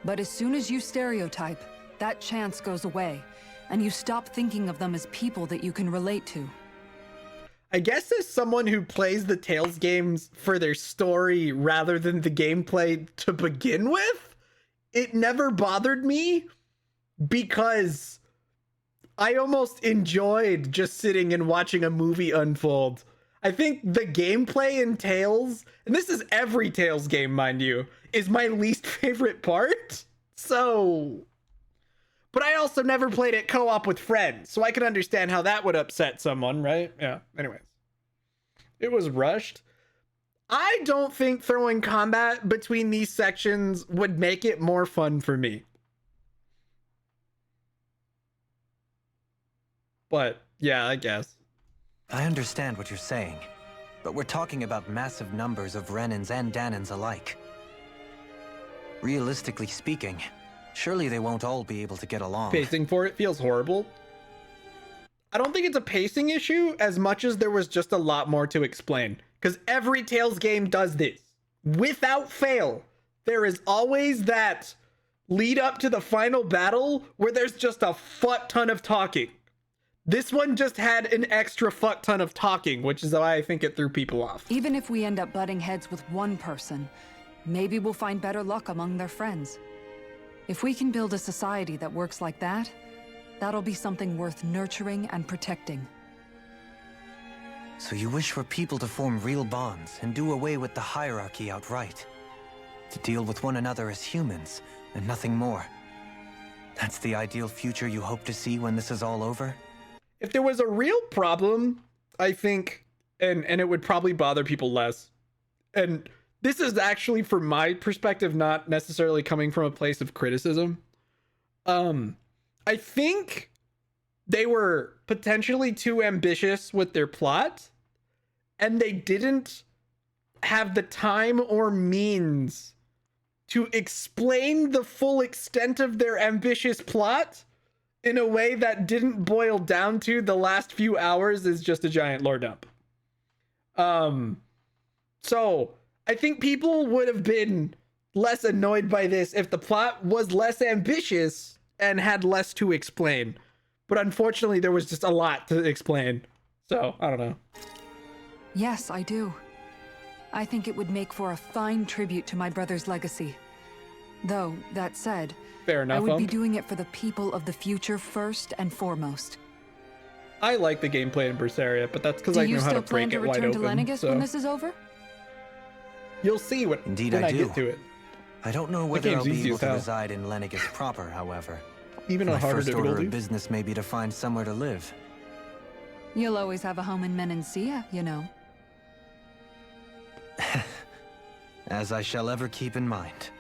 But as soon as you stereotype, that chance goes away, and you stop thinking of them as people that you can relate to. I guess as someone who plays the Tales games for their story rather than the gameplay to begin with, it never bothered me because I almost enjoyed just sitting and watching a movie unfold. I think the gameplay in Tales, and this is every Tales game, mind you, is my least favorite part. So, but I also never played it co-op with friends, so I can understand how that would upset someone, right? Yeah, anyways. It was rushed. I don't think throwing combat between these sections would make it more fun for me. But yeah, I guess. I understand what you're saying, but we're talking about massive numbers of Renans and Danans alike. Realistically speaking, surely they won't all be able to get along. Pacing for it feels horrible. I don't think it's a pacing issue as much as there was just a lot more to explain. Because every Tales game does this. Without fail, there is always that lead up to the final battle where there's just a fuck ton of talking. This one just had an extra fuck ton of talking, which is why I think it threw people off. Even if we end up butting heads with one person, maybe we'll find better luck among their friends. If we can build a society that works like that, that'll be something worth nurturing and protecting. So you wish for people to form real bonds and do away with the hierarchy outright. To deal with one another as humans, and nothing more. That's the ideal future you hope to see when this is all over? If there was a real problem, I think, and it would probably bother people less. And this is actually, from my perspective, not necessarily coming from a place of criticism. I think they were potentially too ambitious with their plot, and they didn't have the time or means to explain the full extent of their ambitious plot in a way that didn't boil down to the last few hours is just a giant lore dump. So I think people would have been less annoyed by this if the plot was less ambitious and had less to explain. But unfortunately, there was just a lot to explain. So, I don't know. Yes, I do. I think it would make for a fine tribute to my brother's legacy. Though, that said, fair enough, I would be doing it for the people of the future first and foremost. I like the gameplay in Berseria, but that's because I know how to break it wide open. Do you still plan to return to Lenegis so. when this is over? You'll see when I do. get to it. I don't know whether I'll be able to reside in Lenegis proper, however. Even a harder difficulty. My first order of business may be to find somewhere to live. You'll always have a home in Menancia, you know. As I shall ever keep in mind.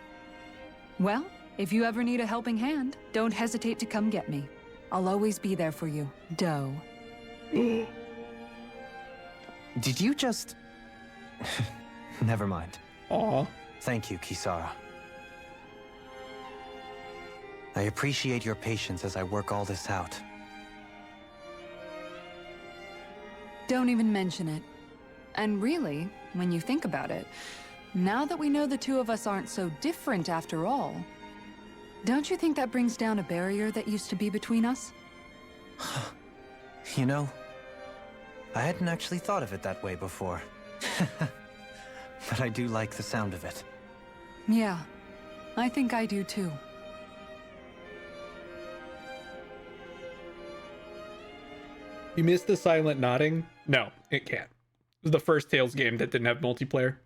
Well, if you ever need a helping hand, don't hesitate to come get me. I'll always be there for you, Doe. Did you just... Never mind. Aw. Thank you, Kisara. I appreciate your patience as I work all this out. Don't even mention it. And really, when you think about it, now that we know the two of us aren't so different after all, don't you think that brings down a barrier that used to be between us? You know, I hadn't actually thought of it that way before. But I do like the sound of it. Yeah, I think I do too. You missed the silent nodding? No, it can't. It was the first Tales game that didn't have multiplayer.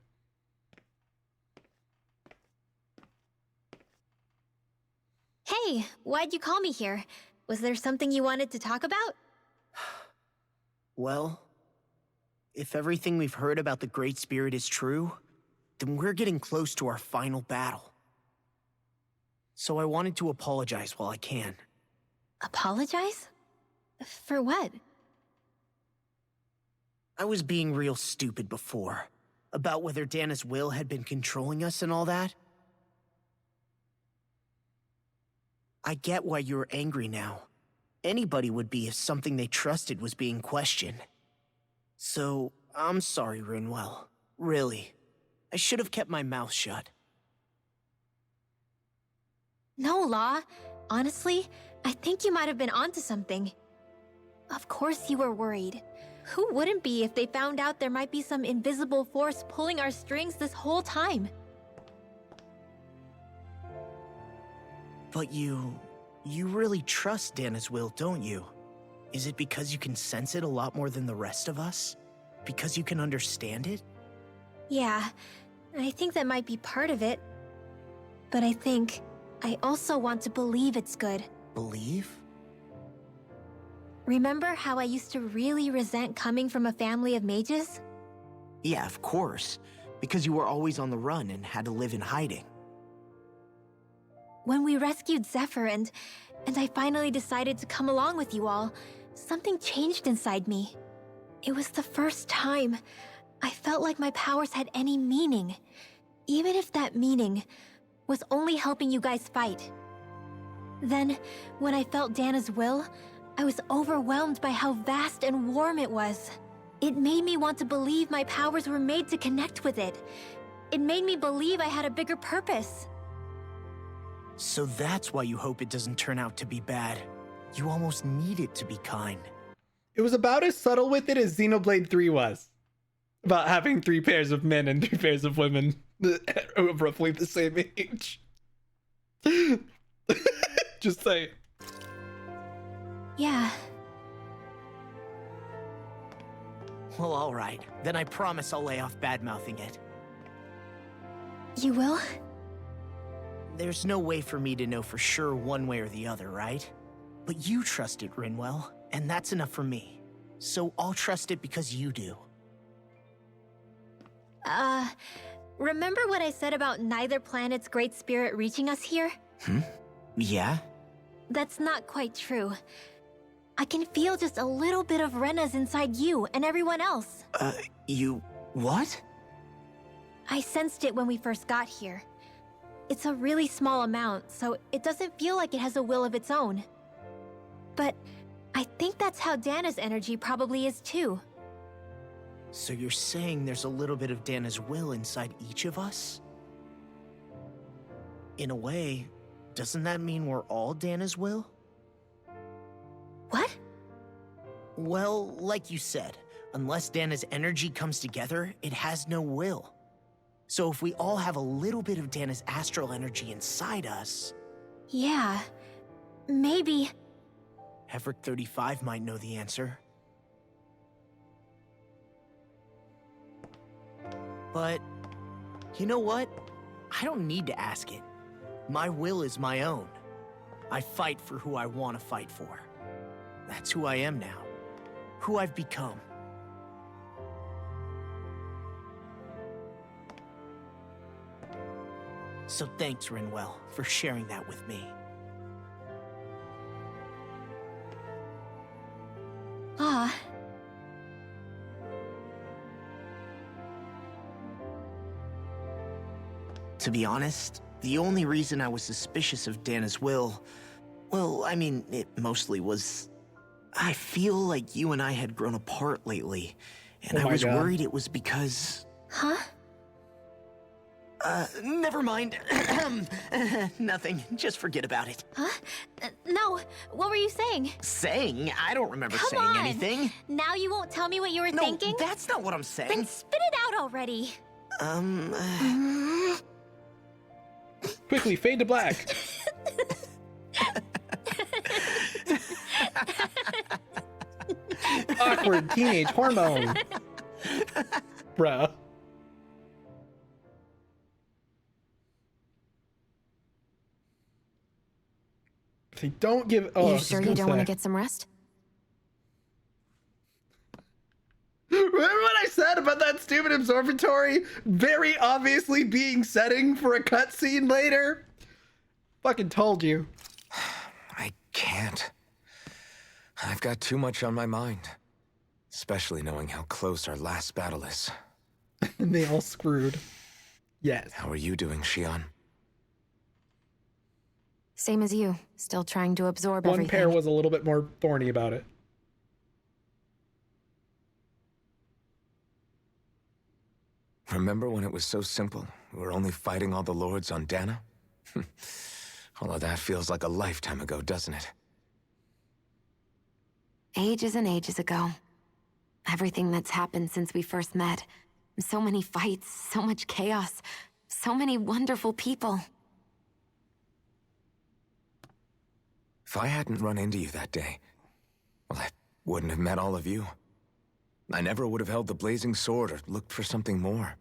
Hey, why'd you call me here? Was there something you wanted to talk about? Well, if everything we've heard about the Great Spirit is true, then we're getting close to our final battle. So I wanted to apologize while I can. Apologize? For what? I was being real stupid before, about whether Dana's will had been controlling us and all that. I get why you're angry now. Anybody would be if something they trusted was being questioned. So, I'm sorry, Rinwell. Really. I should have kept my mouth shut. No, Law. Honestly, I think you might have been onto something. Of course you were worried. Who wouldn't be if they found out there might be some invisible force pulling our strings this whole time? But you really trust Dana's will, don't you? Is it because you can sense it a lot more than the rest of us? Because you can understand it? Yeah, I think that might be part of it. But I also want to believe it's good. Believe? Remember how I used to really resent coming from a family of mages? Yeah, of course. Because you were always on the run and had to live in hiding. When we rescued Zephyr and I finally decided to come along with you all, something changed inside me. It was the first time I felt like my powers had any meaning, even if that meaning was only helping you guys fight. Then, when I felt Dana's will, I was overwhelmed by how vast and warm it was. It made me want to believe my powers were made to connect with it. It made me believe I had a bigger purpose. So that's why you hope it doesn't turn out to be bad. You almost need it to be kind. It was about as subtle with it as Xenoblade 3 was. About having 3 pairs of men and 3 pairs of women of roughly the same age. Just say. Yeah. Well, alright. Then I promise I'll lay off bad-mouthing it. You will? There's no way for me to know for sure one way or the other, right? But you trust it, Rinwell, and that's enough for me. So I'll trust it because you do. Remember what I said about neither planet's great spirit reaching us here? Yeah? That's not quite true. I can feel just a little bit of Rena's inside you and everyone else. You... what? I sensed it when we first got here. It's a really small amount, so it doesn't feel like it has a will of its own. But I think that's how Dana's energy probably is too. So you're saying there's a little bit of Dana's will inside each of us? In a way, doesn't that mean we're all Dana's will? What? Well, like you said, unless Dana's energy comes together, it has no will. So if we all have a little bit of Dana's astral energy inside us... Yeah, maybe... Everett 35 might know the answer. But, you know what? I don't need to ask it. My will is my own. I fight for who I want to fight for. That's who I am now. Who I've become. So thanks, Rinwell, for sharing that with me. Ah. To be honest, the only reason I was suspicious of Dana's will, well, I mean, it mostly was... I feel like you and I had grown apart lately, and I was worried it was because... Huh? Never mind. Nothing. Just forget about it. Huh? No, what were you saying? Saying? I don't remember Come saying on. anything. Now you won't tell me what you were thinking? No, that's not what I'm saying. Then spit it out already. Quickly, fade to black. Awkward teenage hormone. Bruh. They don't give... Oh, you sure you don't want to get some rest? Remember what I said about that stupid observatory very obviously being setting for a cutscene later? Fucking told you. I can't. I've got too much on my mind. Especially knowing how close our last battle is. And they all screwed. Yes. How are you doing, Shion? Same as you. Still trying to absorb One everything. pair was a little bit more thorny about it. Remember when it was so simple? We were only fighting all the lords on Dana? Although that feels like a lifetime ago, doesn't it? Ages and ages ago. Everything that's happened since we first met. So many fights, so much chaos, so many wonderful people. If I hadn't run into you that day, well, I wouldn't have met all of you. I never would have held the blazing sword or looked for something more.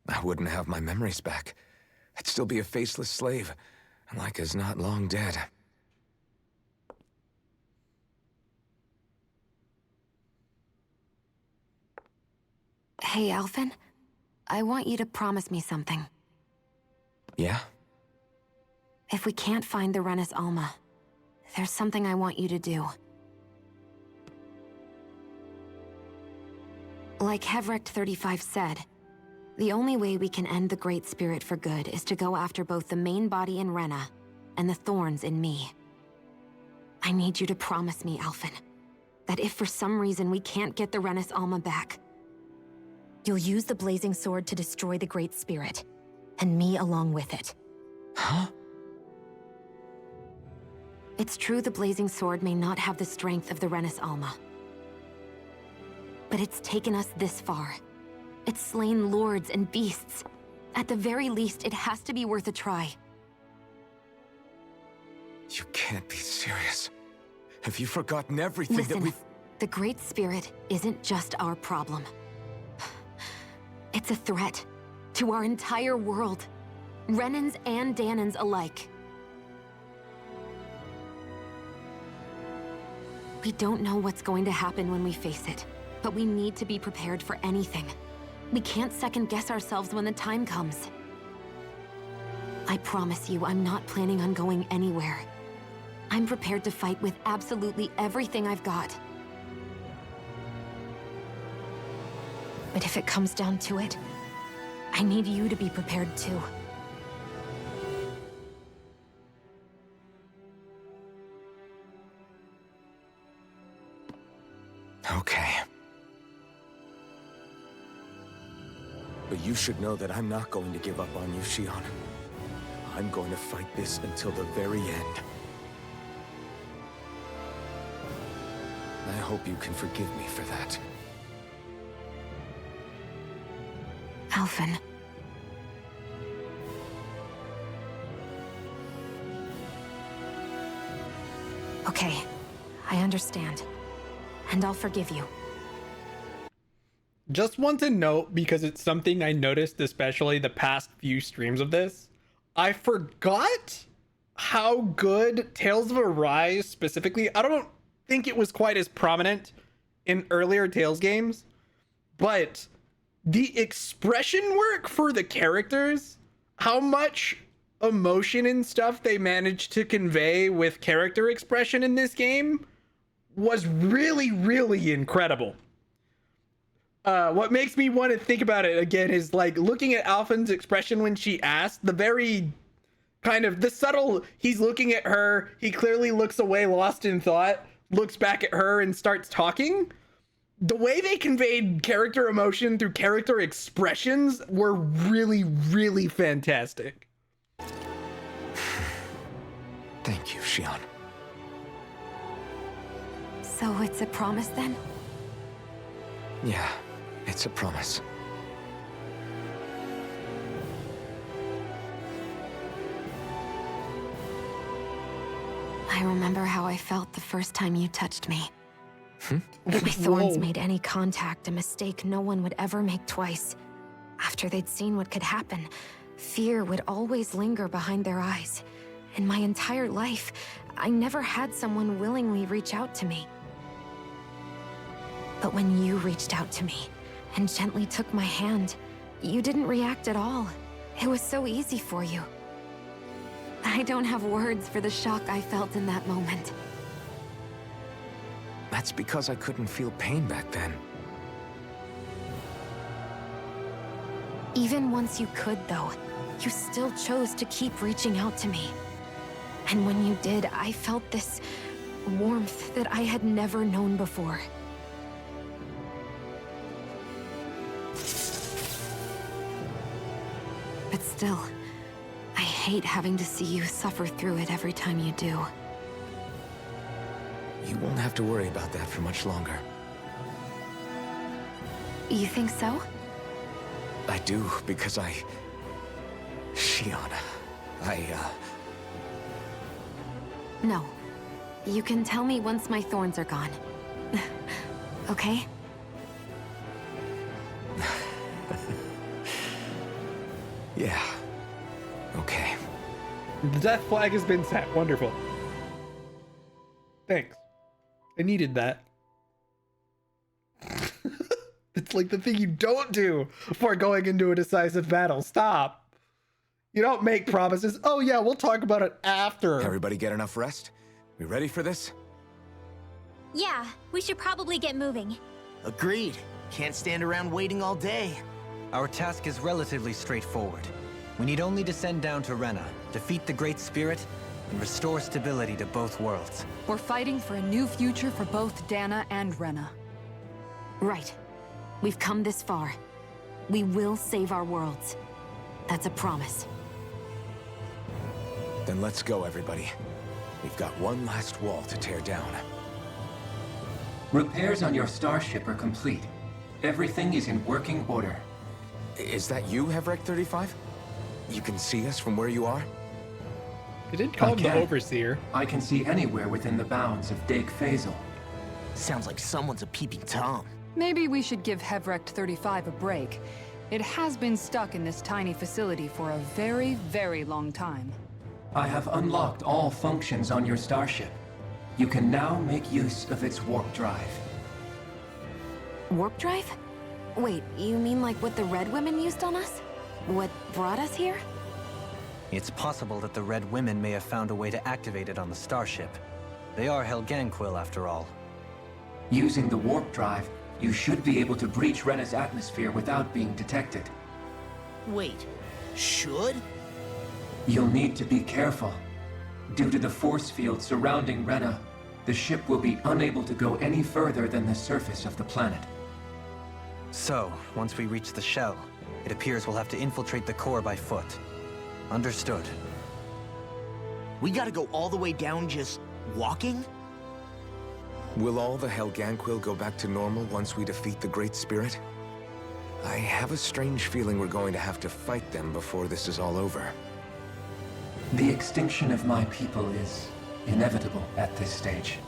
I wouldn't have my memories back. I'd still be a faceless slave, like as not long dead. Hey, Alphen? I want you to promise me something. Yeah? If we can't find the Renis Alma, there's something I want you to do. Like Hevrect 35 said, the only way we can end the Great Spirit for good is to go after both the main body in Rena and the thorns in me. I need you to promise me, Alphen, that if for some reason we can't get the Renis Alma back, you'll use the Blazing Sword to destroy the Great Spirit, and me along with it. Huh? It's true the Blazing Sword may not have the strength of the Renis Alma. But it's taken us this far. It's slain lords and beasts. At the very least, it has to be worth a try. You can't be serious. Have you forgotten everything Listen, that we've... the Great Spirit isn't just our problem. It's a threat to our entire world. Renans and Danans alike. We don't know what's going to happen when we face it, but we need to be prepared for anything. We can't second-guess ourselves when the time comes. I promise you, I'm not planning on going anywhere. I'm prepared to fight with absolutely everything I've got. But if it comes down to it, I need you to be prepared too. Okay. But you should know that I'm not going to give up on you, Shion. I'm going to fight this until the very end. I hope you can forgive me for that. Alphen. Okay, I understand. And I'll forgive you. Just want to note, because it's something I noticed, especially the past few streams of this, I forgot how good Tales of Arise specifically, I don't think it was quite as prominent in earlier Tales games, but the expression work for the characters, how much emotion and stuff they managed to convey with character expression in this game was really, really incredible. What makes me want to think about it again is like looking at Alphen's expression when she asked, the very kind of the subtle, he's looking at her, he clearly looks away lost in thought, looks back at her and starts talking. The way they conveyed character emotion through character expressions were really, really fantastic. Thank you, Shion. So it's a promise then? Yeah, it's a promise. I remember how I felt the first time you touched me. If my thorns made any contact, a mistake no one would ever make twice. After they'd seen what could happen, fear would always linger behind their eyes. In my entire life, I never had someone willingly reach out to me. But when you reached out to me and gently took my hand, you didn't react at all. It was so easy for you. I don't have words for the shock I felt in that moment. That's because I couldn't feel pain back then. Even once you could, though, you still chose to keep reaching out to me. And when you did, I felt this warmth that I had never known before. But still, I hate having to see you suffer through it every time you do. You won't have to worry about that for much longer. You think so? I do, because Shion, No. You can tell me once my thorns are gone. Okay? Yeah. Okay. The death flag has been set. Wonderful. Thanks. I needed that. It's like the thing you don't do before going into a decisive battle. Stop. You don't make promises. Oh yeah, we'll talk about it after. Everybody get enough rest? We ready for this? Yeah, we should probably get moving. Agreed. Can't stand around waiting all day. Our task is relatively straightforward. We need only to send down to Rena, defeat the Great Spirit, and restore stability to both worlds. We're fighting for a new future for both Dana and Rena. Right. We've come this far. We will save our worlds. That's a promise. Then let's go, everybody. We've got one last wall to tear down. Repairs on your starship are complete. Everything is in working order. Is that you, Hevrek 35? You can see us from where you are? It did call him the Overseer. I can see anywhere within the bounds of Dake Faisal. Sounds like someone's a peeping Tom. Maybe we should give Hevrect 35 a break. It has been stuck in this tiny facility for a very, very long time. I have unlocked all functions on your starship. You can now make use of its warp drive. Warp drive? Wait, you mean like what the Red Women used on us? What brought us here? It's possible that the Red Women may have found a way to activate it on the starship. They are Helganquil, after all. Using the warp drive, you should be able to breach Rena's atmosphere without being detected. Wait, should? You'll need to be careful. Due to the force field surrounding Rena, the ship will be unable to go any further than the surface of the planet. So, once we reach the shell, it appears we'll have to infiltrate the core by foot. Understood. We gotta go all the way down just walking? Will all the Helganquil go back to normal once we defeat the Great Spirit? I have a strange feeling we're going to have to fight them before this is all over. The extinction of my people is inevitable at this stage.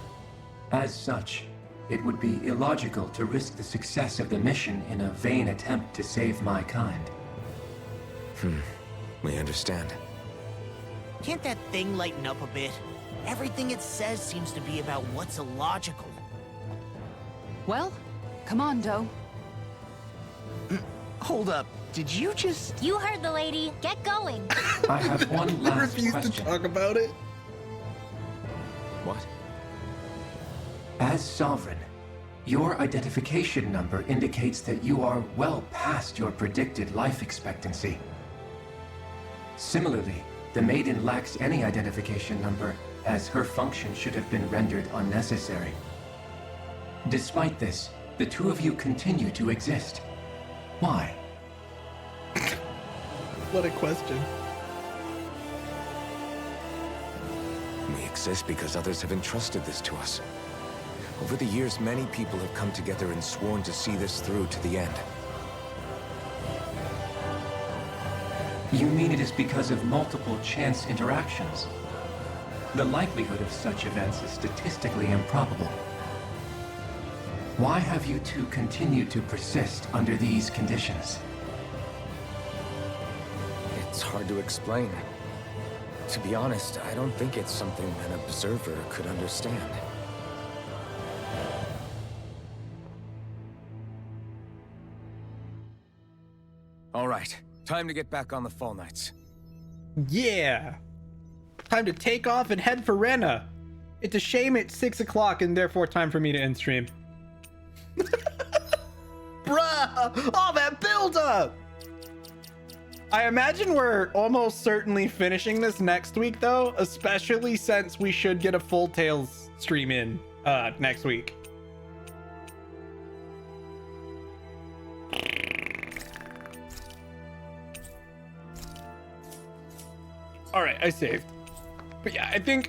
As such, it would be illogical to risk the success of the mission in a vain attempt to save my kind. We understand. Can't that thing lighten up a bit? Everything it says seems to be about what's illogical. Well, come on, Doe. Hold up. Did you just... You heard the lady. Get going. I have one last refuse question. to talk about it. What? As Sovereign, your identification number indicates that you are well past your predicted life expectancy. Similarly, the Maiden lacks any identification number, as her function should have been rendered unnecessary. Despite this, the two of you continue to exist. Why? What a question. We exist because others have entrusted this to us. Over the years, many people have come together and sworn to see this through to the end. You mean it is because of multiple chance interactions? The likelihood of such events is statistically improbable. Why have you two continued to persist under these conditions? It's hard to explain. To be honest, I don't think it's something an observer could understand. All right, time to get back on the Fall Knights. Yeah. Time to take off and head for Rena. It's a shame it's 6 o'clock and therefore time for me to end stream. Bruh! All that build-up! I imagine we're almost certainly finishing this next week, though, especially since we should get a full Tales stream in next week. All right, I saved. But yeah, I think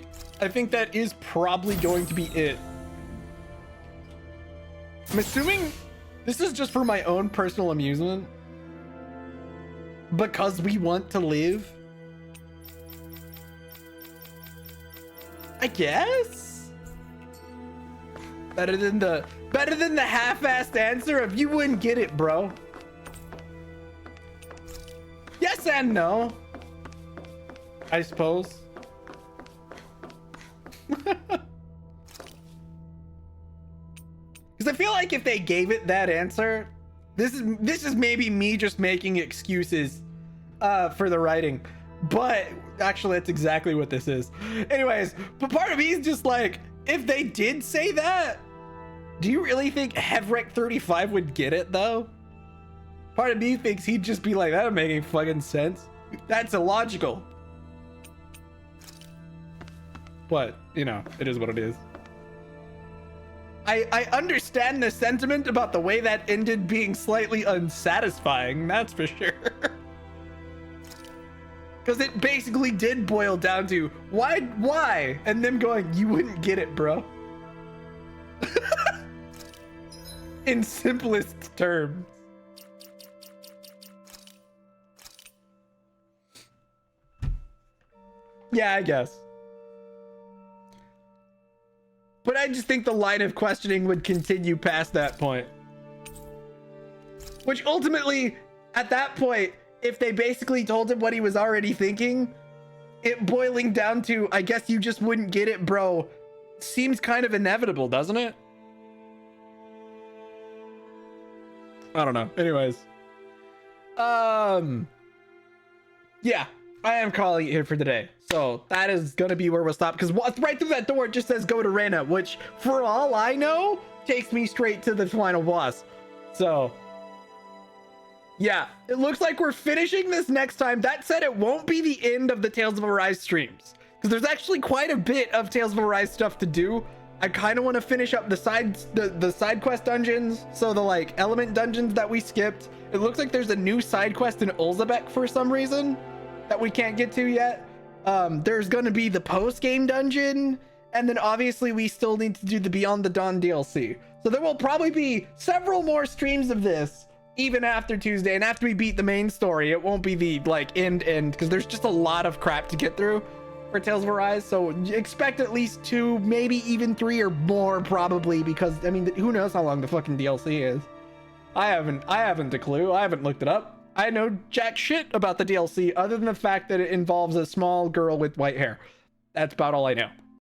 that is probably going to be it. I'm assuming this is just for my own personal amusement. Because we want to live. I guess. Better than the half-assed answer of you wouldn't get it, bro. Yes and no. I suppose. Because I feel like if they gave it that answer, This is maybe me just making excuses for the writing, but actually that's exactly what this is. Anyways, but part of me is just like, if they did say that, do you really think Hevrek 35 would get it though? Part of me thinks he'd just be like, that doesn't make any fucking sense. That's illogical. But, you know, it is what it is. I understand the sentiment about the way that ended being slightly unsatisfying, that's for sure. Because it basically did boil down to, why? And them going, you wouldn't get it, bro. In simplest terms. Yeah, I guess. But I just think the line of questioning would continue past that point. Which ultimately, at that point, if they basically told him what he was already thinking, it boiling down to, I guess you just wouldn't get it, bro, seems kind of inevitable, doesn't it? I don't know. Anyways. Yeah, I am calling it here for today. So that is gonna be where we'll stop, because right through that door it just says go to Rena, which for all I know takes me straight to the final boss. So yeah, it looks like we're finishing this next time. That said, it won't be the end of the Tales of Arise streams, because there's actually quite a bit of Tales of Arise stuff to do. I kind of want to finish up the side quest dungeons, so the like element dungeons that we skipped. It looks like there's a new side quest in Ulzabek for some reason that we can't get to yet. There's going to be the post-game dungeon, and then obviously we still need to do the Beyond the Dawn DLC. So there will probably be several more streams of this even after Tuesday, and after we beat the main story. It won't be the like end, because there's just a lot of crap to get through for Tales of Arise. So expect at least 2, maybe even 3 or more, probably, because I mean, who knows how long the fucking DLC is. I haven't a clue. I haven't looked it up. I know jack shit about the DLC other than the fact that it involves a small girl with white hair. That's about all I know.